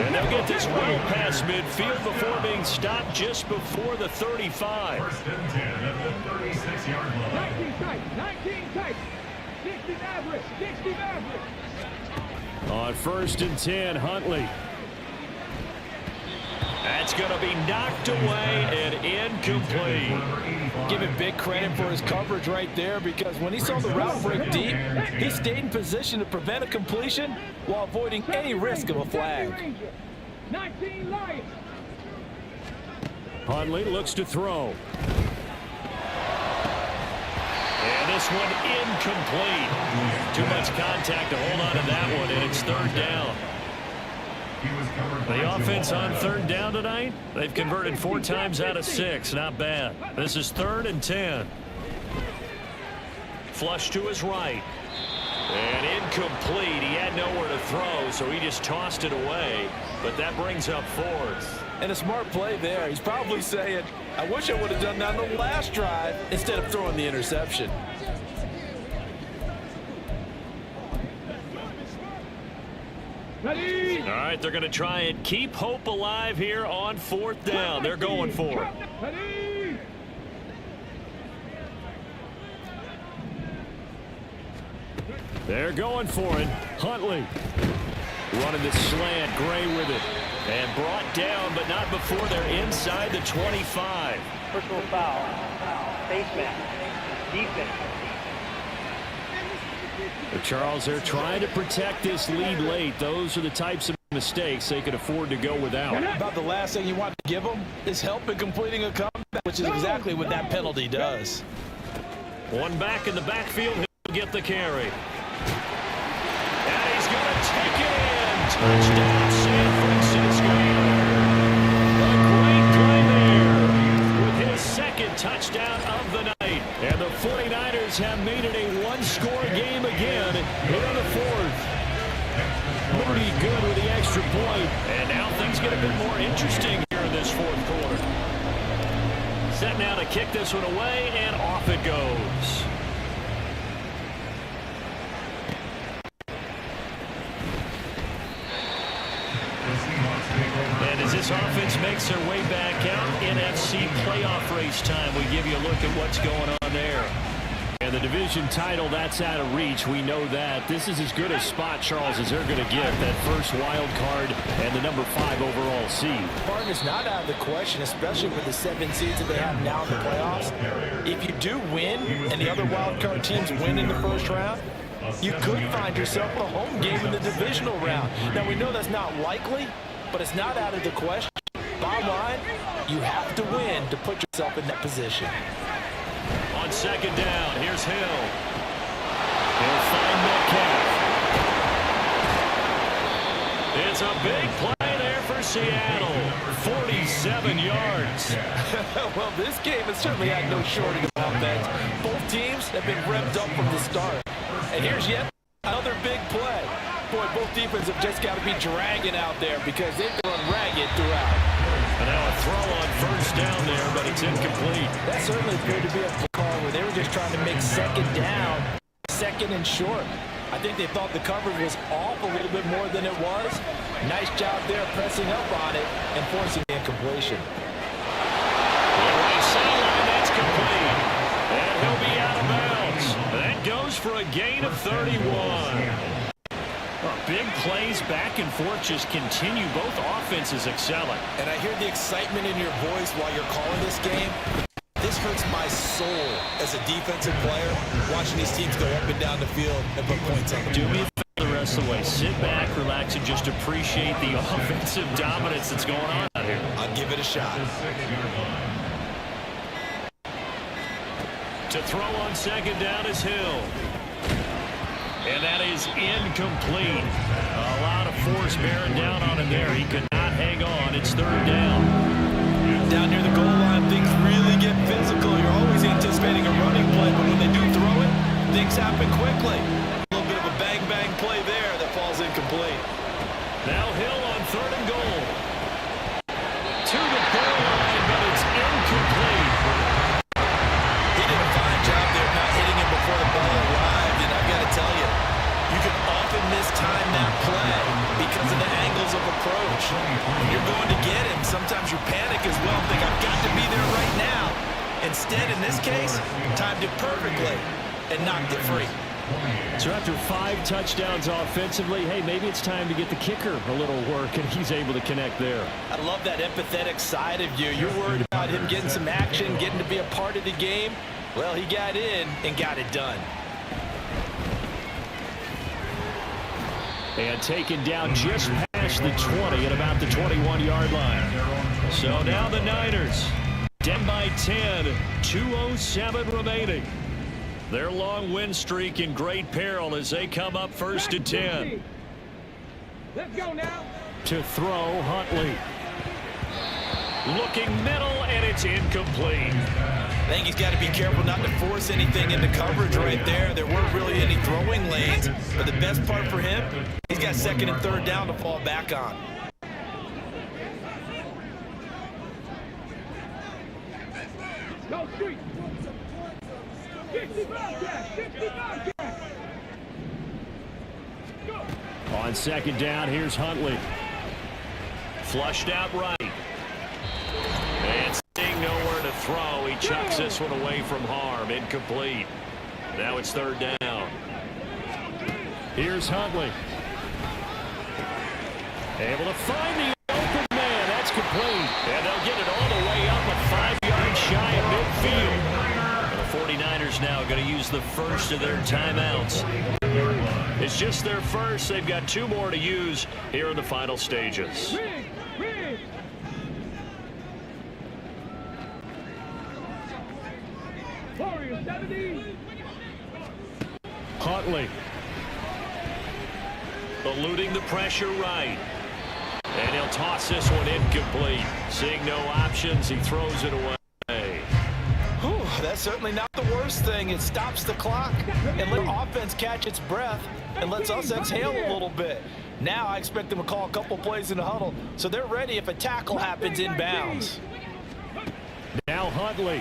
And they'll get this well past midfield before being stopped just before the 35. First and 10 at the 36-yard line. 19 tight, 19 tight. 60 average, 60 average. On first and 10, Huntley. That's going to be knocked away and incomplete. Give him big credit for his coverage right there, because when he saw the route break deep, he stayed in position to prevent a completion while avoiding any risk of a flag. 19 Lions. Huntley looks to throw. And this one incomplete. Too much contact to hold on to that one, and it's third down. The offense on third down tonight, they've converted 4 times out of 6. Not bad. This is third and 10. Flush to his right. And incomplete. He had nowhere to throw, so he just tossed it away. But that brings up fourth. And a smart play there. He's probably saying, I wish I would have done that on the last drive instead of throwing the interception. Ready? All right, they're going to try and keep hope alive here on fourth down. They're going for it. Ready? They're going for it. Huntley running the slant. Gray with it. And brought down, but not before they're inside the 25. Personal foul. Face mask. Defense. But Charles, they're trying to protect this lead late. Those are the types of mistakes they could afford to go without. About the last thing you want to give them is help in completing a comeback, which is exactly what that penalty does. One back in the backfield. He'll get the carry. And he's going to take it in. Touchdown, San Francisco. A great play there with his second touchdown of the night. And the 49ers have made it a one-score game again here in the fourth. Pretty good with the extra point. And now things get a bit more interesting here in this fourth quarter. Set now to kick this one away, and off it goes. And as this offense makes their way back out, NFC playoff race time, we give you a look at what's going on there. And the division title, that's out of reach. We know that. This is as good a spot, Charles, as they're going to get. That first wild card and the number 5 overall seed. Partner's not out of the question, especially with the 7 seeds that they have now in the playoffs. If you do win and the other wild card teams win in the first round, you could find yourself a home game in the divisional round. Now, we know that's not likely, but it's not out of the question. Bottom line, you have to win to put yourself in that position. On second down, here's Hill. He'll find Metcalf. It's a big play there for Seattle. 47 yards. Well, this game has certainly had no shortage of offense. Both teams have been revved up from the start. And here's yet another big play. Boy, both defenses have just got to be dragging out there because they've run ragged throughout. And now a throw on first down there, but it's incomplete. That certainly appeared to be a call where they were just trying to make second down, second and short. I think they thought the coverage was off a little bit more than it was. Nice job there pressing up on it and forcing the incompletion. Right sideline, that's complete. And he'll be out of bounds. That goes for a gain of 31. Big plays back and forth just continue. Both offenses excelling. And I hear the excitement in your voice while you're calling this game. This hurts my soul as a defensive player, watching these teams go up and down the field and put points on them. Do me a favor the rest of the way. Sit back, relax, and just appreciate the offensive dominance that's going on out here. I'll give it a shot. To throw on second down is Hill. And that is incomplete. A lot of force bearing down on him there. He could not hang on. It's third down. Down near the goal line, things really get physical. You're always anticipating a running play, but when they do throw it, things happen quickly. A little bit of a bang-bang play there that falls incomplete. Now Hill on third and goal. To the goal line, but it's incomplete. He did a fine job there not hitting him before the ball arrived, and I've got to tell you, you can often mistime that play because of the angles of approach. When you're going to get him, sometimes you panic as well, think I've got to be there right now. Instead, in this case, timed it perfectly and knocked it free. So after 5 touchdowns offensively, hey, maybe it's time to get the kicker a little work, and he's able to connect there. I love that empathetic side of you. You're worried about him getting some action, getting to be a part of the game. Well, he got in and got it done. And taken down just past the 20 at about the 21-yard line. So now the Niners, down by 10, 2:07 remaining. Their long win streak in great peril as they come up first and 10. Let's go now. To throw, Huntley. Looking middle, and it's incomplete. I think he's got to be careful not to force anything into coverage right there. There weren't really any throwing lanes, but the best part for him, he's got second and third down to fall back on. Go street. 65 gas. 65 gas. Go. On second down, here's Huntley. Flushed out right. And seeing nowhere to throw, he chucks this one away from harm. Incomplete. Now it's third down. Here's Huntley. Able to find the open man. That's complete. And they'll get it all the way up at 5 yards shy of midfield. And the 49ers now going to use the first of their timeouts. It's just their first. They've got 2 more to use here in the final stages. Rig. Warriors 70. Huntley. Eluding the pressure right. And he'll toss this one incomplete. Seeing no options, he throws it away. Whew, that's certainly not the worst thing. It stops the clock and let the offense catch its breath and lets us exhale a little bit. Now I expect them to call a couple plays in the huddle so they're ready if a tackle happens inbounds. Now Huntley.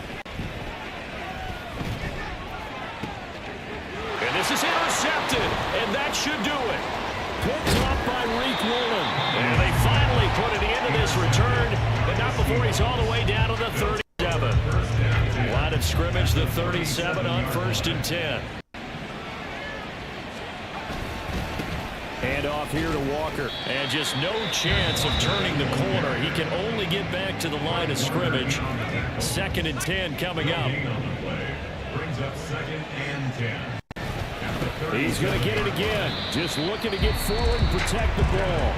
And this is intercepted, and that should do it. Picked up by Reek Woolen. And they finally put it into this return, but not before he's all the way down to the 37. Line of scrimmage, the 37 on first and 10. Hand off here to Walker. And just no chance of turning the corner. He can only get back to the line of scrimmage. Second and 10 coming up. Brings up second and 10. He's going to get it again. Just looking to get forward and protect the ball.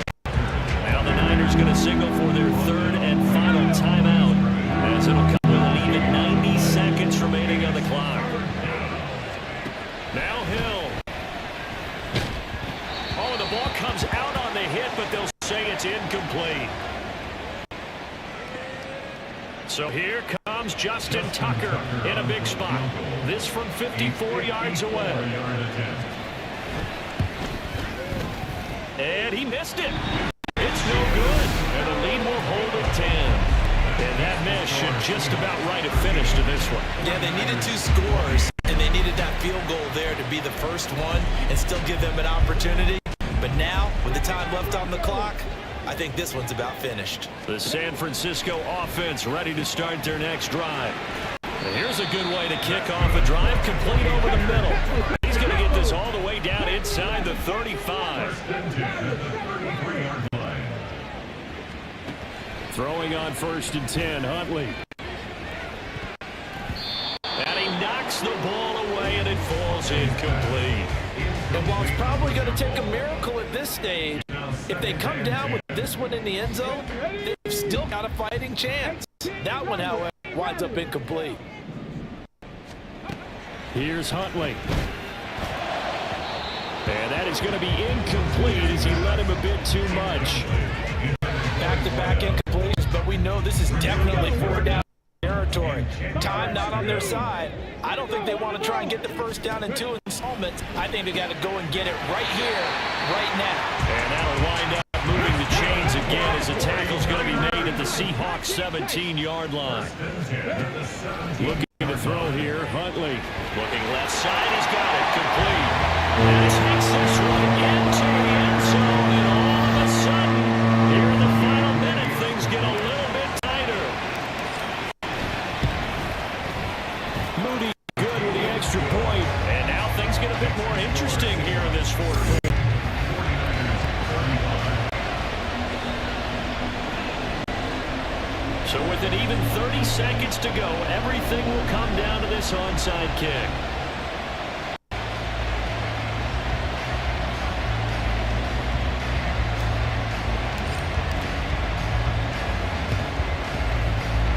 Now the Niners going to signal for their third and final timeout, as it'll come with an even 90 seconds remaining on the clock. Now Hill. Oh, and the ball comes out on the hit, but they'll say it's incomplete. So here comes Justin Tucker in a big spot. This from 54 yards away. And he missed it. It's no good. And the lead will hold at 10. And that miss should just about write a finish to this one. Yeah, they needed 2 scores, and they needed that field goal there to be the first one and still give them an opportunity. But now, with the time left on the clock, I think this one's about finished. The San Francisco offense ready to start their next drive. And here's a good way to kick off a drive, complete over the middle. He's going to get this all the way down inside the 35. Throwing on 1st and 10, Huntley. And he knocks the ball away, and it falls incomplete. And while it's probably going to take a miracle at this stage, if they come down with this one in the end zone, they've still got a fighting chance. That one, however, winds up incomplete. Here's Huntley. And that is going to be incomplete as he let him a bit too much. Back-to-back incompletions, but we know this is definitely 4th down territory. Time not on their side. I don't think they want to try and get the first down in 2 installments. I think they got to go and get it right here, right now. And that'll wind up moving the chains again as the tackle's going to be made at the Seahawks 17-yard line. Looking to throw here, Huntley. Looking left side, he's got it complete. And he takes this one into the end zone, and all of a sudden, here in the final minute, things get a little bit tighter. Moody good with the extra point, and now things get a bit more interesting here in this 4th quarter. So with an even 30 seconds to go, everything will come down to this onside kick.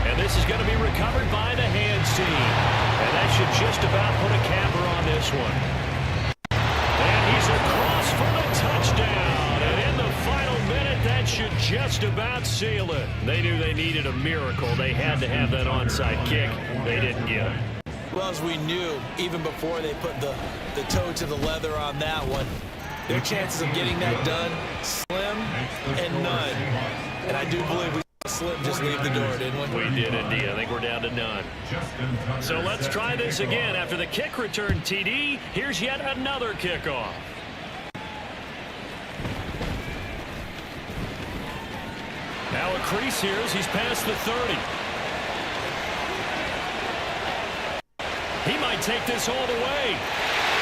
And this is going to be recovered by the hands team. And that should just about put a capper on this one. And he's across for the touchdown. And in the final minute, that should just about seal it. They knew they needed a miracle. They had to have that onside kick. They didn't get it. Well, as we knew, even before they put the toe to the leather on that one, their chances of getting that done, slim and none. And I do believe we saw Slim just leave the door, didn't we? We did indeed. I think we're down to none. So let's try this again. After the kick return TD, here's yet another kickoff. Now a crease here as he's past the 30. He might take this all the way.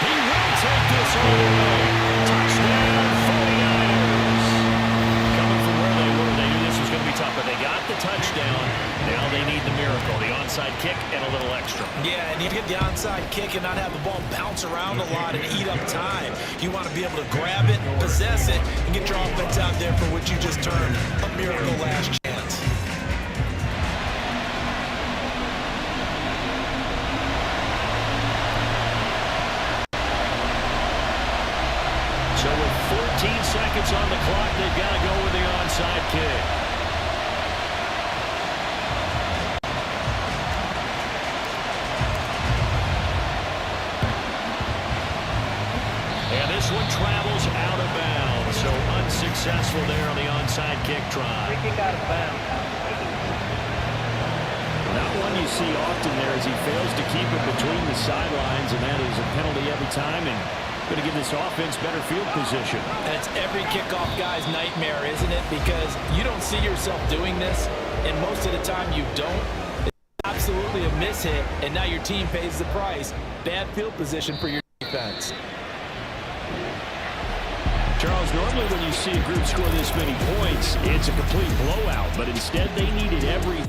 He will take this all the way. Touchdown, 49ers. Coming from where they were, they knew this was going to be tough, but they got the touchdown. Now they need the miracle, the onside kick and a little extra. Yeah, and you get the onside kick and not have the ball bounce around a lot and eat up time. You want to be able to grab it, possess it, and get your offense out there for what you just termed a miracle last chance. So with 14 seconds on the clock, they've got to go with the onside kick. And this one travels out of bounds, so unsuccessful there on the onside kick try. Free kick out of bounds. Not one you see often there as he fails to keep it between the sidelines, and that is a penalty every time, and going to give this offense better field position. And it's every kickoff guy's nightmare, isn't it? Because you don't see yourself doing this, and most of the time you don't. It's absolutely a miss hit, and now your team pays the price. Bad field position for your defense. Charles, normally when you see a group score this many points, it's a complete blowout, but instead they needed every...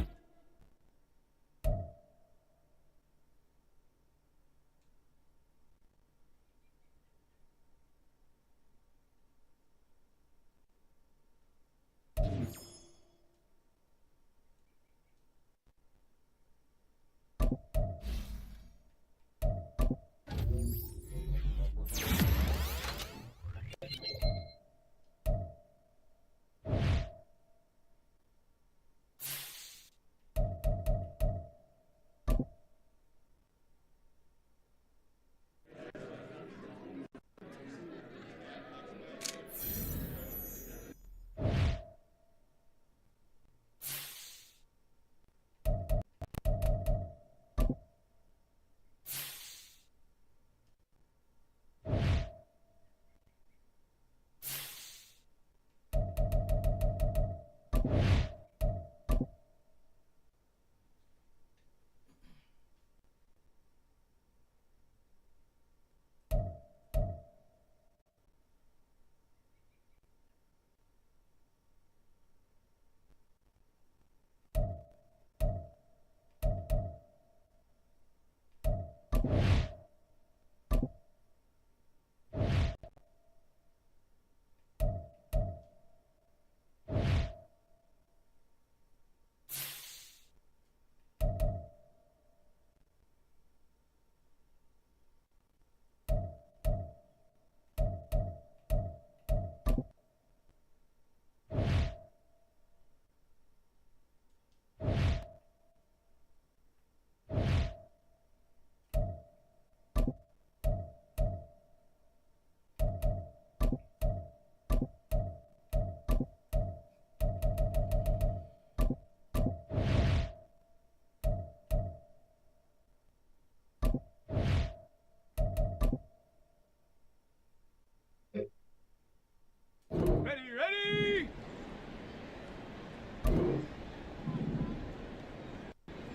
Ready, ready!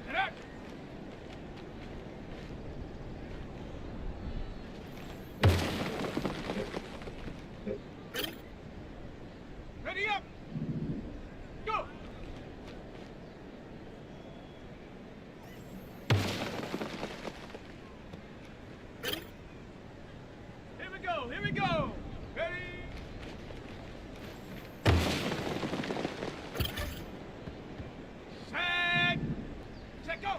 Get up! Ready up! Go! Here we go, here we go! Ready? Set! Set, go!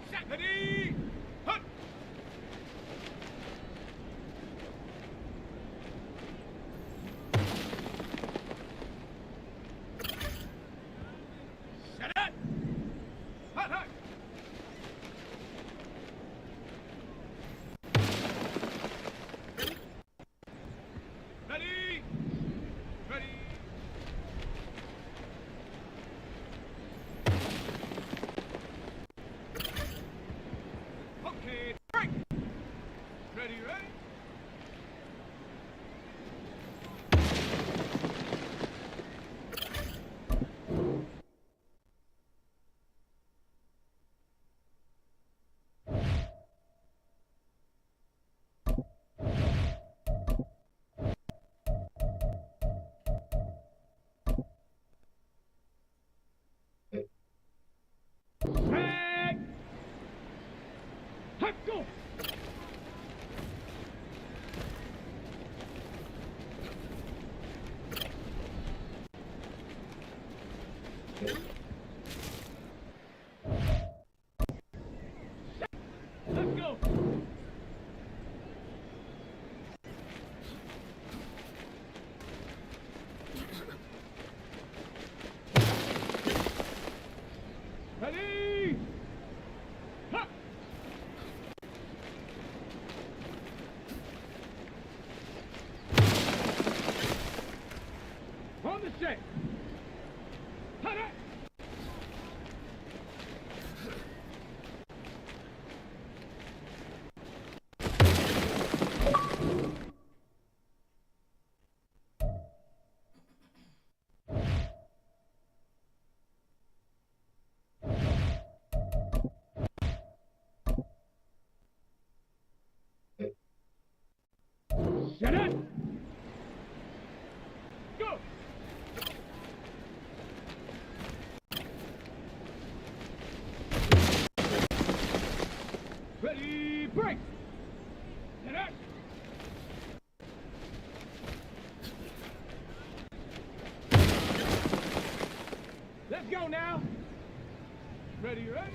Set, ready! Hut! Set it! Hut, hut! Ready! Ready! Okay, break! Ready, ready? Set! Hut, go! Let's go! Ready! Ha! On the set! Hut, hut! Set it! Go! Ready, break! Set it! Let's go now! Ready, ready?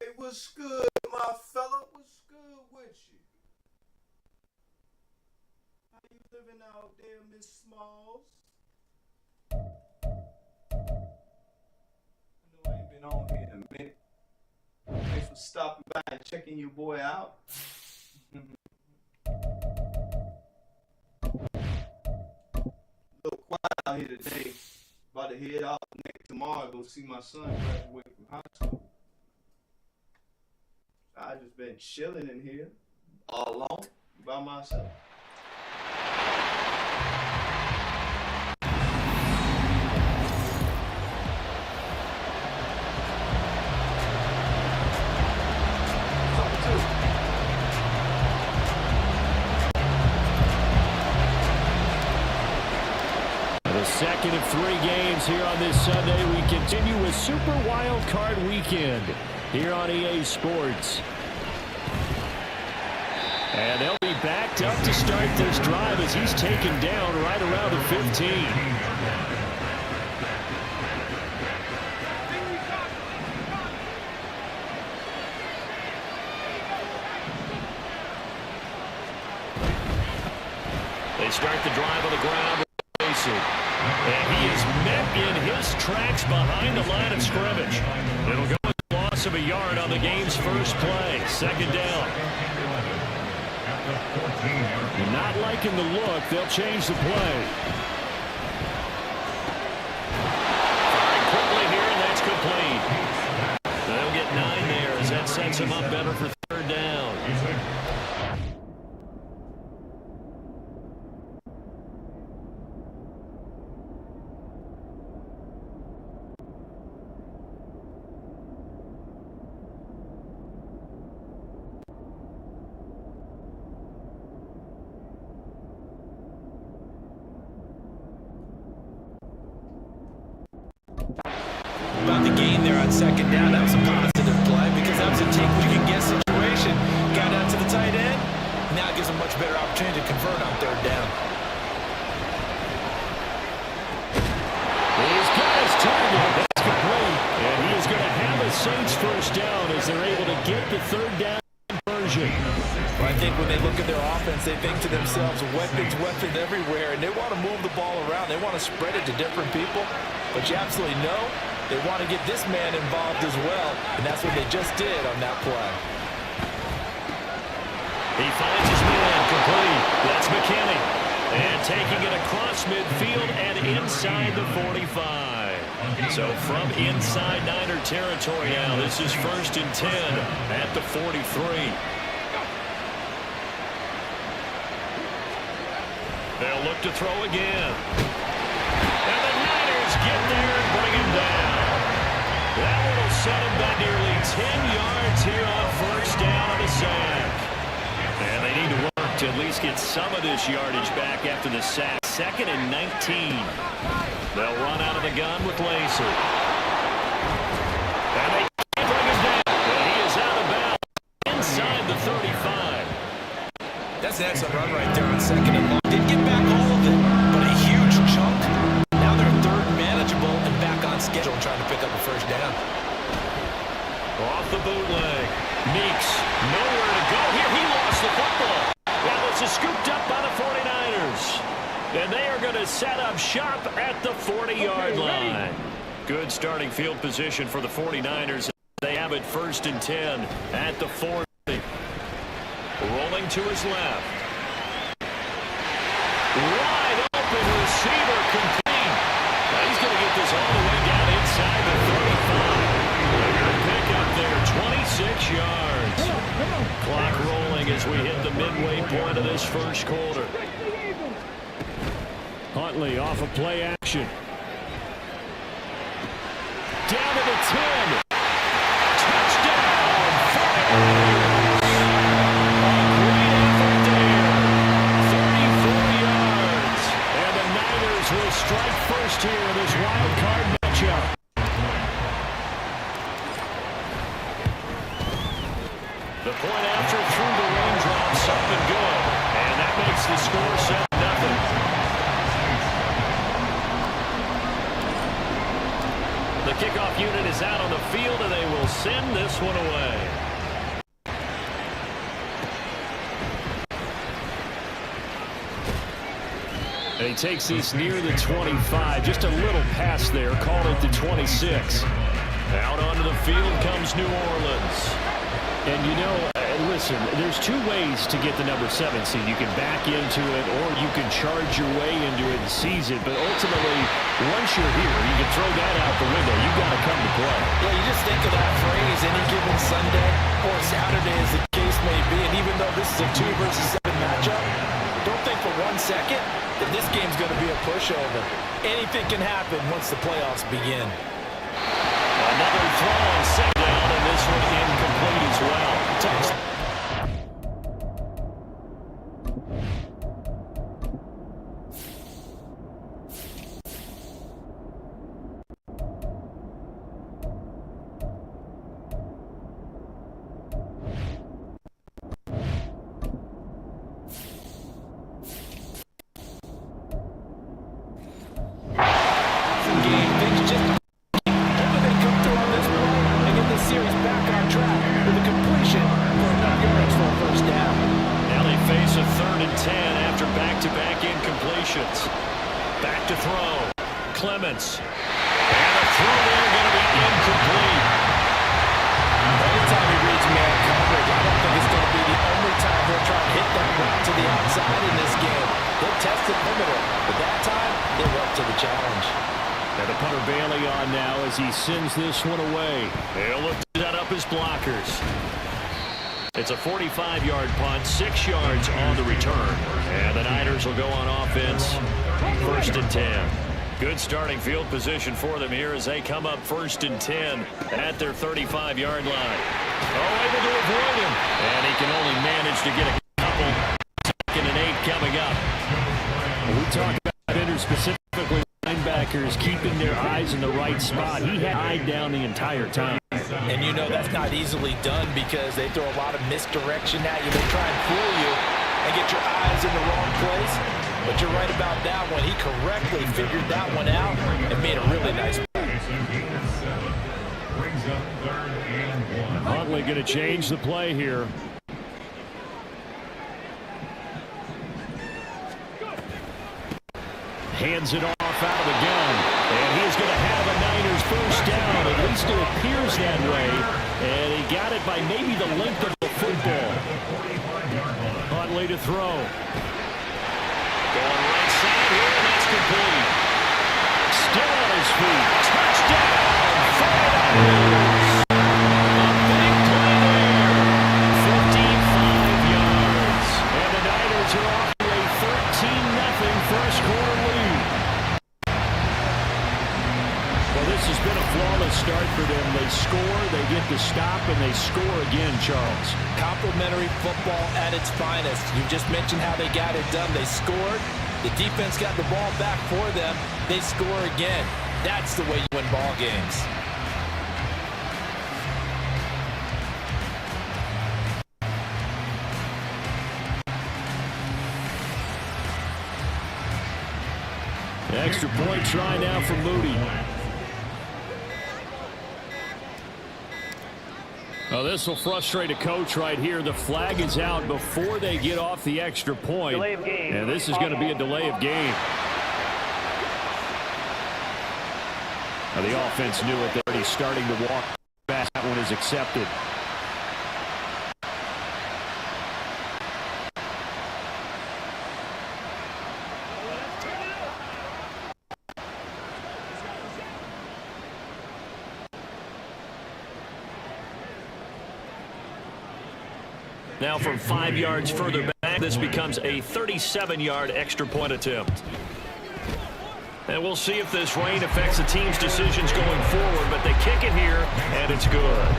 Hey, what's good, my fella? What's good with you? How you living out there, Miss Smalls? I know I ain't been on here in a minute. Thanks for stopping by and checking your boy out. A little quiet out here today. About to head out tomorrow to go see my son graduate from high school. I just been chilling in here all alone by myself. The second of 3 games here on this Sunday. We continue with Super Wild Card Weekend here on EA Sports. And they'll be backed up to start this drive as he's taken down right around the 15. They start the drive on the ground. And he is met in his tracks behind the line of scrimmage. It'll go with a loss of a yard on the game's first play. Second down. Not liking the look. They'll change the play. Firing quickly here, and that's complete. They'll get 9 there as that sets him up better for third down. About the gain there on second down. That was a positive play because that was a take-what-you-can-get situation. Got out to the tight end. Now it gives him a much better opportunity to convert on third down. He's got his target. That's complete. And he is going to have a Saints first down as they're able to get the third down conversion. Well, I think when they look at their offense, they think to themselves, weapons everywhere, and they want to move the ball around. They want to spread it to different people. But you absolutely know they want to get this man involved as well, and that's what they just did on that play. He finds his man complete. That's McKinney. And taking it across midfield and inside the 45. So from inside Niner territory now, this is 1st and 10 at the 43. They'll look to throw again. And the Niners get there and bring him down. That one will set him back nearly 10 yards here on first down on the sack. And they need to work to at least get some of this yardage back after the sack. 2nd and 19. They'll run out of the gun with Lacer. And they can't bring him down. And he is out of bounds inside the 35. That's an excellent run right there on second and long. Didn't get back all of it, but a huge chunk. Now they're third manageable and back on schedule and trying to pick up a first down. Off the bootleg. Meeks, nowhere to go here. He lost the football. Now this is scooped up by the 49ers. And they are going to set up shop at the 40-yard line. Good starting field position for the 49ers. They have it 1st and 10 at the 40. Rolling to his left. Wide open receiver complete. Now he's going to get this all the way point of this first quarter. Huntley off of play action. Down to the 10. Touchdown! 34 yards. And the Niners will strike first here in this wild card matchup. The point after through the raindrops up and good. And that makes the score 7-0. The kickoff unit is out on the field, and they will send this one away. And he takes these near the 25. Just a little pass there. Called it the 26. Out onto the field comes New Orleans. And you know, listen, there's two ways to get the number 7 seed. You can back into it, or you can charge your way into it and seize it. But ultimately, once you're here, you can throw that out the window. You've got to come to play. Yeah, you just think of that phrase, any given Sunday or Saturday as the case may be. And even though this is a 2 versus 7 matchup, don't think for 1 second that this game's going to be a pushover. Anything can happen once the playoffs begin. Another throw on set down, and this one incomplete as well. Back to throw. Clements. And a throw there going to be incomplete. Anytime he reads man coverage, I don't think it's going to be the only time he'll try to hit that route to the outside in this game. They'll test the perimeter, but that time, they were up to the challenge. And the punter Bailey on now as he sends this one away. They'll look to set up his blockers. It's a 45-yard punt, 6 yards on the return. And the Niners will go on offense, 1st and 10. Good starting field position for them here as they come up 1st and 10 at their 35-yard line. Oh, able to avoid him. And he can only manage to get a couple. 2nd and 8 coming up. We talk about defenders, specifically linebackers, keeping their eyes in the right spot. He had eyed down the entire time. And you know that's not easily done because they throw a lot of misdirection at you. They try and fool you and get your eyes in the wrong place. But you're right about that one. He correctly figured that one out and made a really nice play. Huntley going to change the play here. Hands it off out of the gun. And he's going to have a Niners first down. At least it appears that way. And he got it by maybe the length of the football. Huntley to throw. Going right side here, and that's complete. Still on his feet. Touchdown! 49ers! A big play there. 55 yards. And the Niners are off to a 13-0 first quarter lead. Well, this has been a flawless start for them. They score, they get the stop, and they score again, Charles. Complimentary football at its finest. You just mentioned how they got it done. They scored. The defense got the ball back for them. They score again. That's the way you win ball games. The extra point try now for Moody. Well, this will frustrate a coach right here. The flag is out before they get off the extra point. Delay of game. And this is going to be a delay of game. Now, the offense knew it. They're already starting to walk back. That one is accepted. Now from 5 yards further back, This becomes a 37-yard extra point attempt. And we'll see if this rain affects the team's decisions going forward, but they kick it here, and it's good.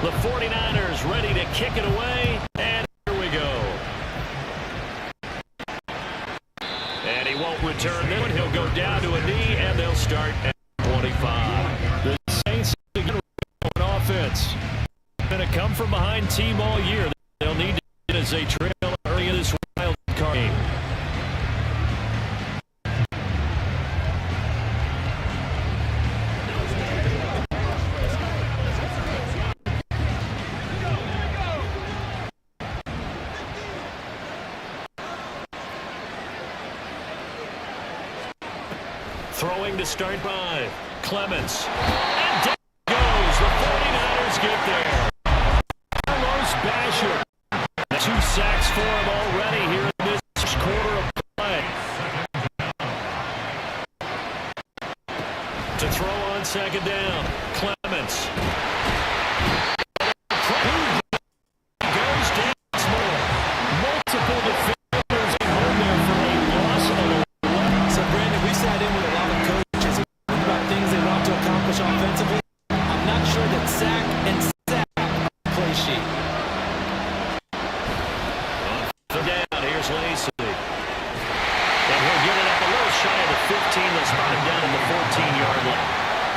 The 49ers ready to kick it away, and here we go. And he won't return this one. He'll go down to a knee, and they'll start at 25. The Saints again on offense. Going to come from behind team all year. They'll need to get as they trail early in this wild card game. Throwing to start by Clements. And down goes. The 49ers get there. Carlos Basham. 2 sacks for him already here in this first quarter of play. To throw on second down. Clements. Goes down small. Multiple defenders at home there for a loss of a. So, Brandon, we sat in with a lot of coaches about things they want to accomplish offensively. I'm not sure that sack and sack play sheet. Down, here's Lacey. And he'll get it up a little shy of the 15. They'll spot him down at the 14-yard line.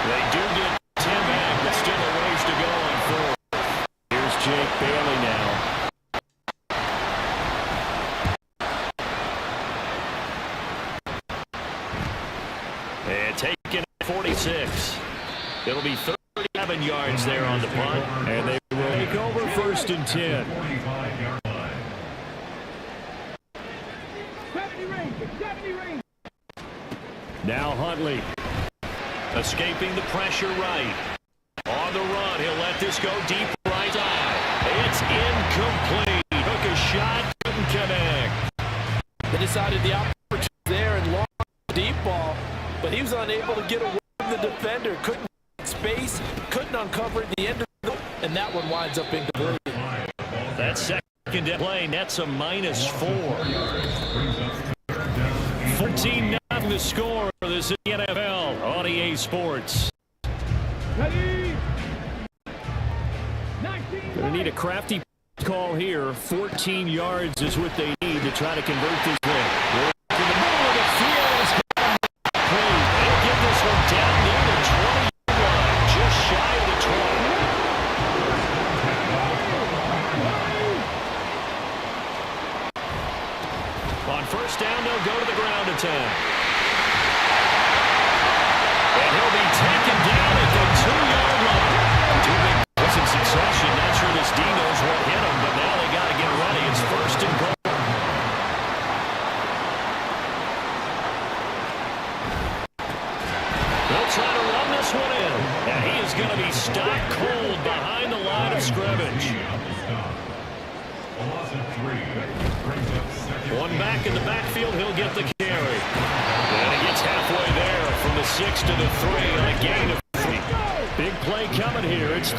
They do get 10 back, but still a ways to go on 4. Here's Jake Bailey now. And taking 46. It'll be 37 yards there on the punt, and they will take over 1st and 10. 70 range, 70 range. Now Huntley. Escaping the pressure right. On the run, he'll let this go deep right side. It's incomplete. Took a shot, couldn't connect. They decided the opportunity there and long deep ball, but he was unable to get away from the defender. Couldn't space, couldn't uncover at the end of the, and that one winds up incomplete. That second play nets a -4. 14-0 the score. This is the NFL on EA Sports. Ready. Going to need a crafty call here. 14 yards is what they need to try to convert this win. To the middle of the field. They'll get this one down near the 20 line, just shy of the 20. On 1st down, they'll go to the ground attack. And he'll be taken down at the 2-yard line. 2 big plays in succession. Not sure this D knows what hit him, but now they got to get ready. It's 1st and goal. They'll try to run this one in. And he is going to be stopped cold behind the line of scrimmage. One back in the backfield, he'll get the carry. And he gets halfway there from the 6 to the 3 on a gain of 3. Big play coming here. It's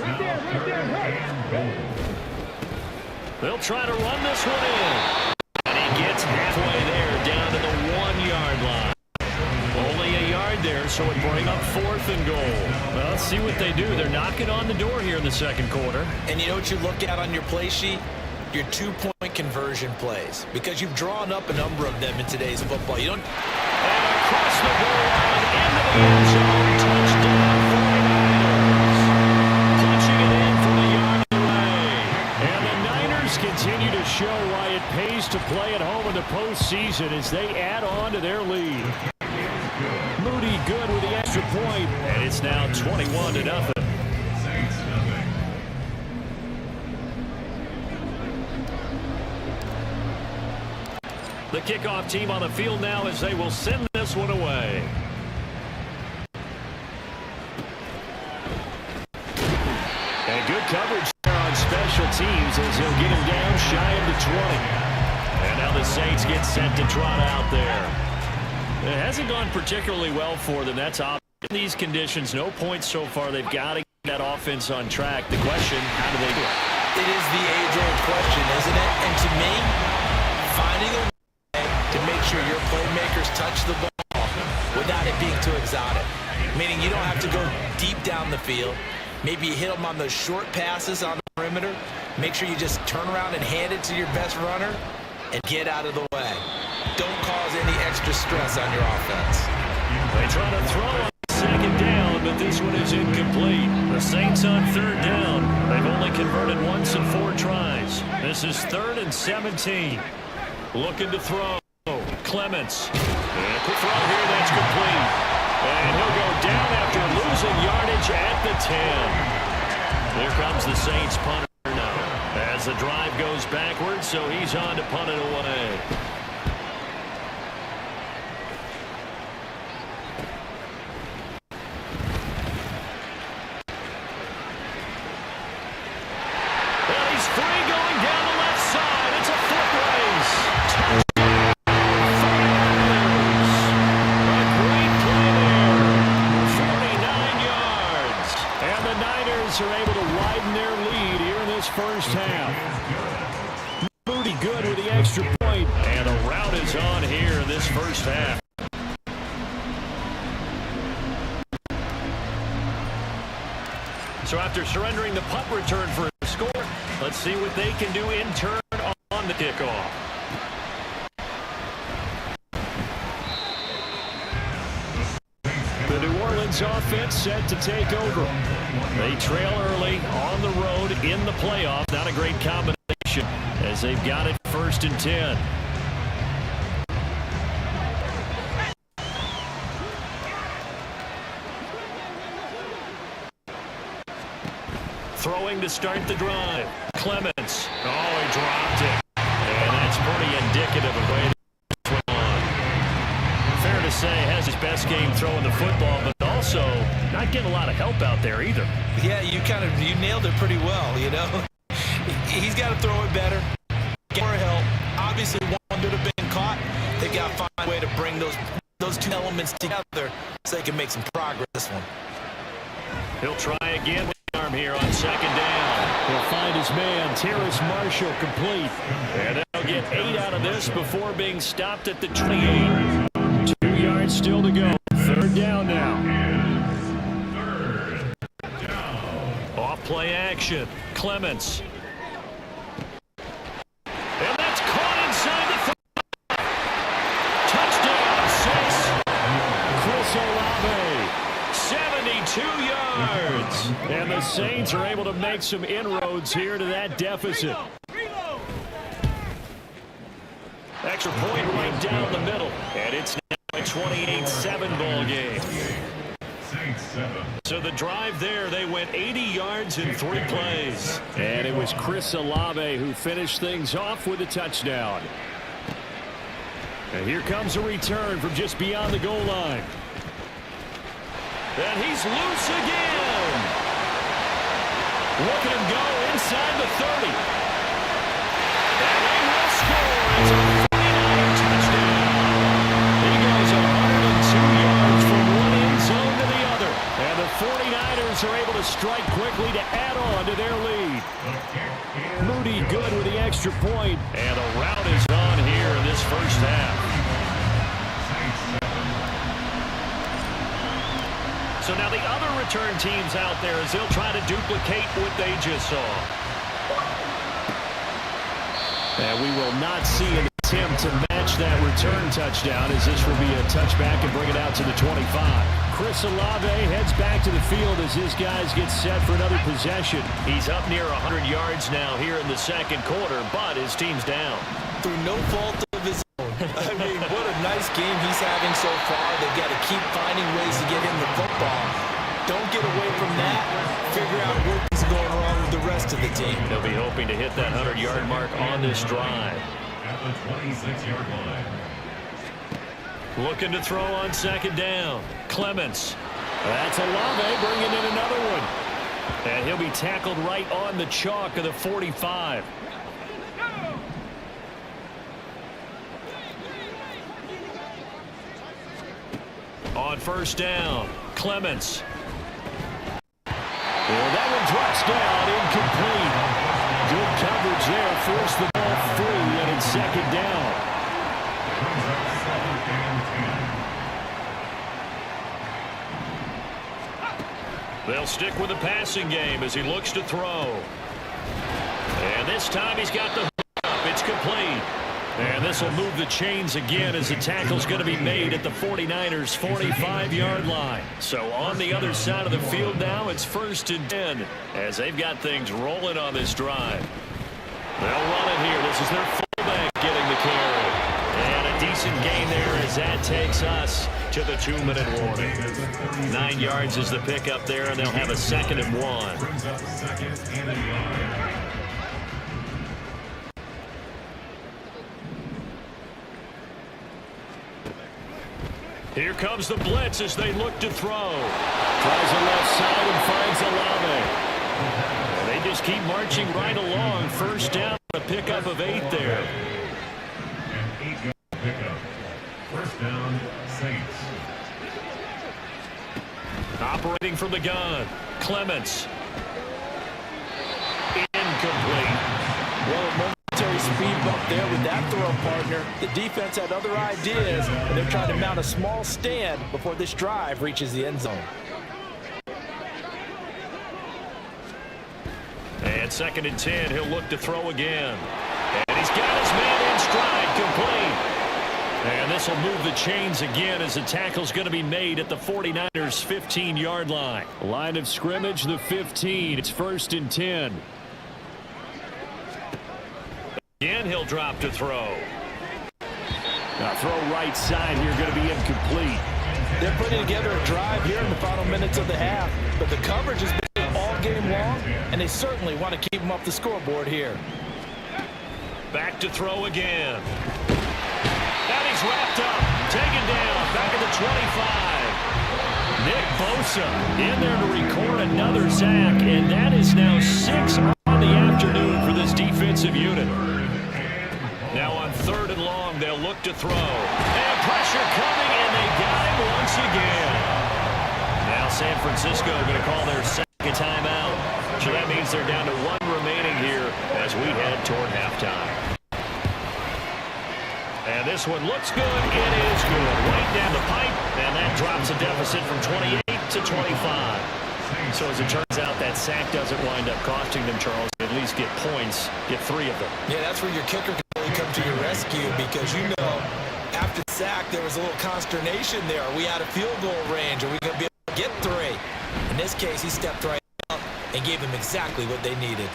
Right there. they'll try to run this one in. And he gets halfway there down to the 1-yard line. Only a yard there, so it bring up 4th and goal. Well, let's see what they do. They're knocking on the door here in the second quarter. And you know what you look at on your play sheet? Your 2-point conversion plays, because you've drawn up a number of them in today's football. You don't. And across the goal line into the end zone. Touchdown 49ers. Punching it in from a yard away. And the Niners continue to show why it pays to play at home in the postseason as they add on to their lead. Moody good with the extra point, and it's now 21-0. The kickoff team on the field now as they will send this one away. And good coverage there on special teams as he'll get him down shy of the 20. And now the Saints get set to trot out there. It hasn't gone particularly well for them. That's obvious. In these conditions, no points so far. They've got to get that offense on track. The question, how do they do it? It is the age-old question, isn't it? And to me, finding a way to make sure your playmakers touch the ball without it being too exotic. Meaning you don't have to go deep down the field. Maybe you hit them on those short passes on the perimeter. Make sure you just turn around and hand it to your best runner and get out of the way. Don't cause any extra stress on your offense. They try to throw on second down, but this one is incomplete. The Saints on third down. They've only converted once in 4 tries. This is 3rd and 17. Looking to throw. Clements. And a quick throw here that's complete. And he'll go down after losing yardage at the 10. Here comes the Saints punter now as the drive goes backwards, so he's on to punt it away. Free going down the left side. It's a foot race. Touchdown, Fires. A great play there. 49 yards. And the Niners are able to widen their lead here in this first half. Moody good with the extra point. And the route is on here in this first half. So after surrendering the punt return for a score, let's see what they can do in turn on the kickoff. The New Orleans offense set to take over. They trail early on the road in the playoff. Not a great combination as they've got it 1st and 10. Throwing to start the drive. Clements. Oh, he dropped it. And that's pretty indicative of the way this went on. Fair to say, has his best game throwing the football, but also not getting a lot of help out there either. Yeah, you nailed it pretty well, you know. He's got to throw it better. Get more help. Obviously, one would have been caught. They've got to find a way to bring those two elements together so they can make some progress this one. He'll try again with the arm here on second down. He'll find his man, Terrace Marshall, complete. And they'll get 8 out of this before being stopped at the 28. 2 yards still to go. 3rd down now. Off play action. Clements. And that's caught inside the 30. Touchdown, Saints. Chris Olave. 72 yards. And the Saints are able to make some inroads here to that deficit. Extra point right down the middle. And it's now a 28-7 ball game. So the drive there, they went 80 yards in 3 plays. And it was Chris Olave who finished things off with a touchdown. And here comes a return from just beyond the goal line. And he's loose again. Look at him go inside the 30. And they will score. It's a 49er touchdown. He goes 102 yards from one end zone to the other. And the 49ers are able to strike quickly to add on to their lead. Moody good with the extra point. And the route is on here in this first half. So now the other return teams out there as they'll try to duplicate what they just saw. And we will not see an attempt to match that return touchdown as this will be a touchback and bring it out to the 25. Chris Olave heads back to the field as his guys get set for another possession. He's up near 100 yards now here in the second quarter, but his team's down. Through no fault of his own. I mean, what a nice game he's having so far. They've got to keep finding ways to get him the football. Don't get away from that. Figure out what's going wrong with the rest of the team. They'll be hoping to hit that 100-yard mark on this drive. at the 26-yard line. Looking to throw on second down. Clements. That's Olave bringing in another one. And he'll be tackled right on the chalk of the 45. On first down, Clements. And that one drops down, incomplete. Good coverage there, forced the ball free, and it's second down. Brings up 2nd and 10. They'll stick with the passing game as he looks to throw. And this time he's got the hook up. It's complete. And this will move the chains again as the tackle's going to be made at the 49ers' 45-yard line. So on the other side of the field now, it's 1st and 10 as they've got things rolling on this drive. They'll run it here. This is their fullback getting the carry. And a decent gain there as that takes us to the 2-minute warning. 9 yards is the pickup there, and they'll have a 2nd and 1. Brings up 2nd and 1. Here comes the blitz as they look to throw. Tries the left side and finds Olave. And they just keep marching right along. First down, a pickup of 8 there. An 8-yard pickup. First down, Saints. Operating from the gun, Clements. Incomplete. Well, a momentary speed bump there with that throw, partner. The defense had other ideas, and they're trying to mount a small stand before this drive reaches the end zone. And 2nd and 10, he'll look to throw again. And he's got his man in stride, complete. And this will move the chains again as the tackle's going to be made at the 49ers' 15-yard line. Line of scrimmage, the 15. It's 1st and 10. Again, he'll drop to throw. Now throw right side here, going to be incomplete. They're putting together a drive here in the final minutes of the half, but the coverage has been all game long, and they certainly want to keep them off the scoreboard here. Back to throw again. And he's wrapped up, taken down, back at the 25. Nick Bosa in there to record another sack, and that is now 6 on the afternoon for this defensive unit. Now on 3rd and long, they'll look to throw. And pressure coming, and they got him once again. Now San Francisco going to call their 2nd timeout. So that means they're down to 1 remaining here as we head toward halftime. And this one looks good. It is good. Right down the pipe, and that drops a deficit from 28 to 25. So as it turns out, that sack doesn't wind up costing them, Charles. At least get points, get 3 of them. Yeah, that's where your kicker can really come to your rescue because, you know, after the sack, there was a little consternation there. Are we out of field goal range? Are we going to be able to get 3? In this case, he stepped right up and gave them exactly what they needed.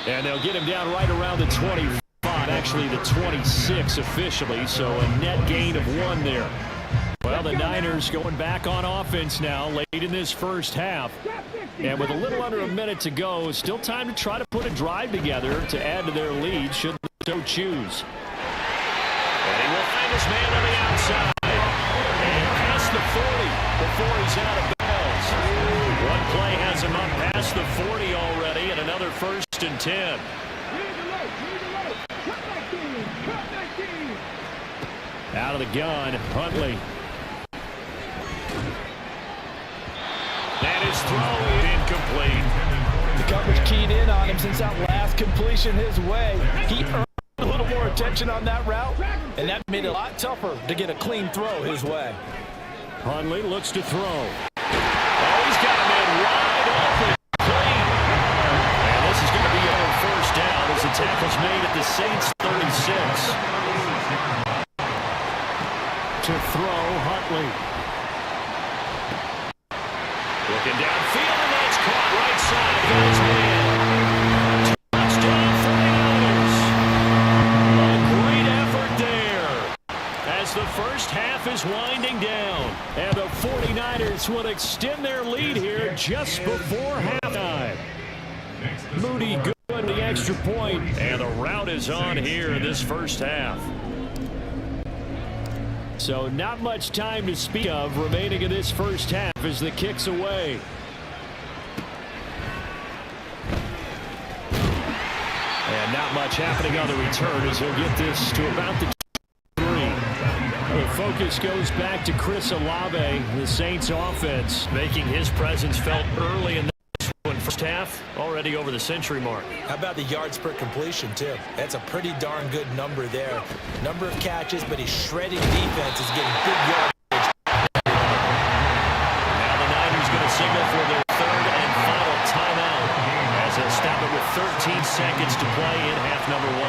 And they'll get him down right around the 25, actually the 26 officially, so a net gain of 1 there. Well, the Niners going back on offense now late in this first half. And with a little under a minute to go, still time to try to put a drive together to add to their lead should they so choose. And he will find his man on the outside. And past the 40 before he's out of bounds. One play has him up past the 40 already, and another 1st and 10. Out of the gun, Huntley. And his throw is incomplete. The coverage keyed in on him since that last completion his way. He earned a little more attention on that route, and that made it a lot tougher to get a clean throw his way. Huntley looks to throw. Oh, he's got a man wide open. Clean. And this is going to be a 1st down as the tackle's made at the Saints 36. To throw, Huntley. Looking downfield, and that's caught right side. Got his man. Touchdown 49ers. A great effort there. As the first half is winding down, and the 49ers will extend their lead here just before halftime. Moody good The extra point, and the rout is on here in this first half. So not much time to speak of remaining in this first half as the kick's away. And not much happening on the return as he'll get this to about the 3. The focus goes back to Chris Olave, the Saints offense, making his presence felt early in the first half, already over the century mark. How about the yards per completion, too? That's a pretty darn good number there. Number of catches, but his shredding defense is getting big yardage. Now the Niners going to signal for their third and final timeout as they'll stop it with 13 seconds to play in half number 1.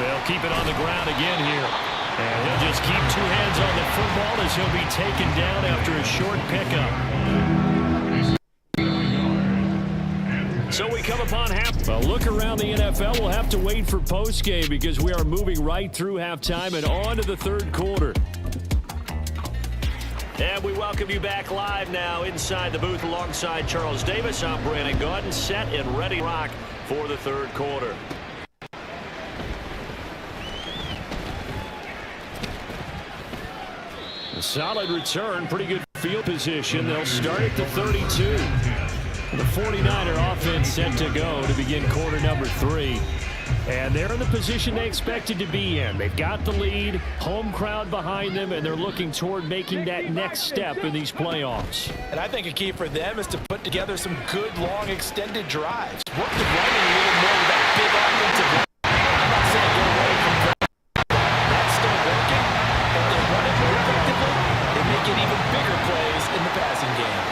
They'll keep it on the ground again here. And he'll just keep 2 hands on the football as he'll be taken down after a short pickup. So we come upon half. A look around the NFL. We'll have to wait for postgame because we are moving right through halftime and on to the third quarter. And we welcome you back live now inside the booth alongside Charles Davis. I'm Brandon Gaudin, set and ready to rock for the third quarter. A solid return, pretty good field position. They'll start at the 32. The 49er offense set to go to begin quarter number 3. And they're in the position they expected to be in. They've got the lead, home crowd behind them, and they're looking toward making that next step in these playoffs. And I think a key for them is to put together some good, long, extended drives. Work the running a little more with that big offensive line. I'm not saying get away from that. That's still working. If they run it more effectively, they make it even bigger plays in the passing game.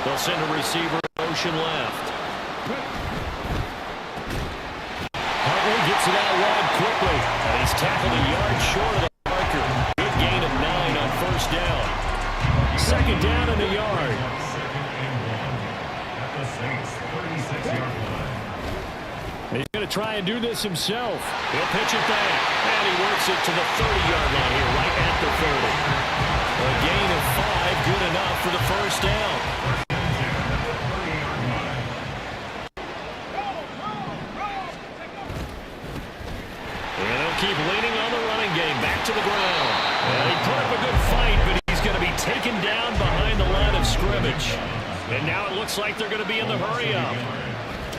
They'll send a receiver motion left. Huntley gets it out wide quickly. And he's tackled a yard short of the marker. Good gain of 9 on first down. Second down and a yard. He's going to try and do this himself. He'll pitch it back. And he works it to the 30-yard line here, right at the 30. A gain of 5, good enough for the first down. Keep leaning on the running game. Back to the ground. And he put up a good fight, but he's going to be taken down behind the line of scrimmage. And now it looks like they're going to be in the hurry-up.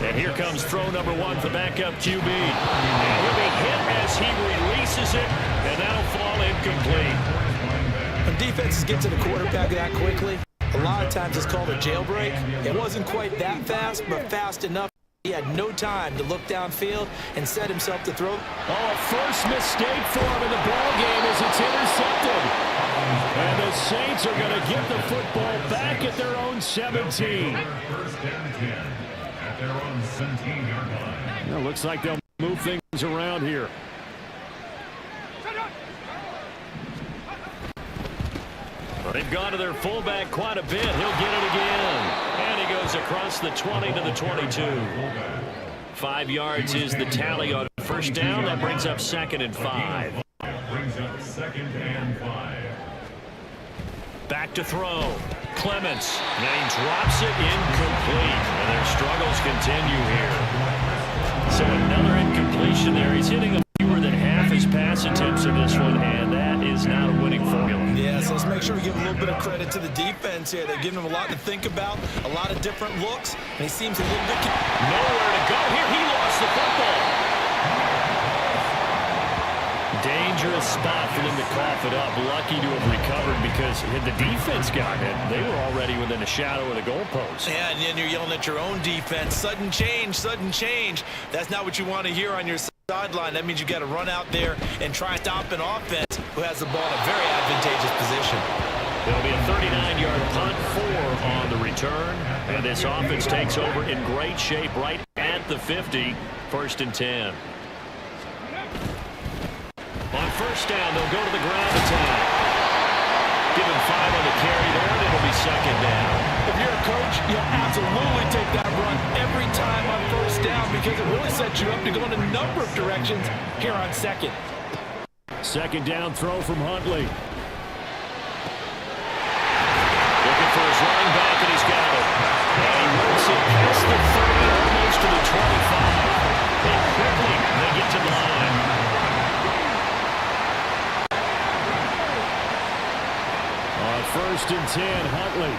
And here comes throw number 1 for backup QB. And he'll be hit as he releases it, and that'll fall incomplete. When defenses get to the quarterback that quickly, a lot of times it's called a jailbreak. It wasn't quite that fast, but fast enough. He had no time to look downfield and set himself to throw. Oh, a first mistake for him in the ball game as it's intercepted. And the Saints are going to get the football back at their own 17. First and 10 at their own 17-yard line. It looks like they'll move things around here. Well, they've gone to their fullback quite a bit. He'll get it again. And he goes across the 20 to the 22. 5 yards is the tally on first down. That brings up 2nd and 5. Brings up 2nd and 5. Back to throw. Clements. And he drops it incomplete. And their struggles continue here. So another incompletion there. He's hitting a fewer than half his pass attempts in this one, and that is not a winning formula. Yeah, so let's make sure we give a little bit of credit to the defense here. They're giving him a lot to think about, a lot of different looks, and he seems a little bit... Nowhere to go here. He lost the football. Dangerous spot for them to cough it up. Lucky to have recovered because had the defense gotten it, they were already within a shadow of the goalpost. Yeah, and then you're yelling at your own defense. Sudden change, sudden change. That's not what you want to hear on your sideline. That means you got to run out there and try and stop an offense who has the ball in a very advantageous position. It'll be a 39-yard punt, 4 on the return. And this offense takes over in great shape right at the 50. 1st and 10. On first down, they'll go to the ground attack. Give him 5 on the carry there, and it'll be 2nd down. If you're a coach, you'll absolutely take that run every time on first down because it really sets you up to go in a number of directions here on 2nd. 2nd down throw from Huntley. Looking for his running back, and he's got it. And he works it and 10, Huntley.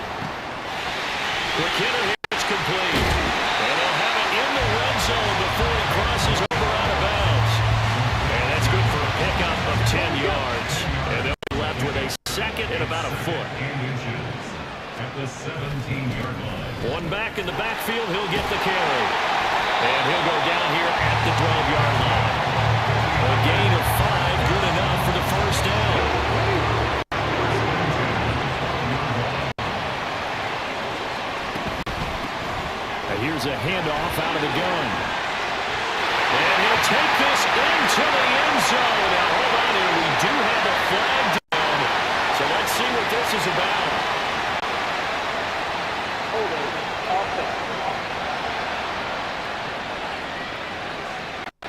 Quick hitter here, it's complete. And they'll have it in the red zone before it crosses over out of bounds. And that's good for a pickup of 10 yards. And they'll be left with a second and about a foot. At the 17-yard line. One back in the backfield, he'll get the carry. And he'll go down here at the 12-yard line. A gain of 5, good enough for the first down. Here's a handoff out of the gun. And he'll take this into the end zone. Now, hold on here. We do have a flag down. So let's see what this is about.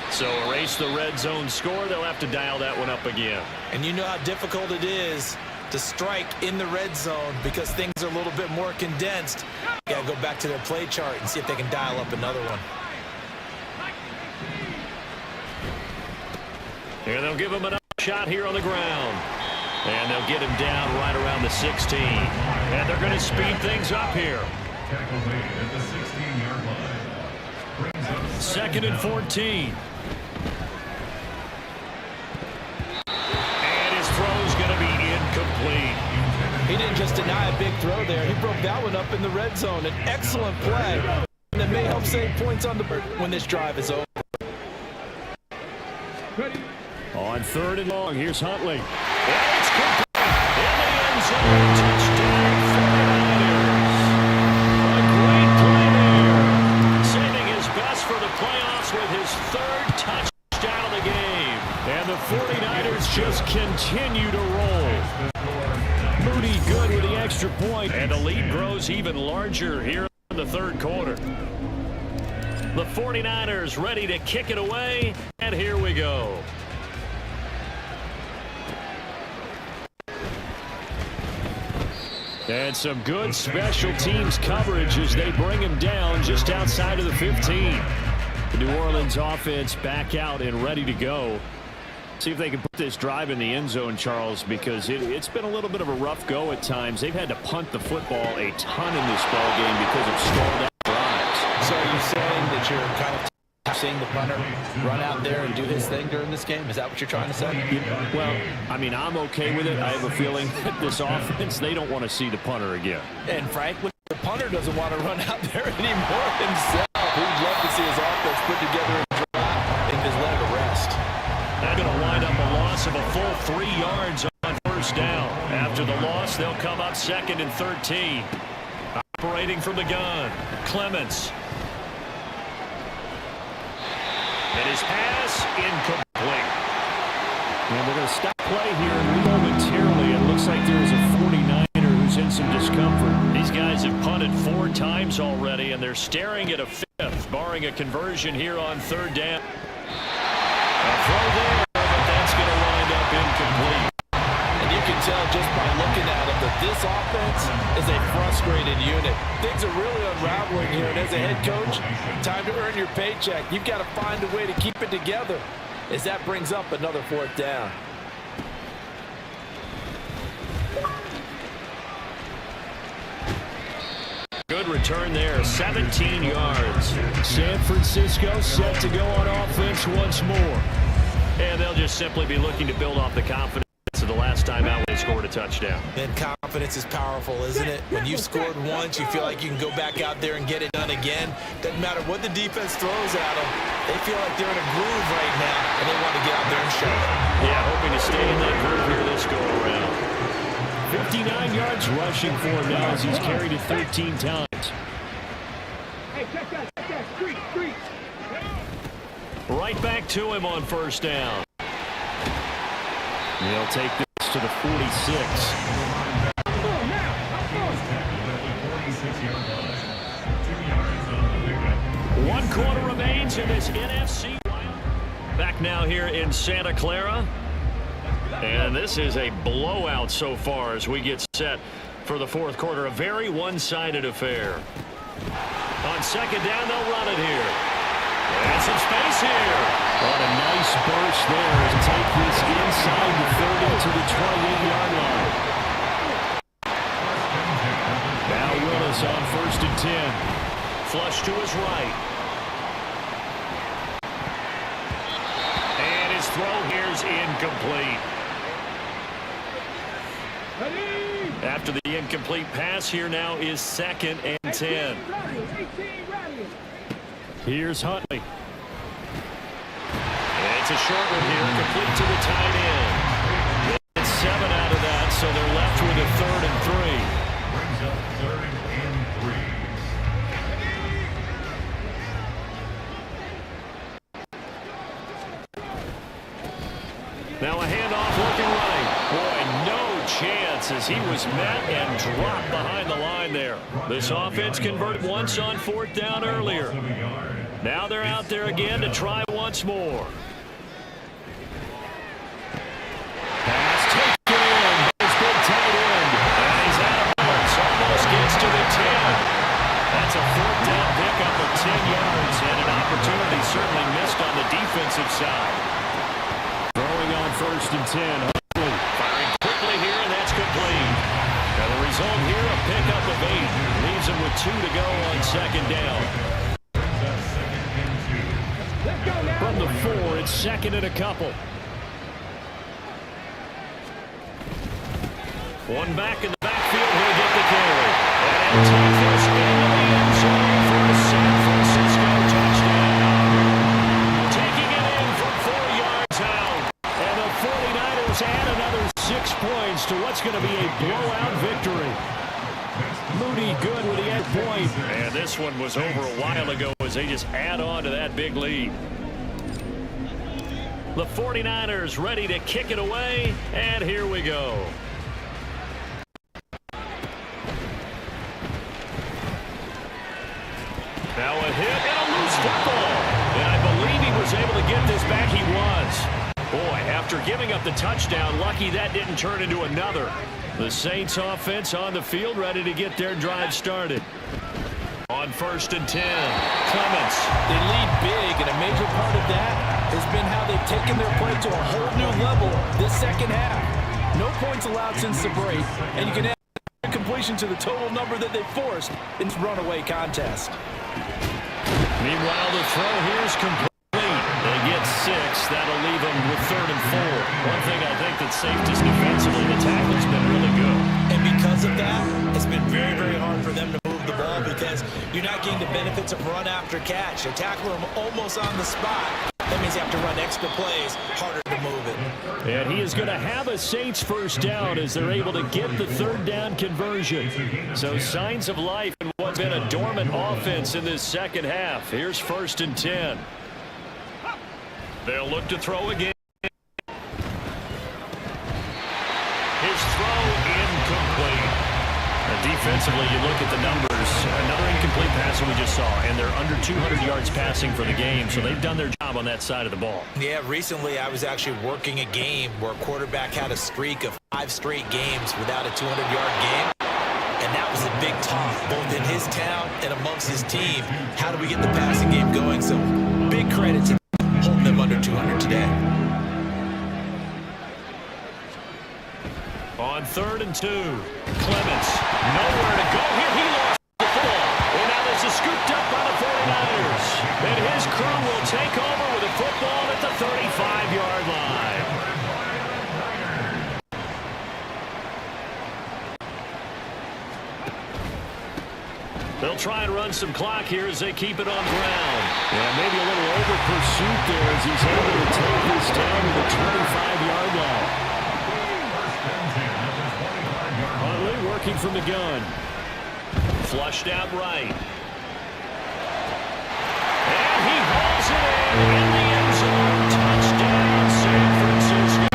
So erase the red zone score. They'll have to dial that one up again. And you know how difficult it is to strike in the red zone because things are a little bit more condensed. You got to go back to their play chart and see if they can dial up another one. And they'll give him another shot here on the ground. And they'll get him down right around the 16. And they're going to speed things up here. Tackle made at the 16-yard line. Brings up 2nd and 14. And his throw's going to be incomplete. He didn't just deny a big throw there. He broke that one up in the red zone. An excellent play that may help save points on the when this drive is over. On 3rd and long, here's Huntley. And it's complete. In the end zone, touchdown 49ers. A great play there. Saving his best for the playoffs with his 3rd touchdown of the game. And the 49ers just continue to roll. Moody good with the extra point. And the lead grows even larger here in the 3rd quarter. The 49ers ready to kick it away. And here we go. And some good special teams coverage as they bring him down just outside of the 15. The New Orleans offense back out and ready to go. See if they can put this drive in the end zone, Charles, because it's been a little bit of a rough go at times. They've had to punt the football a ton in this ball game because of stalled out drives. So are you saying that you're kind of seeing the punter run out there and do his thing during this game? Is that what you're trying to say? Well, I mean, I'm okay with it. I have a feeling that this offense, they don't want to see the punter again. And frankly, the punter doesn't want to run out there anymore himself. He'd love to see his offense put together a drive and just let it rest. They're going to wind up a loss of a full 3 yards on 1st down. After the loss, they'll come up 2nd and 13. Operating from the gun, Clements. And his pass incomplete. And we're going to stop play here momentarily. It looks like there is a 49er who's in some discomfort. These guys have punted 4 times already, and they're staring at a 5th, barring a conversion here on 3rd down. A throw there, but that's going to wind up incomplete. And you can tell just by looking at it that this offense is a frustrated unit. Things are really unraveling here, and as a head coach, time to earn your paycheck. You've got to find a way to keep it together as that brings up another 4th down. Good return there, 17 yards. San Francisco set to go on offense once more. And they'll just simply be looking to build off the confidence of the last time out when they scored a touchdown. And confidence is powerful, isn't it? When you've scored once, you feel like you can go back out there and get it done again. Doesn't matter what the defense throws at them. They feel like they're in a groove right now, and they want to get out there and show it. Yeah, hoping to stay in that groove here this go-around. 59 yards rushing for him now as he's carried it 13 times. Hey, check that, street. Right back to him on 1st down. They'll take this to the 46. One quarter remains in this NFC. Back now here in Santa Clara. And this is a blowout so far as we get set for the 4th quarter. A very one-sided affair. On 2nd down, they'll run it here. And some space here. What a nice burst there to take this inside the 30 to the 28-yard line. this on 1st and 10. Flush to his right. And his throw here is incomplete. After the incomplete pass, here now is 2nd and 10. Here's Huntley. And it's a short one here, complete to the tight end. It's 7 out of that, so they're left with a 3rd and 3. Brings up 3rd and 3. Now a handoff looking right. Boy, no chance as he was met and dropped behind the line there. This offense converted once on 4th down earlier. Now they're out there again to try once more. Pass taken in. There's good tight end. And he's out of bounds. Almost gets to the 10. That's a 4th down pickup of 10 yards and an opportunity certainly missed on the defensive side. Throwing on 1st and 10. Firing quickly here, and that's complete. And the result here, a pickup of 8. Leaves him with 2 to go on 2nd down. From the 4, it's 2nd and a couple. One back in the backfield, he'll get the carry. And take this into the end zone for a San Francisco touchdown. Taking it in from 4 yards out. And the 49ers add another 6 points to what's going to be a blowout victory. Moody good with the end point. And this one was over a while ago as they just add on to that big lead. The 49ers ready to kick it away, and here we go. Now a hit and a loose football. And I believe he was able to get this back. He was. Boy, after giving up the touchdown, lucky that didn't turn into another. The Saints offense on the field ready to get their drive started. On 1st and 10, Clements. They lead big, and a major part of that has been how they've taken their play to a whole new level this second half. No points allowed since the break, and you can add completion to the total number that they forced in this runaway contest. Meanwhile, the throw here is complete. They get 6. That'll leave them with 3rd and 4. One thing I think that's safest defensively, the tackle's been really good. And because of that, it's been very, very hard for them to move the ball because you're not getting the benefits of run after catch. They tackle them almost on the spot. That means you have to run extra plays, harder to move it. And he is going to have a Saints 1st down as they're able to get the 3rd down conversion. So signs of life in what's been a dormant offense in this second half. Here's 1st and 10. They'll look to throw again. His throw incomplete. Defensively, you look at the numbers. Another incomplete pass that we just saw, and they're under 200 yards passing for the game, so they've done their job on that side of the ball. Yeah, recently I was actually working a game where a quarterback had a streak of 5 straight games without a 200-yard game, and that was a big talk, both in his town and amongst his team. How do we get the passing game going? So big credit to holding them under 200 today. On 3rd and 2, Clements, nowhere to go here. He lost the ball. And now this is scooped up by the 49ers. And his crew will take over with a football at the 35-yard line. They'll try and run some clock here as they keep it on ground. Yeah, maybe a little over pursuit there as he's able to take this down to the 25-yard line. Huntley working from the gun. Flushed out right. And he hauls it in the end zone. Touchdown, San Francisco.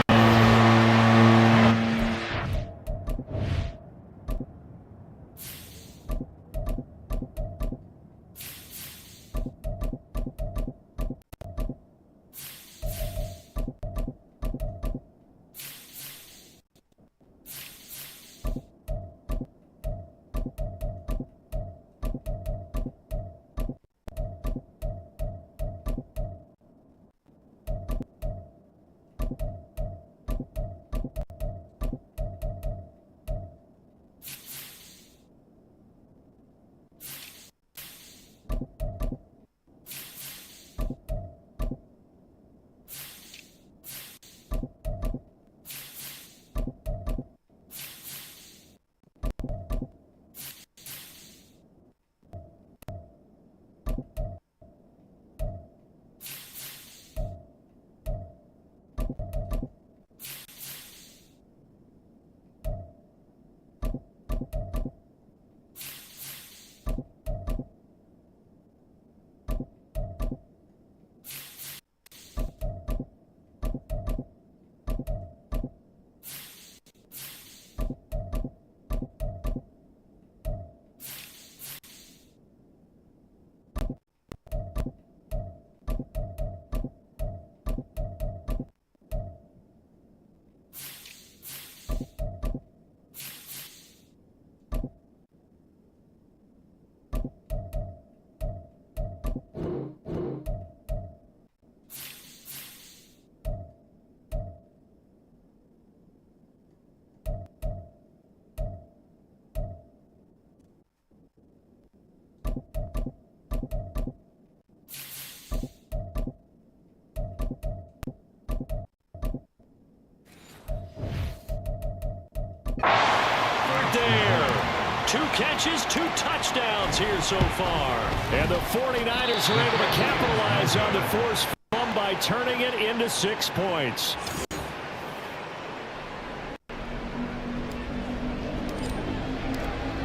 2 catches, 2 touchdowns here so far. And the 49ers are able to capitalize on the forced fumble by turning it into 6 points.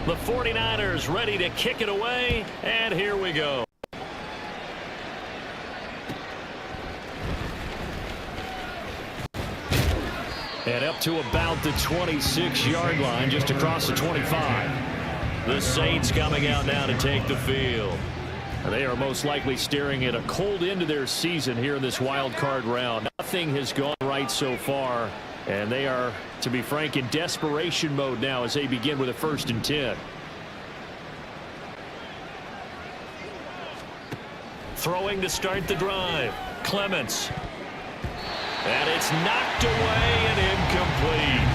The 49ers ready to kick it away, and here we go. And up to about the 26-yard line, just across the 25. The Saints coming out now to take the field. They are most likely staring at a cold end to their season here in this wild card round. Nothing has gone right so far, and they are, to be frank, in desperation mode now as they begin with a 1st and 10. Throwing to start the drive. Clements. And it's knocked away and incomplete.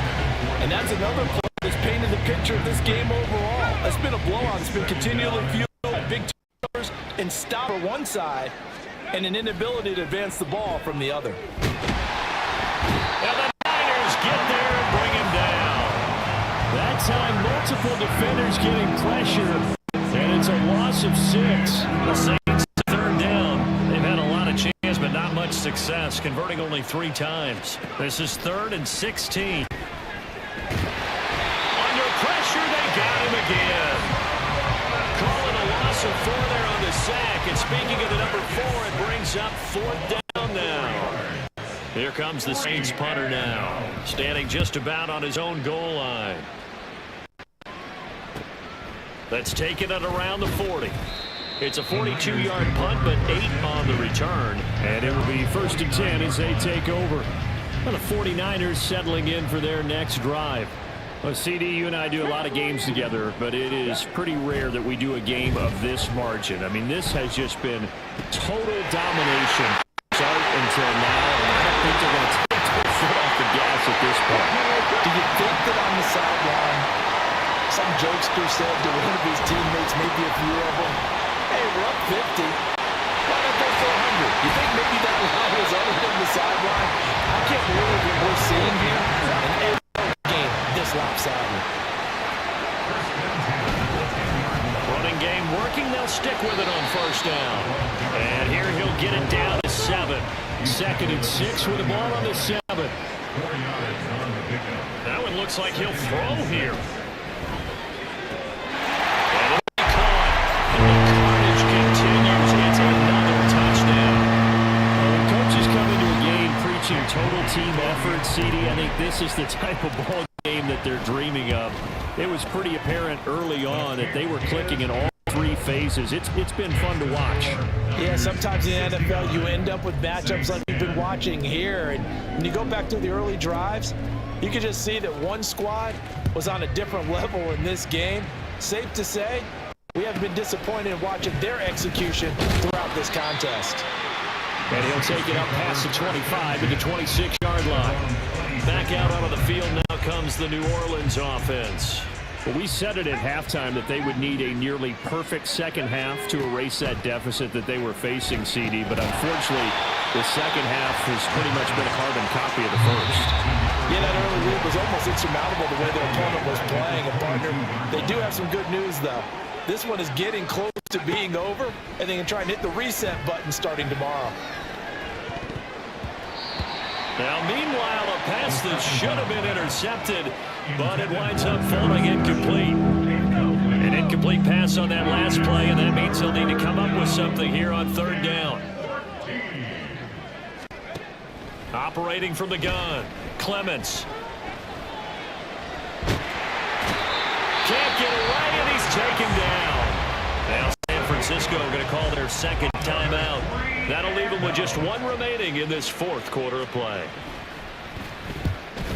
And that's another play that's painted the picture of this game overall. It's been a blowout. It's been continually fueled by big turnovers and stop on one side and an inability to advance the ball from the other. And the Niners get there and bring him down. That time, multiple defenders getting pressure, and it's a loss of 6. The Saints 3rd down. They've had a lot of chances, but not much success, converting only 3 times. This is 3rd and 16. Under pressure, they got him again. Calling a loss of 4 there on the sack. And speaking of the number 4, it brings up 4th down now. Here comes the Saints punter now, standing just about on his own goal line. Let's take it at around the 40. It's a 42-yard punt, but 8 on the return. And it will be 1st and 10 as they take over. Well, the 49ers settling in for their next drive. Well, CD, you and I do a lot of games together, but it is pretty rare that we do a game of this margin. I mean, this has just been total domination start until now, and I don't think they're going to take their foot off the gas at this point. Do you think that on the sideline, some jokester said to one of his teammates, maybe a few of them, hey, we're up 50. Why not go for 100? You think maybe that line was uttered on the sideline? I can't believe what we're seeing here in every game this lopsided. Running game working. They'll stick with it on 1st down. And here he'll get it down to 7. 2nd and 6 with the ball on the 7. That one looks like he'll throw here. Total team effort, CD. I think this is the type of ball game that they're dreaming of. It was pretty apparent early on that they were clicking in all 3 phases. It's been fun to watch. Yeah, sometimes in the NFL you end up with matchups like we've been watching here. And when you go back through the early drives, you can just see that one squad was on a different level in this game. Safe to say, we haven't been disappointed in watching their execution throughout this contest. And he'll take it up past the 25 to the 26-yard line. Back out onto the field now comes the New Orleans offense. Well, we said it at halftime that they would need a nearly perfect second half to erase that deficit that they were facing, CD. But unfortunately, the second half has pretty much been a carbon copy of the first. Yeah, that early lead was almost insurmountable the way their opponent was playing. And partner, they do have some good news, though. This one is getting close to being over, and they can try and hit the reset button starting tomorrow. Now, meanwhile, a pass that should have been intercepted, but it winds up falling incomplete. An incomplete pass on that last play, and that means they'll need to come up with something here on 3rd down. Operating from the gun, Clements. Can't get away, and he's taken down. Now San Francisco going to call their 2nd timeout. That'll leave them with just 1 remaining in this 4th quarter of play.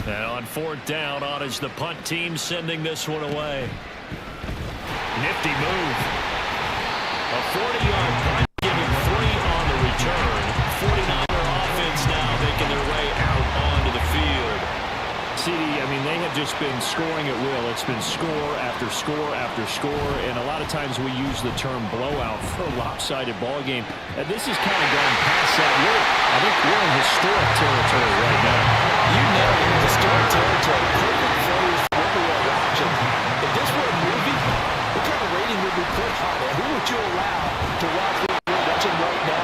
And on 4th down, on is the punt team sending this one away. Nifty move. A 40-yard punt giving 3 on the return. 49er offense now making their way out onto the field. CD, I mean, they have just been scoring at will. It's been score after score after score, and a lot of times we use the term blowout for a lopsided ball game. And this is kind of going past that. I think we're in historic territory right now. You nailed it. Historic territory. Perfect phrase for what we are watching. If this were a movie, would we put on it? Who would you allow to watch what we're watching right now?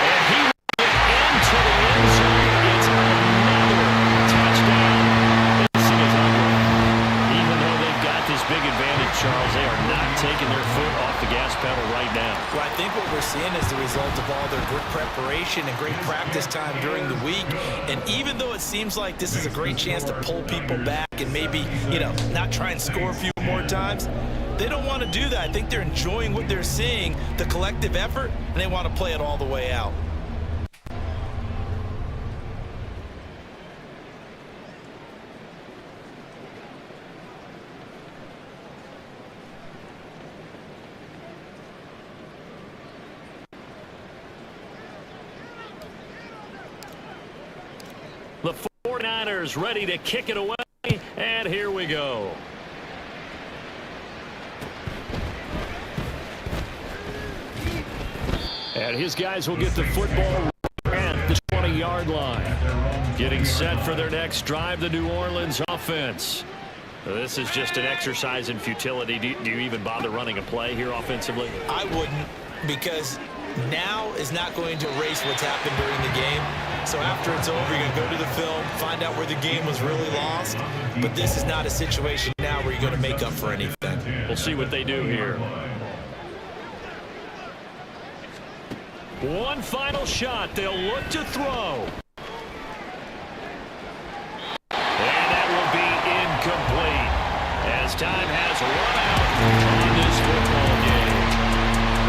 And he will get into the end zone. It's another touchdown. This is ugly. Even though they've got this big advantage, Charles, they are not taking their foot off the gas pedal right now. Well, I think what we're seeing is the result of all their good preparation and great practice time during the week. And even though it seems like this is a great chance to pull people back and maybe, not try and score a few more times, they don't want to do that. I think they're enjoying what they're seeing, the collective effort, and they want to play it all the way out. The 49ers ready to kick it away, and here we go. And his guys will get the football at the 20-yard line. Getting set for their next drive, the New Orleans offense. This is just an exercise in futility. Do you even bother running a play here offensively? I wouldn't, because now is not going to erase what's happened during the game. So after it's over, you're going to go to the film, find out where the game was really lost. But this is not a situation now where you're going to make up for anything. We'll see what they do here. One final shot. They'll look to throw. And that will be incomplete as time has run out on this football game.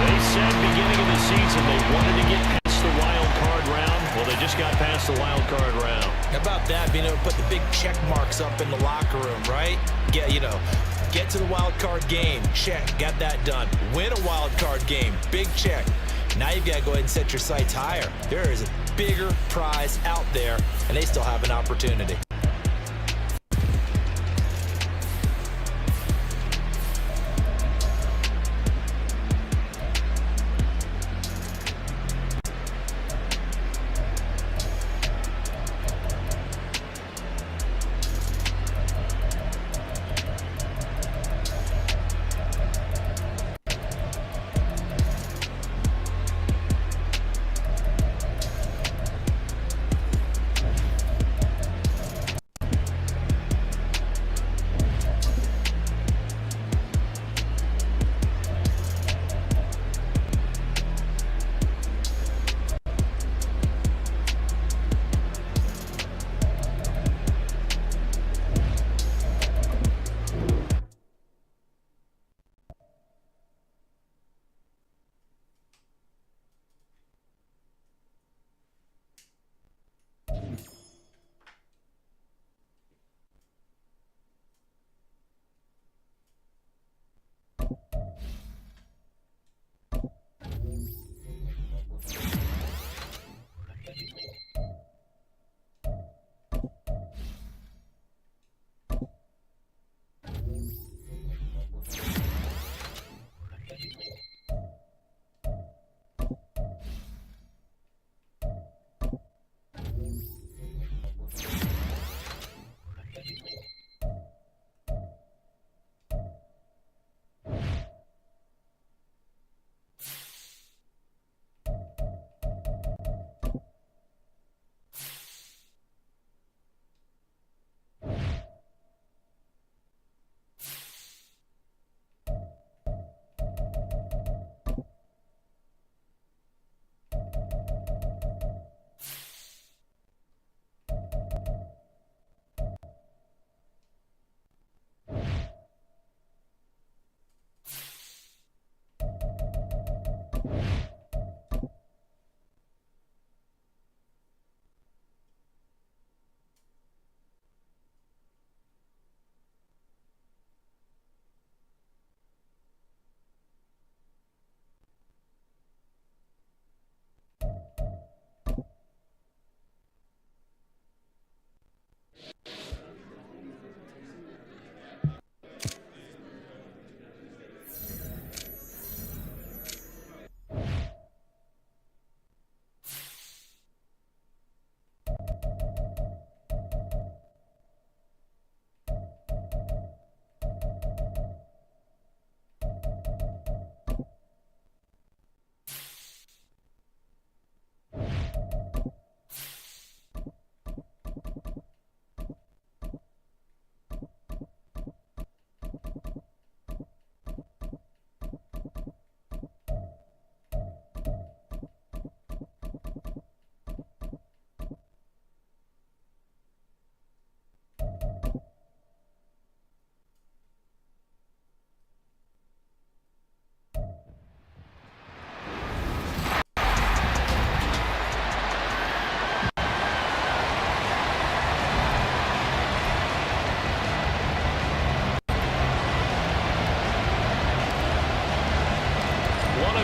They said beginning of the season they wanted to get past the wild card round. Well, they just got past the wild card round. How about that? Being able to put the big check marks up in the locker room, right? Get to the wild card game. Check. Got that done. Win a wild card game. Big check. Now you've got to go ahead and set your sights higher. There is a bigger prize out there, and they still have an opportunity.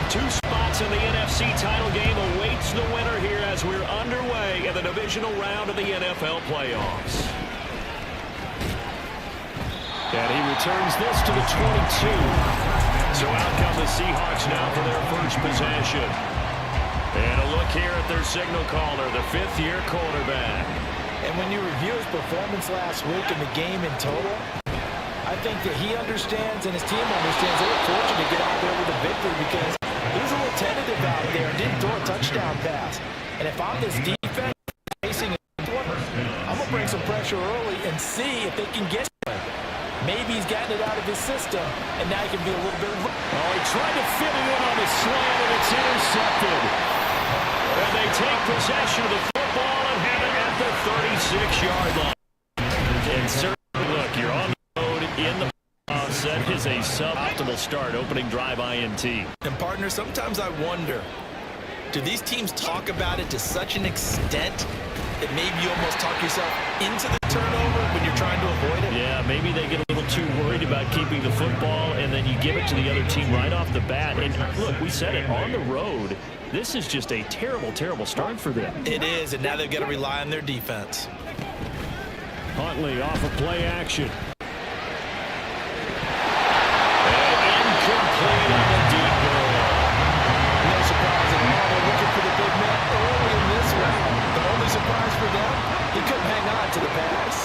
Two spots in the NFC title game awaits the winner here as we're underway in the divisional round of the NFL playoffs. And he returns this to the 22. So out come the Seahawks now for their first possession. And a look here at their signal caller, the fifth-year quarterback. And when you review his performance last week in the game in total, I think that he understands and his team understands they were fortunate to get out there with a victory because he was a little tentative out there and didn't throw a touchdown pass. And if I'm this defense facing one, I'm going to bring some pressure early and see if they can get it. Maybe he's gotten it out of his system, and now he can be a little bit... Oh, he tried to fit it in on the slant, and it's intercepted. And they take possession of the football and have it at the 36-yard line. And certainly, look, you're on the road in the set is a suboptimal start, opening drive INT. And partner, sometimes I wonder, do these teams talk about it to such an extent that maybe you almost talk yourself into the turnover when you're trying to avoid it? Yeah, maybe they get a little too worried about keeping the football, and then you give it to the other team right off the bat. And look, we said it, on the road, this is just a terrible, terrible start for them. It is, and now they've got to rely on their defense. Huntley off of play action. And incomplete on the deep ball. No surprise at all. They're looking for the big man early in this one. The only surprise for them, he couldn't hang on to the pass.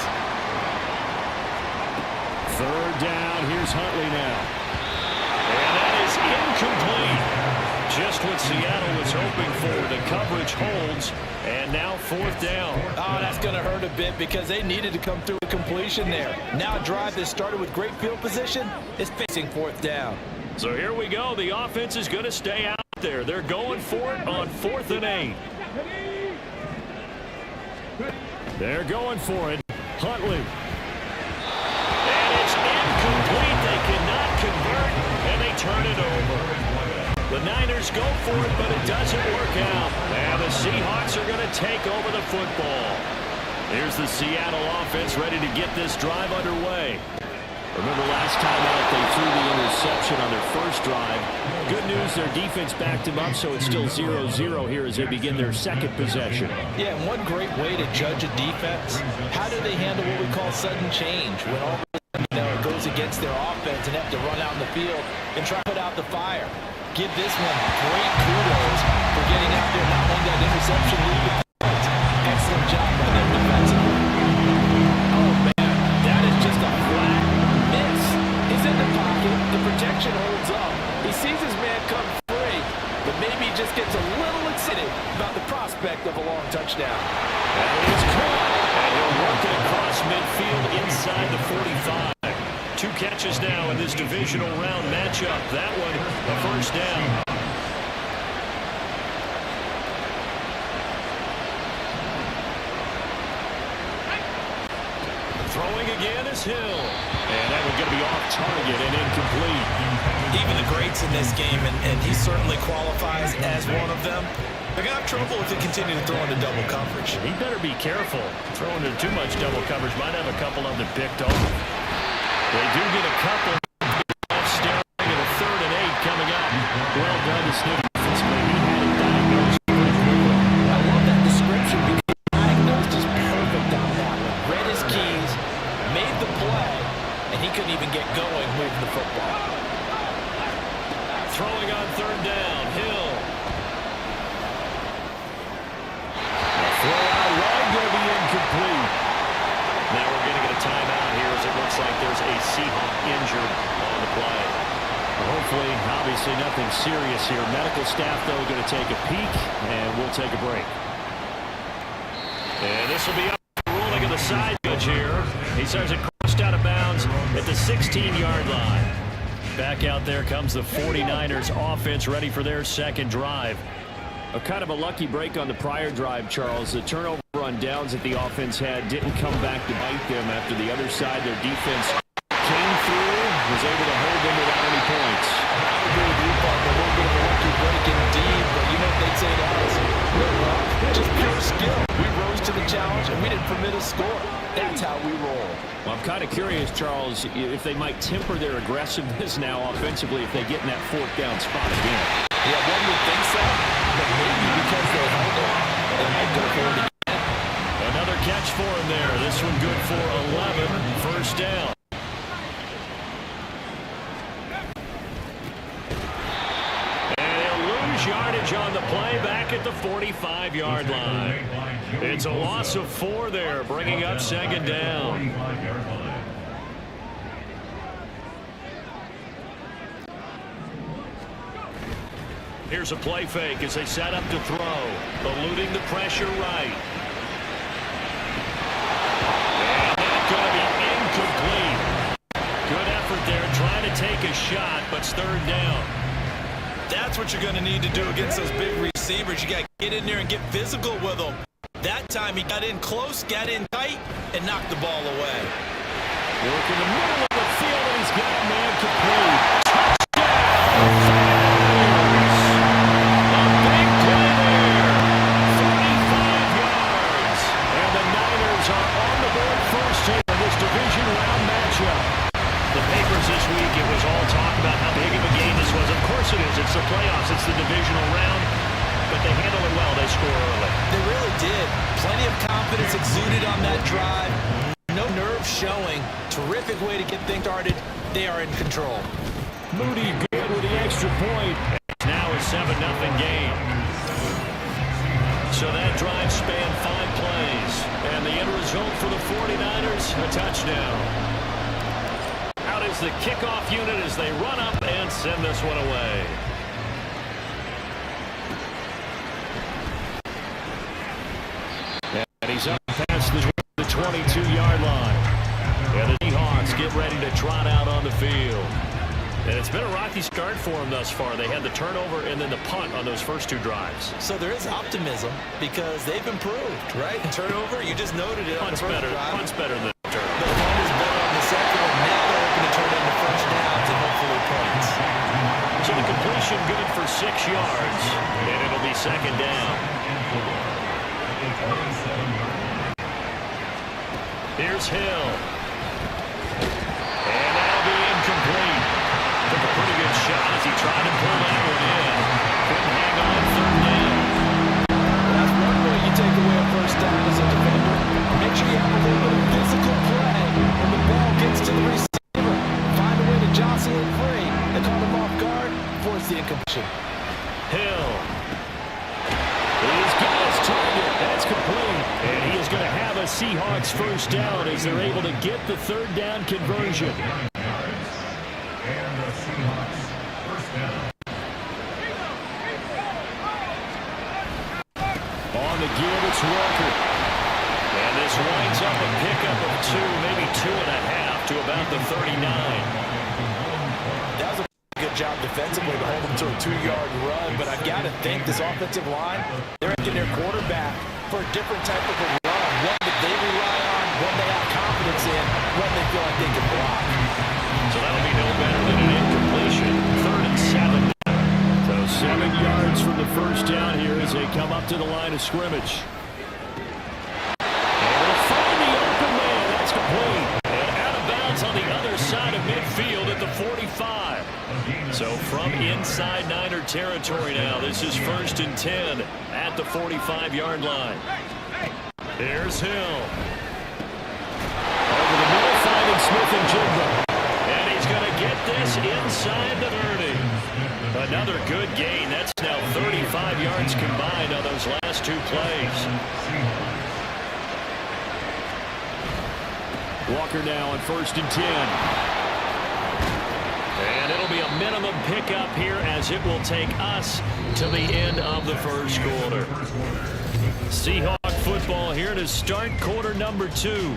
Third down, here's Huntley now. And that is incomplete. Just what Seattle was hoping for. The coverage holds, and now fourth down. Oh, that's going to hurt a bit because they needed to come through a completion there. Now a drive that started with great field position is facing fourth down. So here we go. The offense is going to stay out there. They're going for it on 4th and 8. They're going for it. Huntley. And it's incomplete. They cannot convert, and they turn it over. The Niners go for it, but it doesn't work out. And the Seahawks are going to take over the football. Here's the Seattle offense ready to get this drive underway. Remember last time out they threw the interception on their first drive. Good news, their defense backed them up, so it's still 0-0 here as they begin their second possession. Yeah, and one great way to judge a defense, how do they handle what we call sudden change? When all of a sudden, it goes against their offense and have to run out in the field and try to put out the fire. Give this one great kudos for getting out there, not only that interception, lead the points. Excellent job by them defensively. Oh, man, that is just a flat miss. He's in the pocket. The protection holds up. He sees his man come free, but maybe he just gets a little excited about the prospect of a long touchdown. And it is caught, and he'll work it across midfield inside the 45. 2 catches now in this divisional round matchup. That one, a first down. Throwing again is Hill. And that one's going to be off target and incomplete. Even the greats in this game, and he certainly qualifies as one of them, they're going to have trouble if they continue to throw into double coverage. He better be careful. Throwing into too much double coverage might have a couple of them picked off. They do get a couple staring at a 3rd and 8 coming up. Well done to Sniff. Maybe had it diagnosed pretty quickly. I love that description because diagnosed is perfect on that one. Read his keys, made the play, and he couldn't even get going moving the football. Throwing on 3rd down, Hill. Throw out wide, going to be incomplete. Now we're going to get a timeout here as it looks like there's a Seahawk injured on the play. Hopefully, obviously nothing serious here. Medical staff, though, going to take a peek, and we'll take a break. And this will be up ruling of the side judge here. He says it crossed out of bounds at the 16-yard line. Back out there comes the 49ers offense ready for their second drive. A kind of a lucky break on the prior drive, Charles. The turnover on downs that the offense had didn't come back to bite them after the other side. Their defense came through, was able to hold them without any points. I agree with you, Bob. A little bit of a lucky break indeed, but you know what they'd say to us? No luck, just pure skill. We rose to the challenge, and we didn't permit a score. That's how we roll. Well, I'm kind of curious, Charles, if they might temper their aggressiveness now offensively if they get in that 4th down spot again. Yeah, one would think so, but maybe because they held it, they might go for it again. Another catch for him there. This one good for 11. First down. And they'll lose yardage on the play back at the 45-yard line. It's a loss of 4 there, bringing up second down. Here's a play fake as they set up to throw. Eluding the pressure right. And that's going to be incomplete. Good effort there trying to take a shot, but it's third down. That's what you're going to need to do against those big receivers. You got to get in there and get physical with them. That time he got in close, got in tight, and knocked the ball away. Work in the middle of the field, and he's got a man complete. Touchdown! It is. It's the playoffs. It's the divisional round. But they handle it well. They score early. They really did. Plenty of confidence exuded on that drive. No nerve showing. Terrific way to get things started. They are in control. Moody good with the extra point. Now a 7-0 game. So that drive spanned 5 plays. And the end result for the 49ers, a touchdown. Out is the kickoff unit as they run up and send this one away. And he's up past the 22-yard line. And the Seahawks get ready to trot out on the field. And it's been a rocky start for them thus far. They had the turnover and then the punt on those first 2 drives. So there is optimism because they've improved, right? Turnover, you just noted it. Punt's better. Punt's better than the turnover. The punt is better on the second one. Now they're hoping to turn into first downs and hopefully points. So the completion good for 6 yards, and it'll be second down. Here's Hill. And that'll be incomplete. Took a pretty good shot as he tried to pull that one in. Couldn't hang on third down. That's one way you take away a first down as a defender. Make sure you have a little bit of physical play when the ball gets to the receiver. Find a way to jostle it free. They caught him off guard, force the incompletion. Hill. He's got his target. That's complete. And he is going to have a Seahawks first down as they're able to get the third down conversion. And the Seahawks first down. On the give, it's Walker. And this winds up a pickup of 2, maybe 2.5 to about the 39. That was a good job defensively to hold them to a 2-yard run, but I've got to think this offensive line, they're asking their quarterback for a different type of a run, one that they rely on, one they have confidence in, one they feel like they can block. So that'll be no better than an incompletion. 3rd and 7. So 7 yards from the first down here as they come up to the line of scrimmage. Able to find the open man. That's complete. And out of bounds on the other side of midfield at the 45. So from inside Niner territory now, this is 1st and 10 at the 45-yard line. There's Hill. Over the middle, finding Smith and Jigba. And he's going to get this inside the 30. Another good gain. That's now 35 yards combined on those last 2 plays. Walker now on 1st and 10. And it'll be a minimum pickup here as it will take us to the end of the first quarter. Seahawk football here to start quarter number 2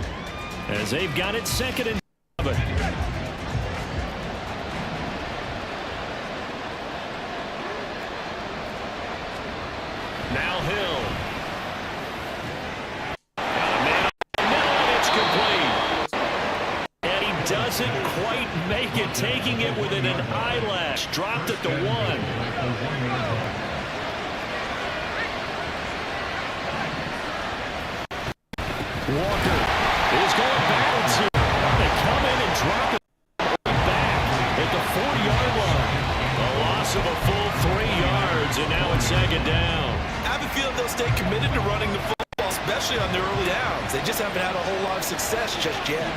as they've got it 2nd and 7. Now Hill. Got a man up the middle, and it's complete. And he doesn't quite make it, taking it within an eyelash. Dropped at the 1. Walker is going back to. They come in and drop it back at the 40-yard line. A loss of a full 3 yards. yards, and now it's second down. I have a feeling they'll stay committed to running the football, especially on their early downs. They just haven't had a whole lot of success just yet.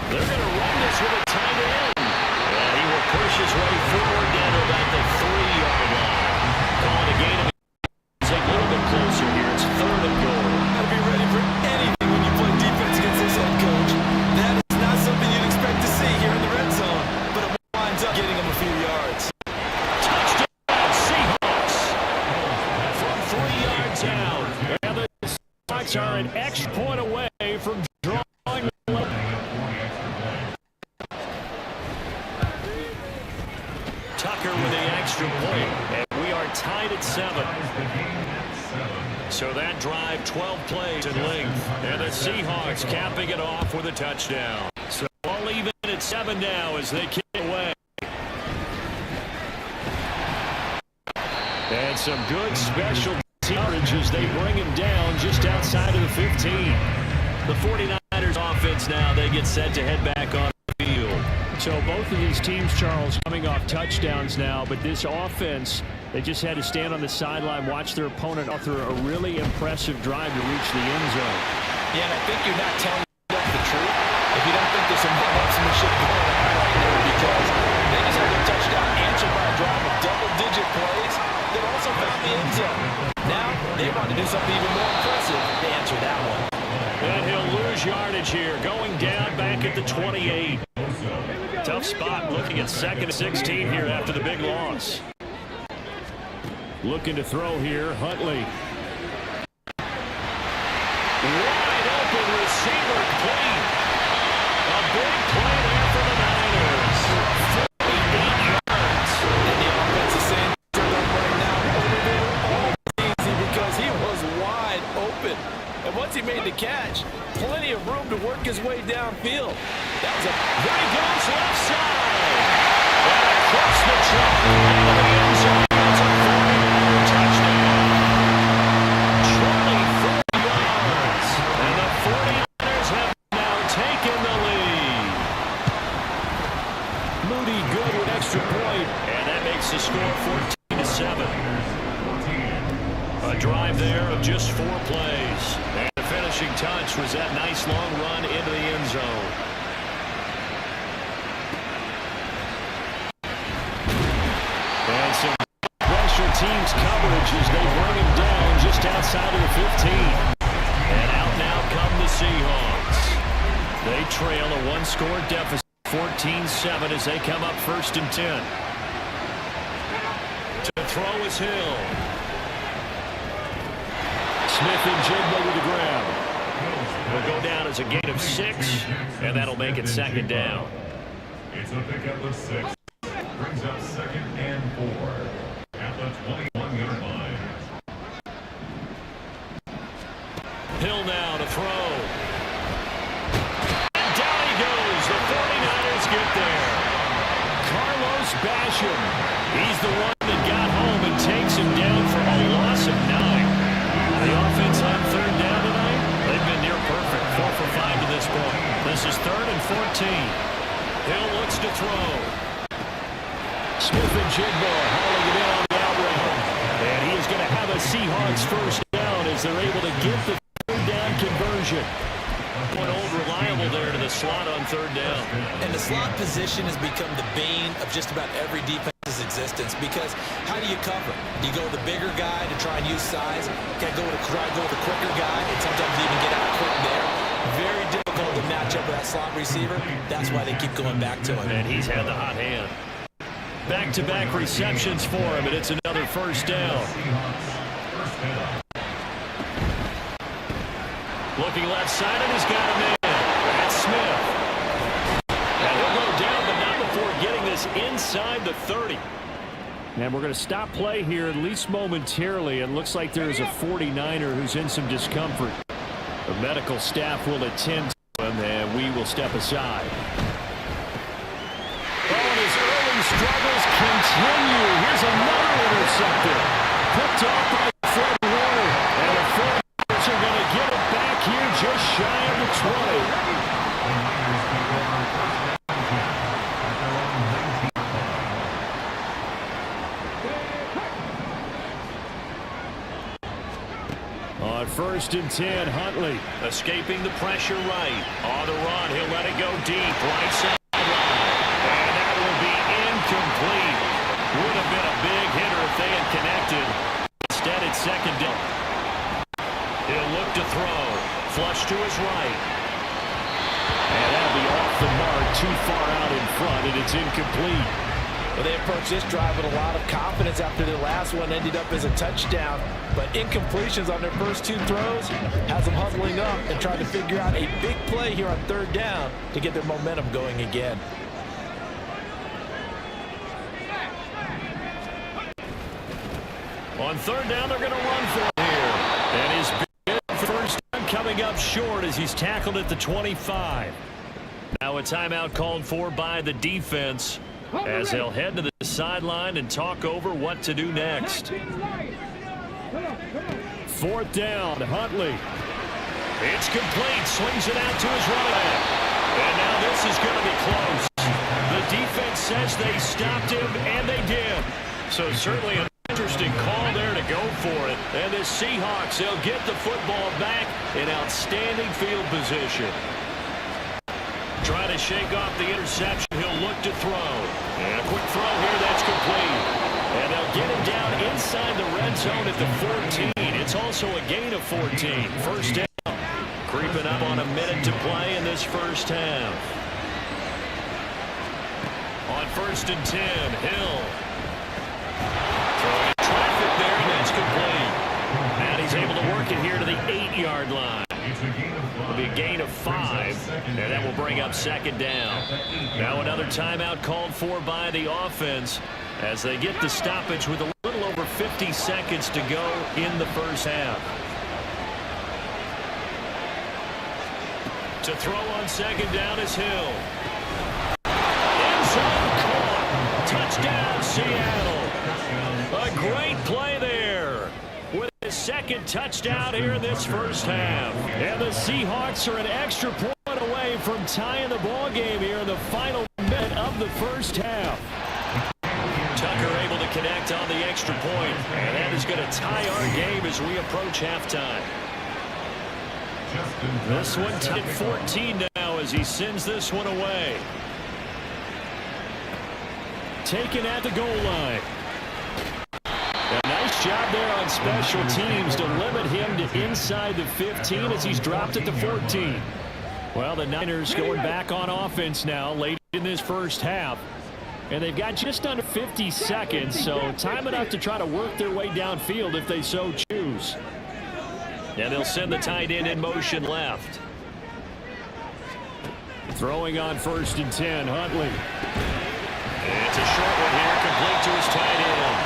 They're going to run this with a tight end. And he will push his way forward down to about the 3-yard line. Calling a gain of a little bit closer here. It's third and goal. Got to be ready for anything when you play defense against this head coach. That is not something you'd expect to see here in the red zone, but it winds up getting him a few yards. Touchdown, Seahawks. From 3 yards out. And the Seahawks are an extra point away from drawing the line. Tucker with the extra point, and we are tied at 7. So that drive, 12 plays in length, and the Seahawks capping it off with a touchdown. So all even at 7 now as they kick away. And some good special coverage as they bring him down just outside of the 15. The 49ers offense now, they get set to head back on the field. So both of these teams, Charles, coming off touchdowns now, but this offense, they just had to stand on the sideline, watch their opponent through a really impressive drive to reach the end zone. Yeah, and I think you're not telling the truth if you don't think there's some marksmanship going on right there, because they just had their touchdown answered by a drive of double-digit plays that also found the end zone. Now they want to do something even more impressive. They answered that one. And he'll lose yardage here, going down back at the 28. Tough spot looking at 2nd and 16 here after the big loss. Looking to throw here, Huntley. Wide open receiver clean. A big play there for the Niners. 48 yards. And the offense is saying right now, over there, all easy because he was wide open. And once he made the catch, plenty of room to work his way downfield. That was a There he goes left side. And across the track into the end zone. It's a 40-yard touchdown. Charlie, 40 yards. And the 49ers have now taken the lead. Moody good with extra point. And that makes the score 14-7. A drive there of just 4 plays. And the finishing touch was that nice long run into the end zone. And some special teams coverage as they bring him down just outside of the 15. And out now come the Seahawks. They trail a 1-score deficit, 14-7 as they come up 1st and 10. To throw is Hill. Smith and Jigba with the grab. Will go down as a gain of 6, and that'll make it 2nd down. It's a pickup of 6. Brings up 2nd and 4 at the 21-yard line. Hill now to throw. And down he goes. The 49ers get there. Carlos Basham. He's the one that got home and takes him down for a loss of 9. The offense on 3rd down tonight, they've been near perfect. 4 for 5 to this point. This is 3rd and 14. Hill looks to throw. Smith and Jigba hauling it in on the out route. And he is going to have a Seahawks 1st down as they're able to get the 3rd down conversion. One old reliable there to the slot on 3rd down. And the slot position has become the bane of just about every defense's existence, because how do you cover? Do you go with the bigger guy to try and use size? Can't go with the quicker guy, and sometimes even get out quick there. Very difficult to match up with that slot receiver. That's why they keep going back to him. And he's had the hot hand. Back-to-back receptions for him, and it's another 1st down. Looking left side, and he's got him in. That's Smith. And he'll go down, but not before getting this inside the 30. And we're going to stop play here, at least momentarily. It looks like there is a 49er who's in some discomfort. The medical staff will attend to him, and we will step aside. Oh, and his early struggles continue. Here's another interceptor. Picked off by Fred Warner. And the 49ers are going to get it back here just shy of the 20. 1st and 10, Huntley. Escaping the pressure right. On the run, he'll let it go deep. Right side. And that will be incomplete. Would have been a big hitter if they had connected. Instead, it's 2nd down. He'll look to throw. Flush to his right. And that'll be off the mark, too far out in front, and it's incomplete. Well, they approached this drive with a lot of confidence after their last one ended up as a touchdown. But incompletions on their first 2 throws has them huddling up and trying to figure out a big play here on 3rd down to get their momentum going again. On 3rd down, they're going to run for it here. And his big first down coming up short as he's tackled at the 25. Now a timeout called for by the defense as they'll head to the sideline and talk over what to do next. 4th down, Huntley. It's complete. Swings it out to his running back. And now this is going to be close. The defense says they stopped him, and they did. So certainly an interesting call there to go for it. And the Seahawks, they'll get the football back in outstanding field position. Trying to shake off the interception. He'll look to throw. And a quick throw here. That's complete. And they'll get him down inside the red zone at the 14. It's also a gain of 14. 1st down. Creeping up on a minute to play in this first half. On 1st and 10, Hill. Throwing traffic there, and that's complete. And he's able to work it here to the 8-yard line. It'll be a gain of 5, and that will bring up 2nd down. Now another timeout called for by the offense as they get the stoppage with a little over 50 seconds to go in the first half. To throw on 2nd down is Hill. End zone caught. Touchdown, Seattle. A great play there with his 2nd touchdown here in this first half. And the Seahawks are an extra point away from tying the ball game here in the final minute of the first half. Tucker able to connect on the extra point, and that is going to tie our game as we approach halftime. This one tied 14 now as he sends this one away. Taken at the goal line. A nice job there on special teams to limit him to inside the 15 as he's dropped at the 14. Well, the Niners going back on offense now late in this first half. And they've got just under 50 seconds, so time enough to try to work their way downfield if they so choose. And they'll send the tight end in motion left. Throwing on 1st and 10, Huntley. It's a short one here, complete to his tight end.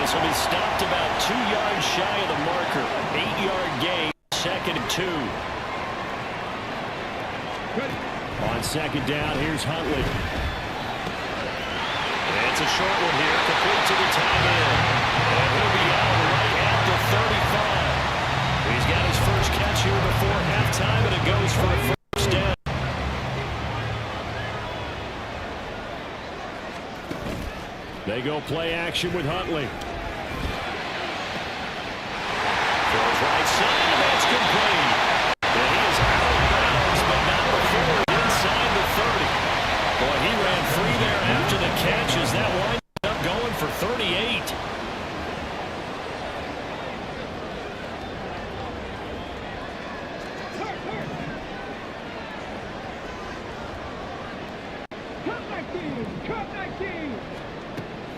This will be stopped about 2 yards shy of the marker. 8-yard gain, 2nd and 2. On 2nd down, here's Huntley. It's a short one here, complete to the tight end. And he'll be out right at the 35. He's got his first catch here before halftime, and it goes for a first down. They go play action with Huntley. Throws right side, and that's complete. And he is out of bounds, but not before inside the 30. Boy, he ran free there after the catch as that winds up going for 38.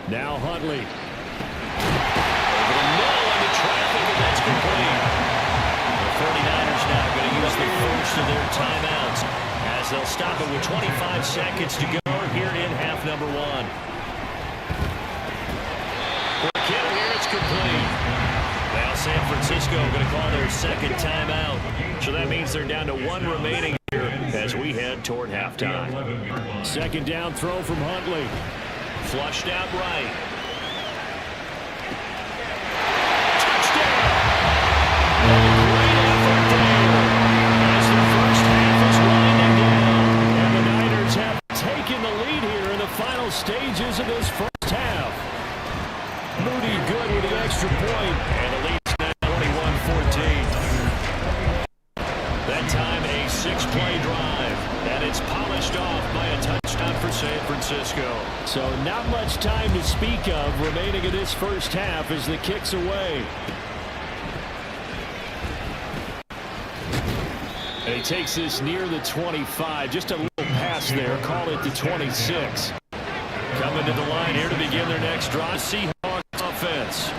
Now Huntley. Over the middle into traffic, and that's complete. The 49ers now going to use the first of their timeouts as they'll stop it with 25 seconds to go here in half number 1. Quick hit here, it's complete. Now San Francisco going to call their 2nd timeout. So that means they're down to 1 remaining here as we head toward halftime. 2nd down throw from Huntley. Flushed out right. Stages of this first half. Moody good with the extra point. And the lead's now 21-14. That time a 6-play drive, and it's polished off by a touchdown for San Francisco. So not much time to speak of remaining in this first half as the kick's away. And he takes this near the 25. Just a little pass there. Call it the 26. Coming to the line here to begin their next drive. Seahawks offense.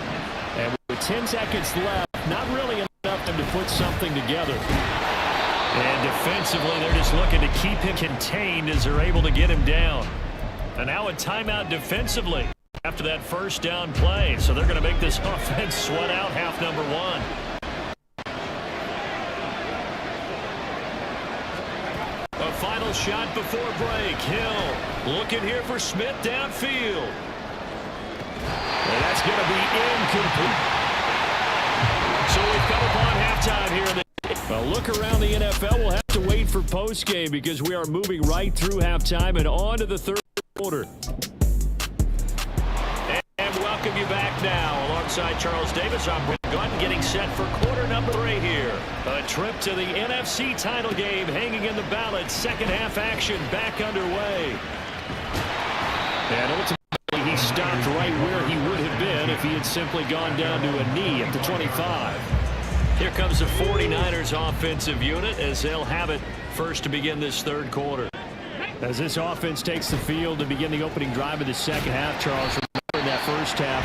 And with 10 seconds left, not really enough time to put something together. And defensively, they're just looking to keep him contained as they're able to get him down. And now a timeout defensively after that first down play. So they're going to make this offense sweat out half number one. A final shot before break. Hill looking here for Smith downfield. And that's going to be incomplete. So we've come upon halftime here in the a look around the NFL. We'll have to wait for postgame because we are moving right through halftime and on to the third quarter. And welcome you back now. Alongside Charles Davis, I'm Brent Gunn getting set for quarter number 3 here. A trip to the NFC title game hanging in the balance. Second half action back underway. And ultimately he stopped right where he would have been if he had simply gone down to a knee at the 25. Here comes the 49ers offensive unit as they'll have it first to begin this third quarter. As this offense takes the field to begin the opening drive of the second half, Charles, remember that first half,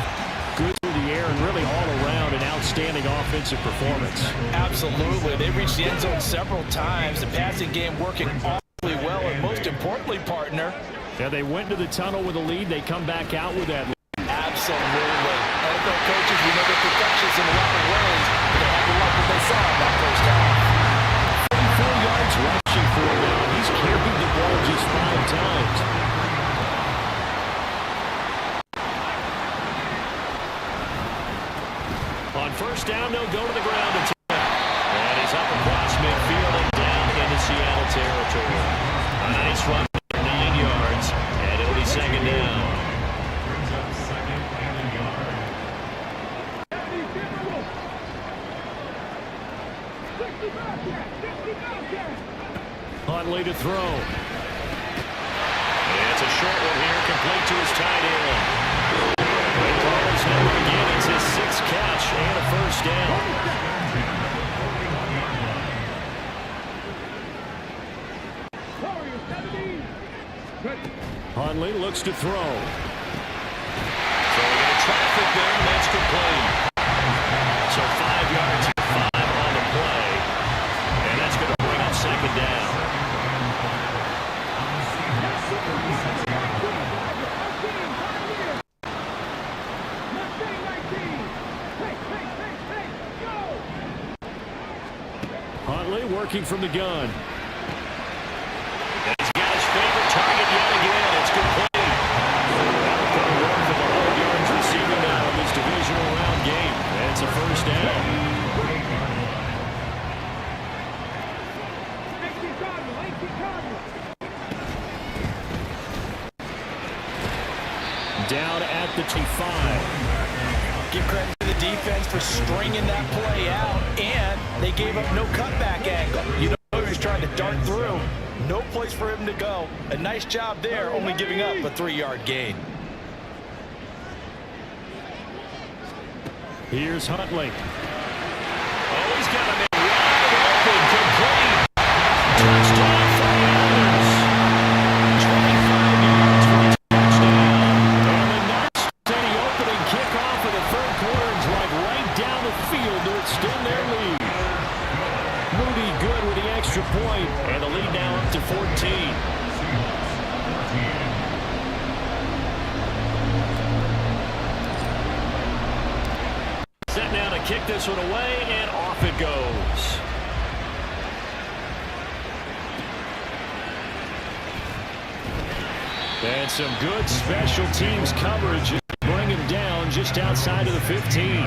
good through the air and really all around an outstanding offensive performance. Absolutely. They reached the end zone several times. The passing game working awfully well, and most importantly, partner. Yeah, they went to the tunnel with a lead. They come back out with that lead. Absolutely. NFL coaches, we know they're perfectionists in a lot of ways. They had to like what they saw in that first half. 44 yards rushing for him now. He's carried the ball just 5 times. On first down, they'll go to the ground and and he's up across midfield and down into Seattle territory. A nice run, 9 yards, and it'll be second down. Huntley to throw. And it's a short one here, complete to his tight end. And Carter's number again, it's his 6th catch and a first down. Huntley looks to throw. So we get a traffic there, and that's complete. So 5 yards and 5 on the play. And that's going to bring up second down. Huntley working from the gun. And he's got his favorite target yet again. It's complete. That'll put him for the 100 yards receiving now in this divisional round game. And it's a first down. Down at the 25. Give credit to the defense for stringing that play out, and they gave up no cutback angle. You know he was trying to dart through. No place for him to go. A nice job there, only giving up a 3-yard gain. Here's Huntley. Oh, he's got him in wide open, complete. Touchdown for the Niners. 25 yards for the touchdown. And the Niners set the opening kickoff of the third quarter and drive right down the field to extend their lead. Moody good with the extra point, and the lead now up to 14. Set now to kick this one away, and off it goes. And some good special teams coverage to bring him down just outside of the 15.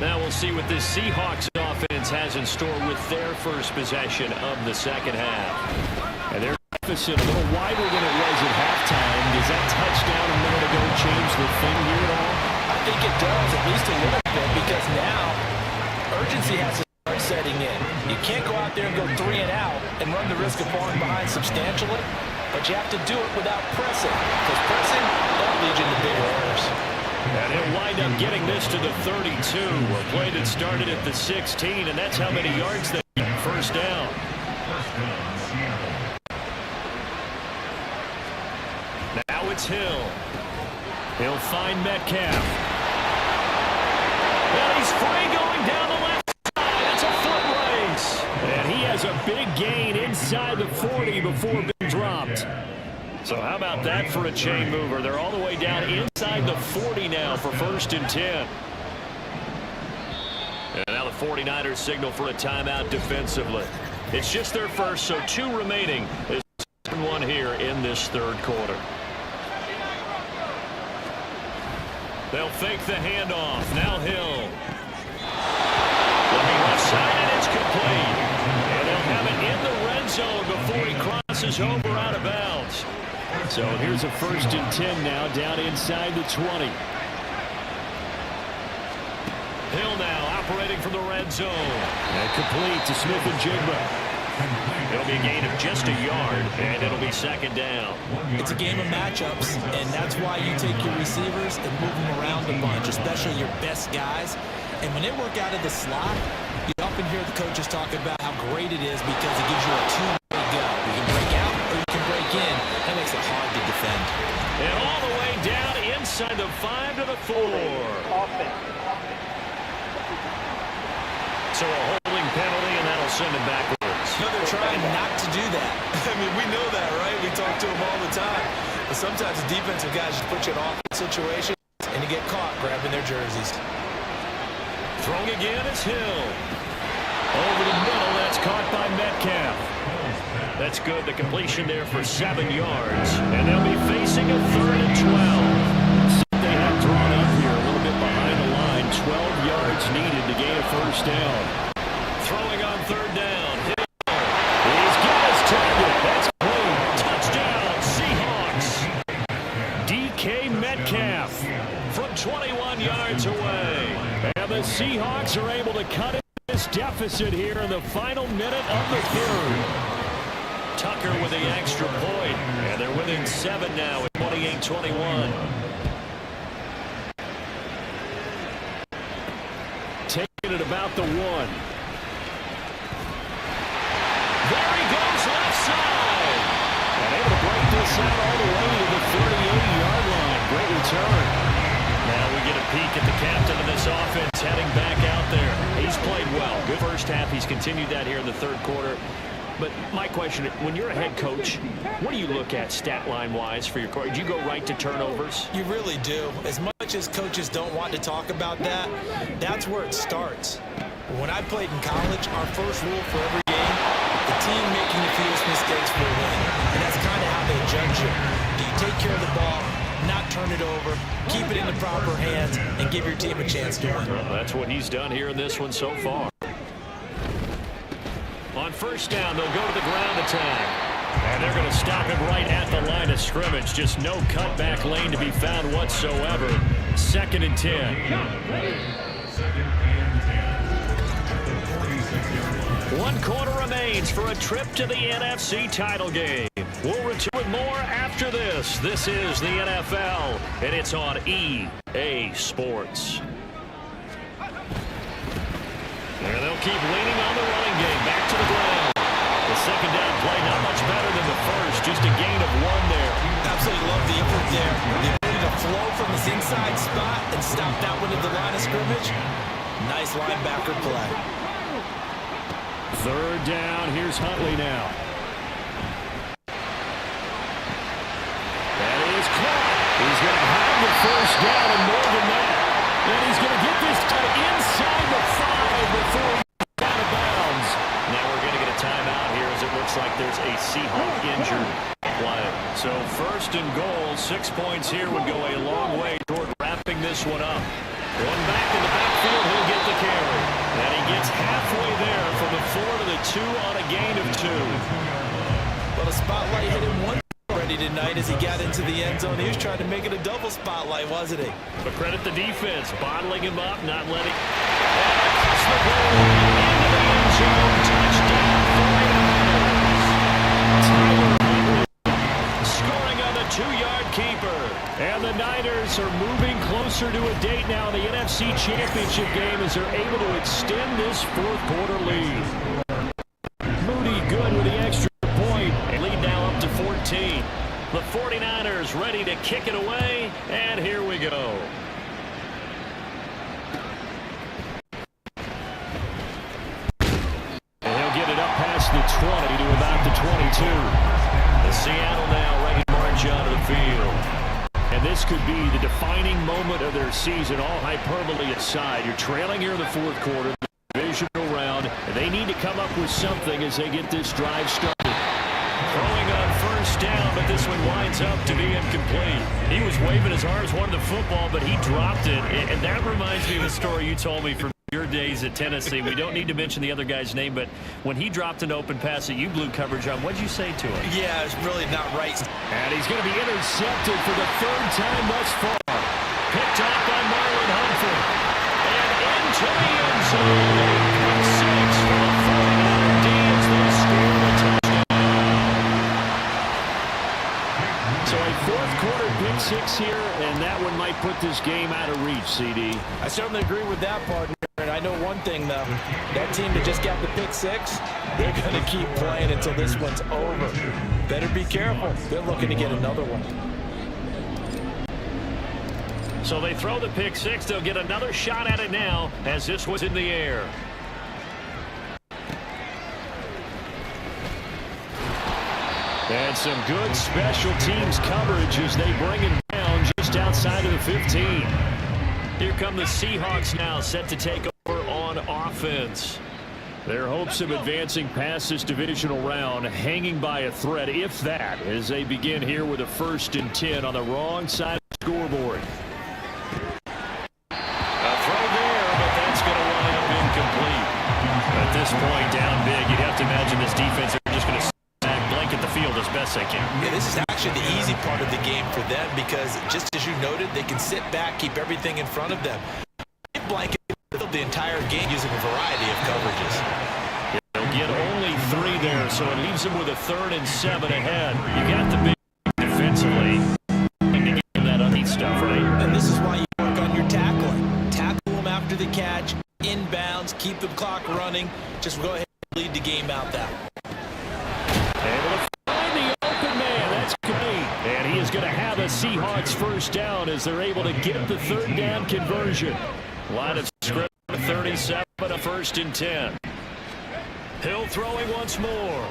Now we'll see what this Seahawks offense has in store with their first possession of the second half. And their deficit a little wider than it was at halftime. Does that touchdown a minute ago change the thing here at all? I think it does, at least a little bit, because now urgency has to start setting in. You can't go out there and go 3 and out and run the risk of falling behind substantially, but you have to do it without pressing, because pressing, that'll lead you into big errors. And he'll wind up getting this to the 32, a play that started at the 16, and that's how many yards they get. First down. Now it's Hill. He'll find Metcalf. And he's free going down the left side. It's a foot race. And he has a big gain inside the 40 before being dropped. So how about that for a chain mover? They're all the way down inside the 40 now for 1st and 10. And now the 49ers signal for a timeout defensively. It's just their first, so 2 remaining. There's 1 here in this 3rd quarter. They'll fake the handoff. Now Hill. Looking left side, and it's complete. And they'll have it in the red zone before he crosses over out of bounds. So here's a 1st and 10 now, down inside the 20. Hill now operating from the red zone. And complete to Smith and Jigba. It'll be a gain of just a yard, and it'll be 2nd down. It's a game of matchups, and that's why you take your receivers and move them around a bunch, especially your best guys. And when they work out of the slot, you often hear the coaches talk about how great it is because it gives you a two-way go. You can break out or you can break in. That makes it hard to defend. And all the way down inside the 5 to the 4. So a holding penalty, and that'll send him backwards. No, they're trying not to do that. I mean, we know that, right? We talk to them all the time. But sometimes the defensive guys just put you in awkward situations, and you get caught grabbing their jerseys. Throwing again is Hill. Over the middle, that's caught by Metcalf. That's good. The completion there for 7 yards. And they'll be facing a 3rd and 12. They have drawn up here a little bit behind the line. 12 yards needed to gain a 1st down. Throwing on 3rd down. He's got his target. That's clean. Touchdown, Seahawks. DK Metcalf from 21 yards away. And the Seahawks are able to cut it. This deficit here in the final minute of the 3rd. Tucker with the extra point, and they're within 7 now at 28-21. Taking it about the 1. There he goes left side. And able to break this out all the way to the 38-yard line. Great return. Now we get a peek at the captain of this offense heading back out there. He's played well. Good first half. He's continued that here in the 3rd quarter. But my question, when you're a head coach, what do you look at stat line-wise for your coach? Do you go right to turnovers? You really do. As much as coaches don't want to talk about that, that's where it starts. When I played in college, our first rule for every game, the team making the fewest mistakes will win. And that's kind of how they judge you. Do you take care of the ball, not turn it over, keep it in the proper hands, and give your team a chance to win? Well, that's what he's done here in this one so far. On 1st down, they'll go to the ground attack. And they're going to stop him right at the line of scrimmage. Just no cutback lane to be found whatsoever. 2nd and 10. 1 quarter remains for a trip to the NFC title game. We'll return with more after this. This is the NFL, and it's on EA Sports. And they'll keep leaning on the running game. Back to the ground. The 2nd down play not much better than the first. Just a gain of 1 there. Absolutely love the effort there. The ability to flow from this inside spot and stop that one at the line of scrimmage. Nice linebacker play. 3rd down. Here's Huntley now. That is caught. He's going to have the 1st down and more than that. And he's going to get this time inside the 5 before he's out of bounds. Now we're going to get a timeout here as it looks like there's a Seahawk injured play. So 1st and goal, 6 points here would go a long way toward wrapping this one up. One back in the backfield, he'll get the carry. And he gets halfway there from the 4 to the 2 on a gain of 2. Well, the spotlight hit him one already tonight as he got into the end zone. He was trying to make it a double spotlight, wasn't he? But credit the defense, bottling him up, not letting... across the goal line into the end zone. Touchdown, 49ers. Scoring on the 2-yard keeper. And the Niners are moving closer to a date now in the NFC Championship game as they're able to extend this fourth-quarter lead. Moody good with the extra point. And lead now up to 14. The 49ers ready to kick it away, and here we go. And he'll get it up past the 20 to about the 22. The Seattle now ready to march onto the field. And this could be the defining moment of their season, all hyperbole aside. You're trailing here in the fourth quarter, the divisional round, and they need to come up with something as they get this drive started. Throwing on first down, but this one winds up to be incomplete. He was waving his arms, wanted the football, but he dropped it. And that reminds me of a story you told me from your days at Tennessee. We don't need to mention the other guy's name, but when he dropped an open pass that you blew coverage on, what did you say to him? Yeah, it's really not right. And he's going to be intercepted for the third time thus far. Picked off by Marlon Humphrey. And into the end zone. 6 for the 49er D's. They score the touchdown. So a fourth-quarter pick-6 here, and that one might put this game out of reach, CD. I certainly agree with that, partner. And I know one thing, though. That team that just got the pick-6, they're going to keep playing until this one's over. Better be careful. They're looking to get another one. So they throw the pick-6. They'll get another shot at it now as this was in the air. And some good special teams coverage as they bring him down just outside of the 15. Here come the Seahawks now, set to take over on offense. Their hopes of advancing past this divisional round hanging by a thread, if that, as they begin here with a 1st and 10 on the wrong side of the scoreboard. A throw there, but that's going to wind up incomplete. At this point, down big, you'd have to imagine this defense are just going to blanket the field as best they can. Yeah, this is actually the easy part of the game for them because, just as you noted, they can sit back, keep everything in front of them. They blanket the entire game using a variety of coverages. They'll get only 3 there, so it leaves them with a 3rd and 7 ahead. You got the big defensively. That other stuff, right? And this is why you work on your tackling. Tackle them after the catch, inbounds, keep the clock running. Just go ahead and lead the game out that way. Able to find the open man. That's great. And he is going to have a Seahawks first down as they're able to get the 3rd down conversion. Line of script 37, a 1st and 10. Hill throwing once more.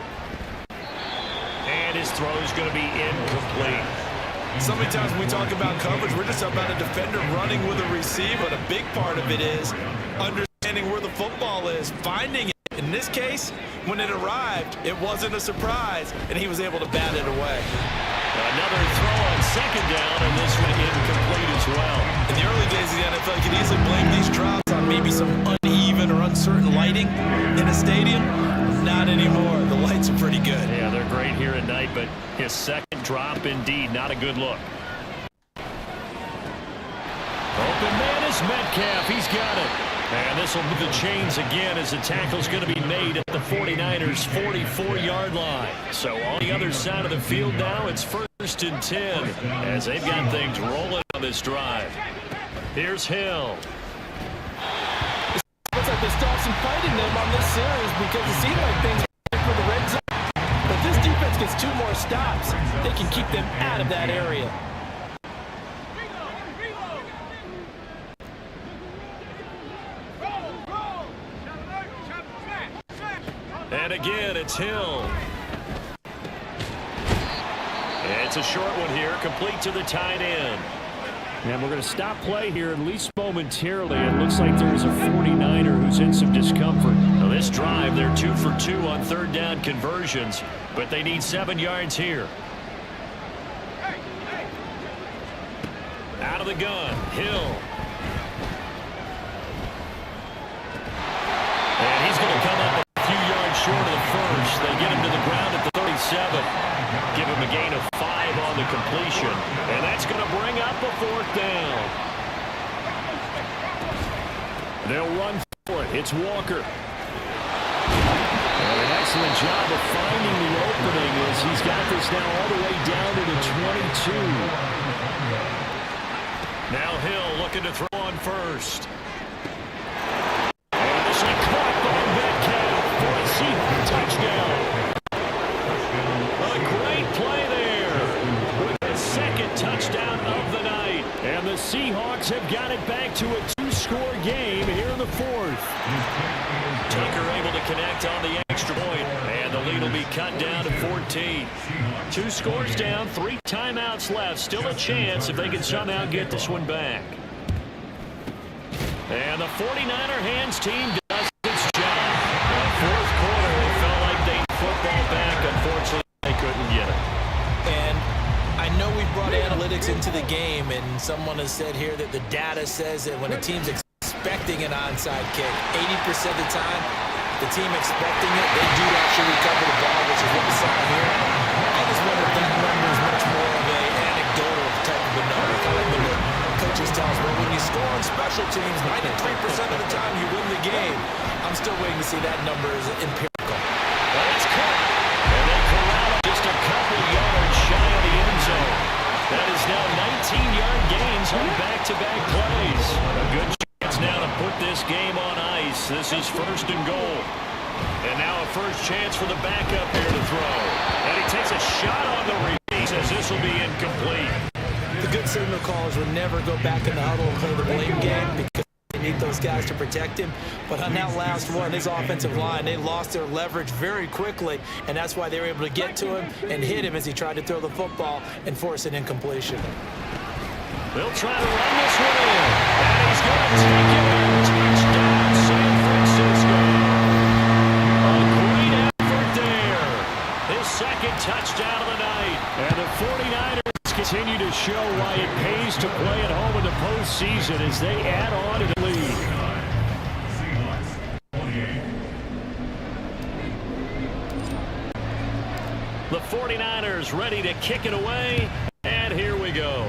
And his throw is going to be incomplete. So many times when we talk about coverage, we're just about a defender running with a receiver. The big part of it is understanding where the football is, finding it. In this case, when it arrived, it wasn't a surprise, and he was able to bat it away. Another throw on 2nd down, and this one incomplete as well. In the early days of the NFL, you could easily blame these drops on maybe some uneven or uncertain lighting in a stadium. Not anymore. The lights are pretty good. Yeah, they're great here at night, but his 2nd drop, indeed, not a good look. Open man is Metcalf. He's got it. And this will move the chains again as the tackle's going to be made at the 49ers' 44-yard line. So on the other side of the field now, it's 1st and 10 as they've got things rolling on this drive. Here's Hill. Looks like they still have some fight in them on this series because it seems like things are for the red zone. But if this defense gets 2 more stops, they can keep them out of that area. And again, it's Hill. It's a short one here, complete to the tight end. And we're going to stop play here, at least momentarily. It looks like there's a 49er who's in some discomfort. Now this drive, they're 2 for 2 on 3rd down conversions, but they need 7 yards here. Out of the gun, Hill. And he's going to come up a few yards short of the first. They get him to the ground at the 37. Give him a gain of 5 on the completion. And that's going to bring up a 4th down. They'll run for it. It's Walker. And an excellent job of finding the opening as he's got this now all the way down to the 22. Now Hill looking to throw on first. And this is caught by Metcalf for a Seahawks touchdown. A great play there with the second touchdown of the night. And the Seahawks have got it back to a two-score game here in the fourth. Tucker able to connect on the extra point, and the lead will be cut down to 14. 2 scores down, 3 timeouts left. Still a chance if they can somehow get this one back. And the 49er hands team does its job. In the fourth quarter, it felt like they football back. Unfortunately, they couldn't get it. And I know we brought analytics into the game, and someone has said here that the data says that when a team's expecting an onside kick, 80% of the time, the team expecting it, they do actually recover the ball, which is what we saw here. I just wonder if that number is much more of an anecdotal type of a number. Kind of when the coaches tell us, well, when you score on special teams, 93% of the time you win the game. I'm still waiting to see that number as empirical. Well, it's caught. And they corral it just a couple yards shy of the end zone. That is now 19-yard gains on back-to-back plays. A good chance now to put this game on ice. This is first and goal. And now a first chance for the backup here to throw. And he takes a shot on the release as this will be incomplete. The good signal callers would never go back in the huddle and play the blame game because they need those guys to protect him. But on that last one, his offensive line, they lost their leverage very quickly, and that's why they were able to get to him and hit him as he tried to throw the football and force an incompletion. They'll try to run this one in, and he's going to take it in. Touchdown, San Francisco. A great effort there. His second touchdown of the night. And the 49ers continue to show why it pays to play at home in the postseason as they add on to the lead. The 49ers ready to kick it away, and here we go.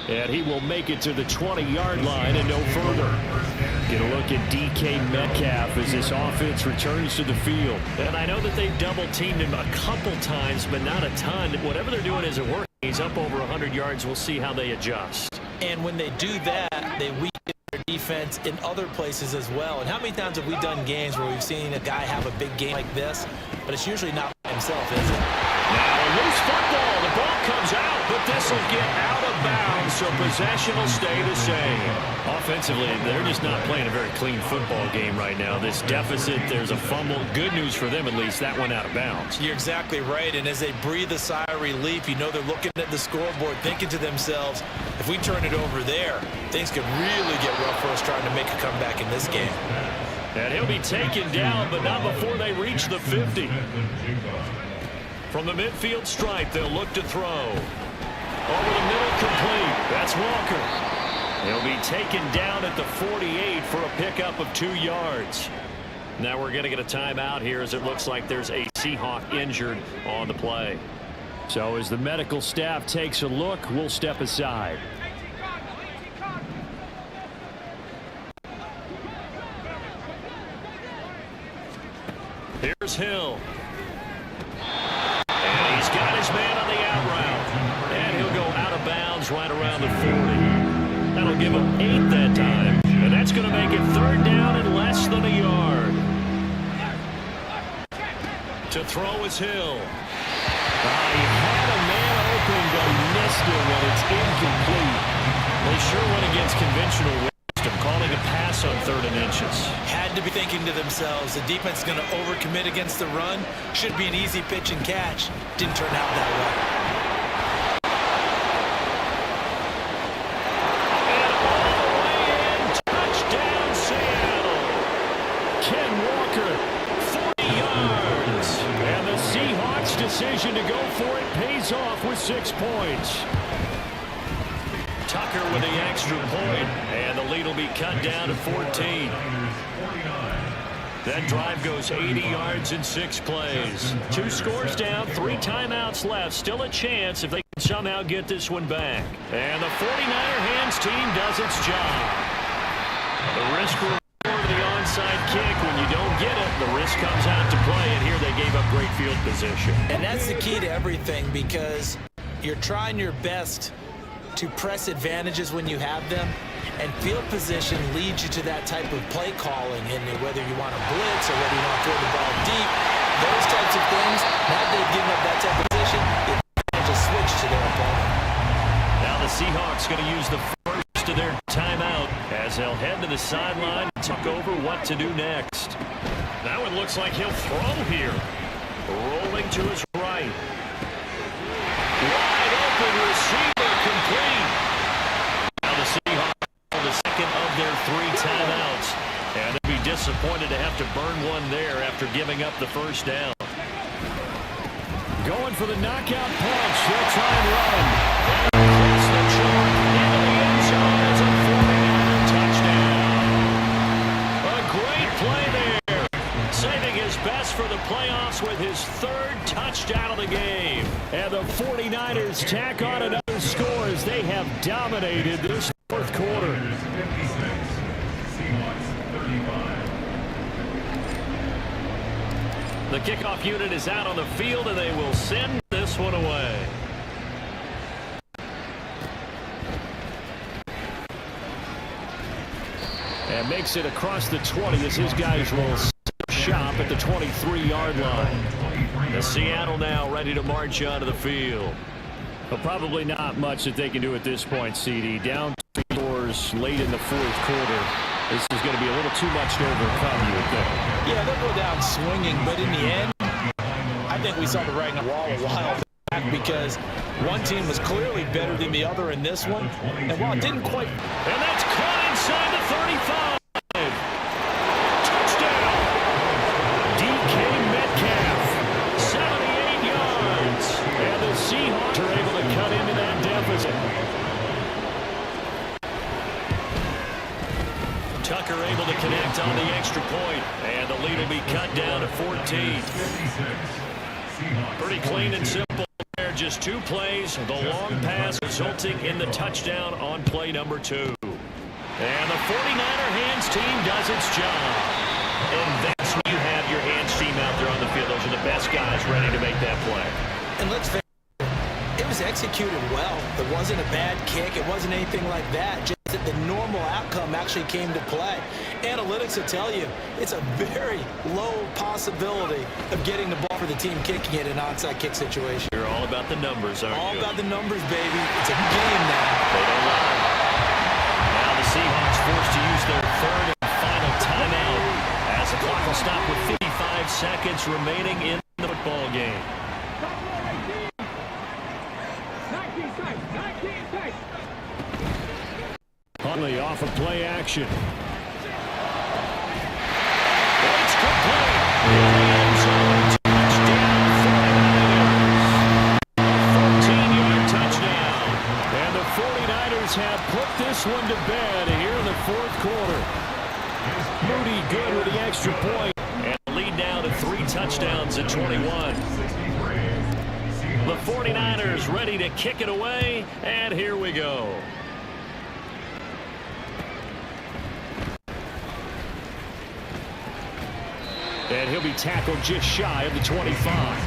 And he will make it to the 20-yard line and no further. Get a look at DK Metcalf as this offense returns to the field. And I know that they've double-teamed him a couple times, but not a ton. Whatever they're doing isn't working. He's up over 100 yards. We'll see how they adjust. And when they do that, they weaken their defense in other places as well. And how many times have we done games where we've seen a guy have a big game like this, but it's usually not by himself, is it? Now a loose football. The ball comes out, but this will get out of bounds, so possession will stay the same. Offensively, they're just not playing a very clean football game right now. This deficit, there's a fumble. Good news for them, at least. That went out of bounds. You're exactly right, and as they breathe a sigh of relief, you know they're looking at the scoreboard, thinking to themselves, if we turn it over there, things could really get rough for us trying to make a comeback in this game. And he'll be taken down, but not before they reach the 50. From the midfield stripe, they'll look to throw. Over the middle, complete. That's Walker. He'll be taken down at the 48 for a pickup of 2 yards. Now we're going to get a timeout here as it looks like there's a Seahawk injured on the play. So as the medical staff takes a look, we'll step aside. Here's Hill. And he's got his man on the out route. And he'll go out of bounds right around the 40. That'll give him 8 that time. And that's going to make it third down and less than a yard. To throw is Hill. He had a man open, but missed it when it's incomplete. They sure went against conventional wisdom, calling a pass on 3rd and inches. Had to be thinking to themselves, the defense is going to overcommit against the run. Should be an easy pitch and catch. Didn't turn out that way. And all the way in, touchdown Seattle. Ken Walker, 40 yards. And the Seahawks' decision to go for it pays off with 6 points. Tucker with the extra point, and the lead will be cut down to 14. That drive goes 80 yards in 6 plays. 2 scores down, 3 timeouts left. Still a chance if they somehow get this one back. And the 49er hands team does its job. The risk reward of the onside kick. When you don't get it, the risk comes out to play. And here they gave up great field position. And that's the key to everything, because you're trying your best to press advantages when you have them. And field position leads you to that type of play calling, and whether you want to blitz or whether you want to throw the ball deep, those types of things. Now they've given up that type of position, they just switch to their opponent. Now the Seahawks going to use the first of their timeout as they'll head to the sideline and talk over what to do next. Now it looks like he'll throw here. Rolling to his right. Wide open receiver, complete. Now the Seahawks the second of their 3 timeouts, and they'll be disappointed to have to burn one there after giving up the first down. Going for the knockout punch. He'll try and run. And across the chalk into the end zone. It's a 49er touchdown. A great play there. Saving his best for the playoffs with his 3rd touchdown of the game. And the 49ers tack on another score as they have dominated this 4th quarter. 56, Seahawks 35. The kickoff unit is out on the field, and they will send this one away. And makes it across the 20 as his guys will shop at the 23-yard line. The Seattle now ready to march onto the field. Well, probably not much that they can do at this point, CD. Down 2 scores late in the 4th quarter. This is going to be a little too much to overcome, you would think. Yeah, they'll go down swinging, but in the end, I think we saw the writing on the wall a while back, because one team was clearly better than the other in this one. And while it didn't quite... And that's caught inside the 35. Touchdown. DK Metcalf, 78 yards. And the Seahawks are able to cut into that deficit. Tucker able to connect on the extra point, and the lead will be cut down to 14. Pretty clean and simple there. Just 2 plays. The long pass resulting in the touchdown on play number 2. And the 49er hands team does its job. And that's when you have your hands team out there on the field. Those are the best guys ready to make that play. And let's face it, it was executed well. It wasn't a bad kick. It wasn't anything like that. Just that the normal outcome actually came to play. Analytics will tell you it's a very low possibility of getting the ball for the team kicking it in an onside kick situation. You're all about the numbers, aren't you? All about the numbers, baby. It's a game now. They don't lie. Now the Seahawks forced to use their 3rd and final timeout as the clock will stop with 55 seconds remaining in the football game. 19 tight. Huntley off of play action. It's complete. Touchdown, 49ers. 14-yard touchdown. And the 49ers have put this one to bed here in the 4th quarter. Moody good with the extra point. And the lead now to 3 touchdowns at 21. The 49ers ready to kick it away. And here we go. And he'll be tackled just shy of the 25.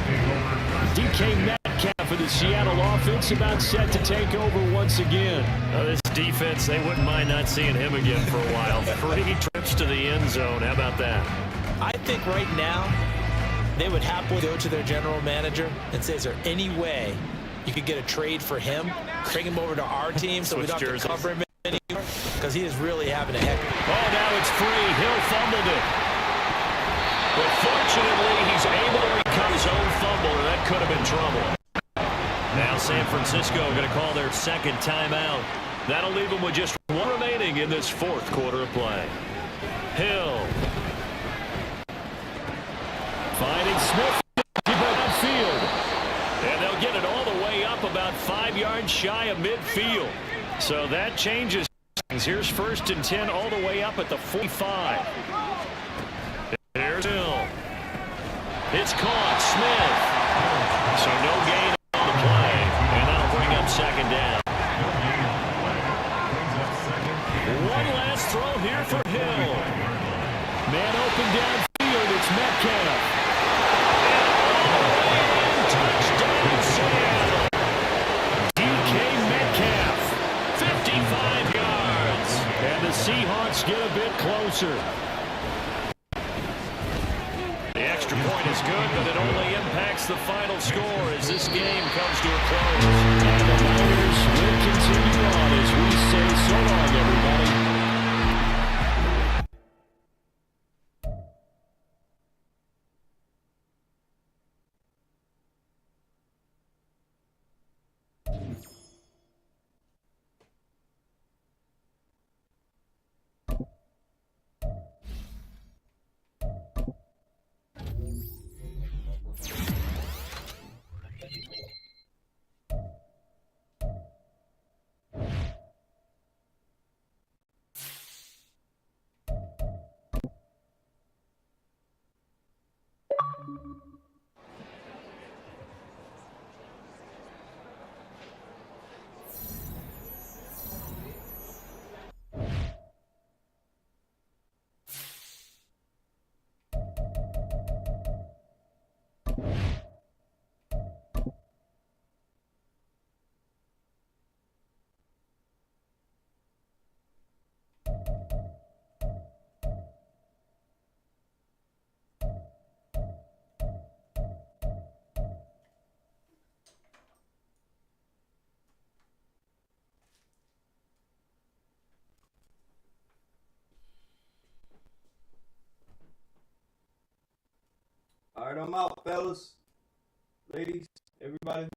DK Metcalf for the Seattle offense about set to take over once again. This defense, they wouldn't mind not seeing him again for a while. 3 trips to the end zone. How about that? I think right now they would happily go to their general manager and say, is there any way you could get a trade for him, bring him over to our team so we don't have to cover him anymore? Because he is really having a heck. Oh, now it's free. Hill fumbled it. But fortunately, he's able to recover his own fumble, or that could have been trouble. Now San Francisco going to call their 2nd timeout. That'll leave them with just 1 remaining in this 4th quarter of play. Hill. Finding Smith downfield. And they'll get it all the way up about 5 yards shy of midfield. So that changes things. Here's 1st and 10 all the way up at the 45. There's Hill. It's caught. Smith. So no gain on the play. And that'll bring closer. The extra point is good, but it only impacts the final score as this game comes to a close. And the Niners will continue on as we say so long, everybody. All right, I'm out, fellas, ladies, everybody.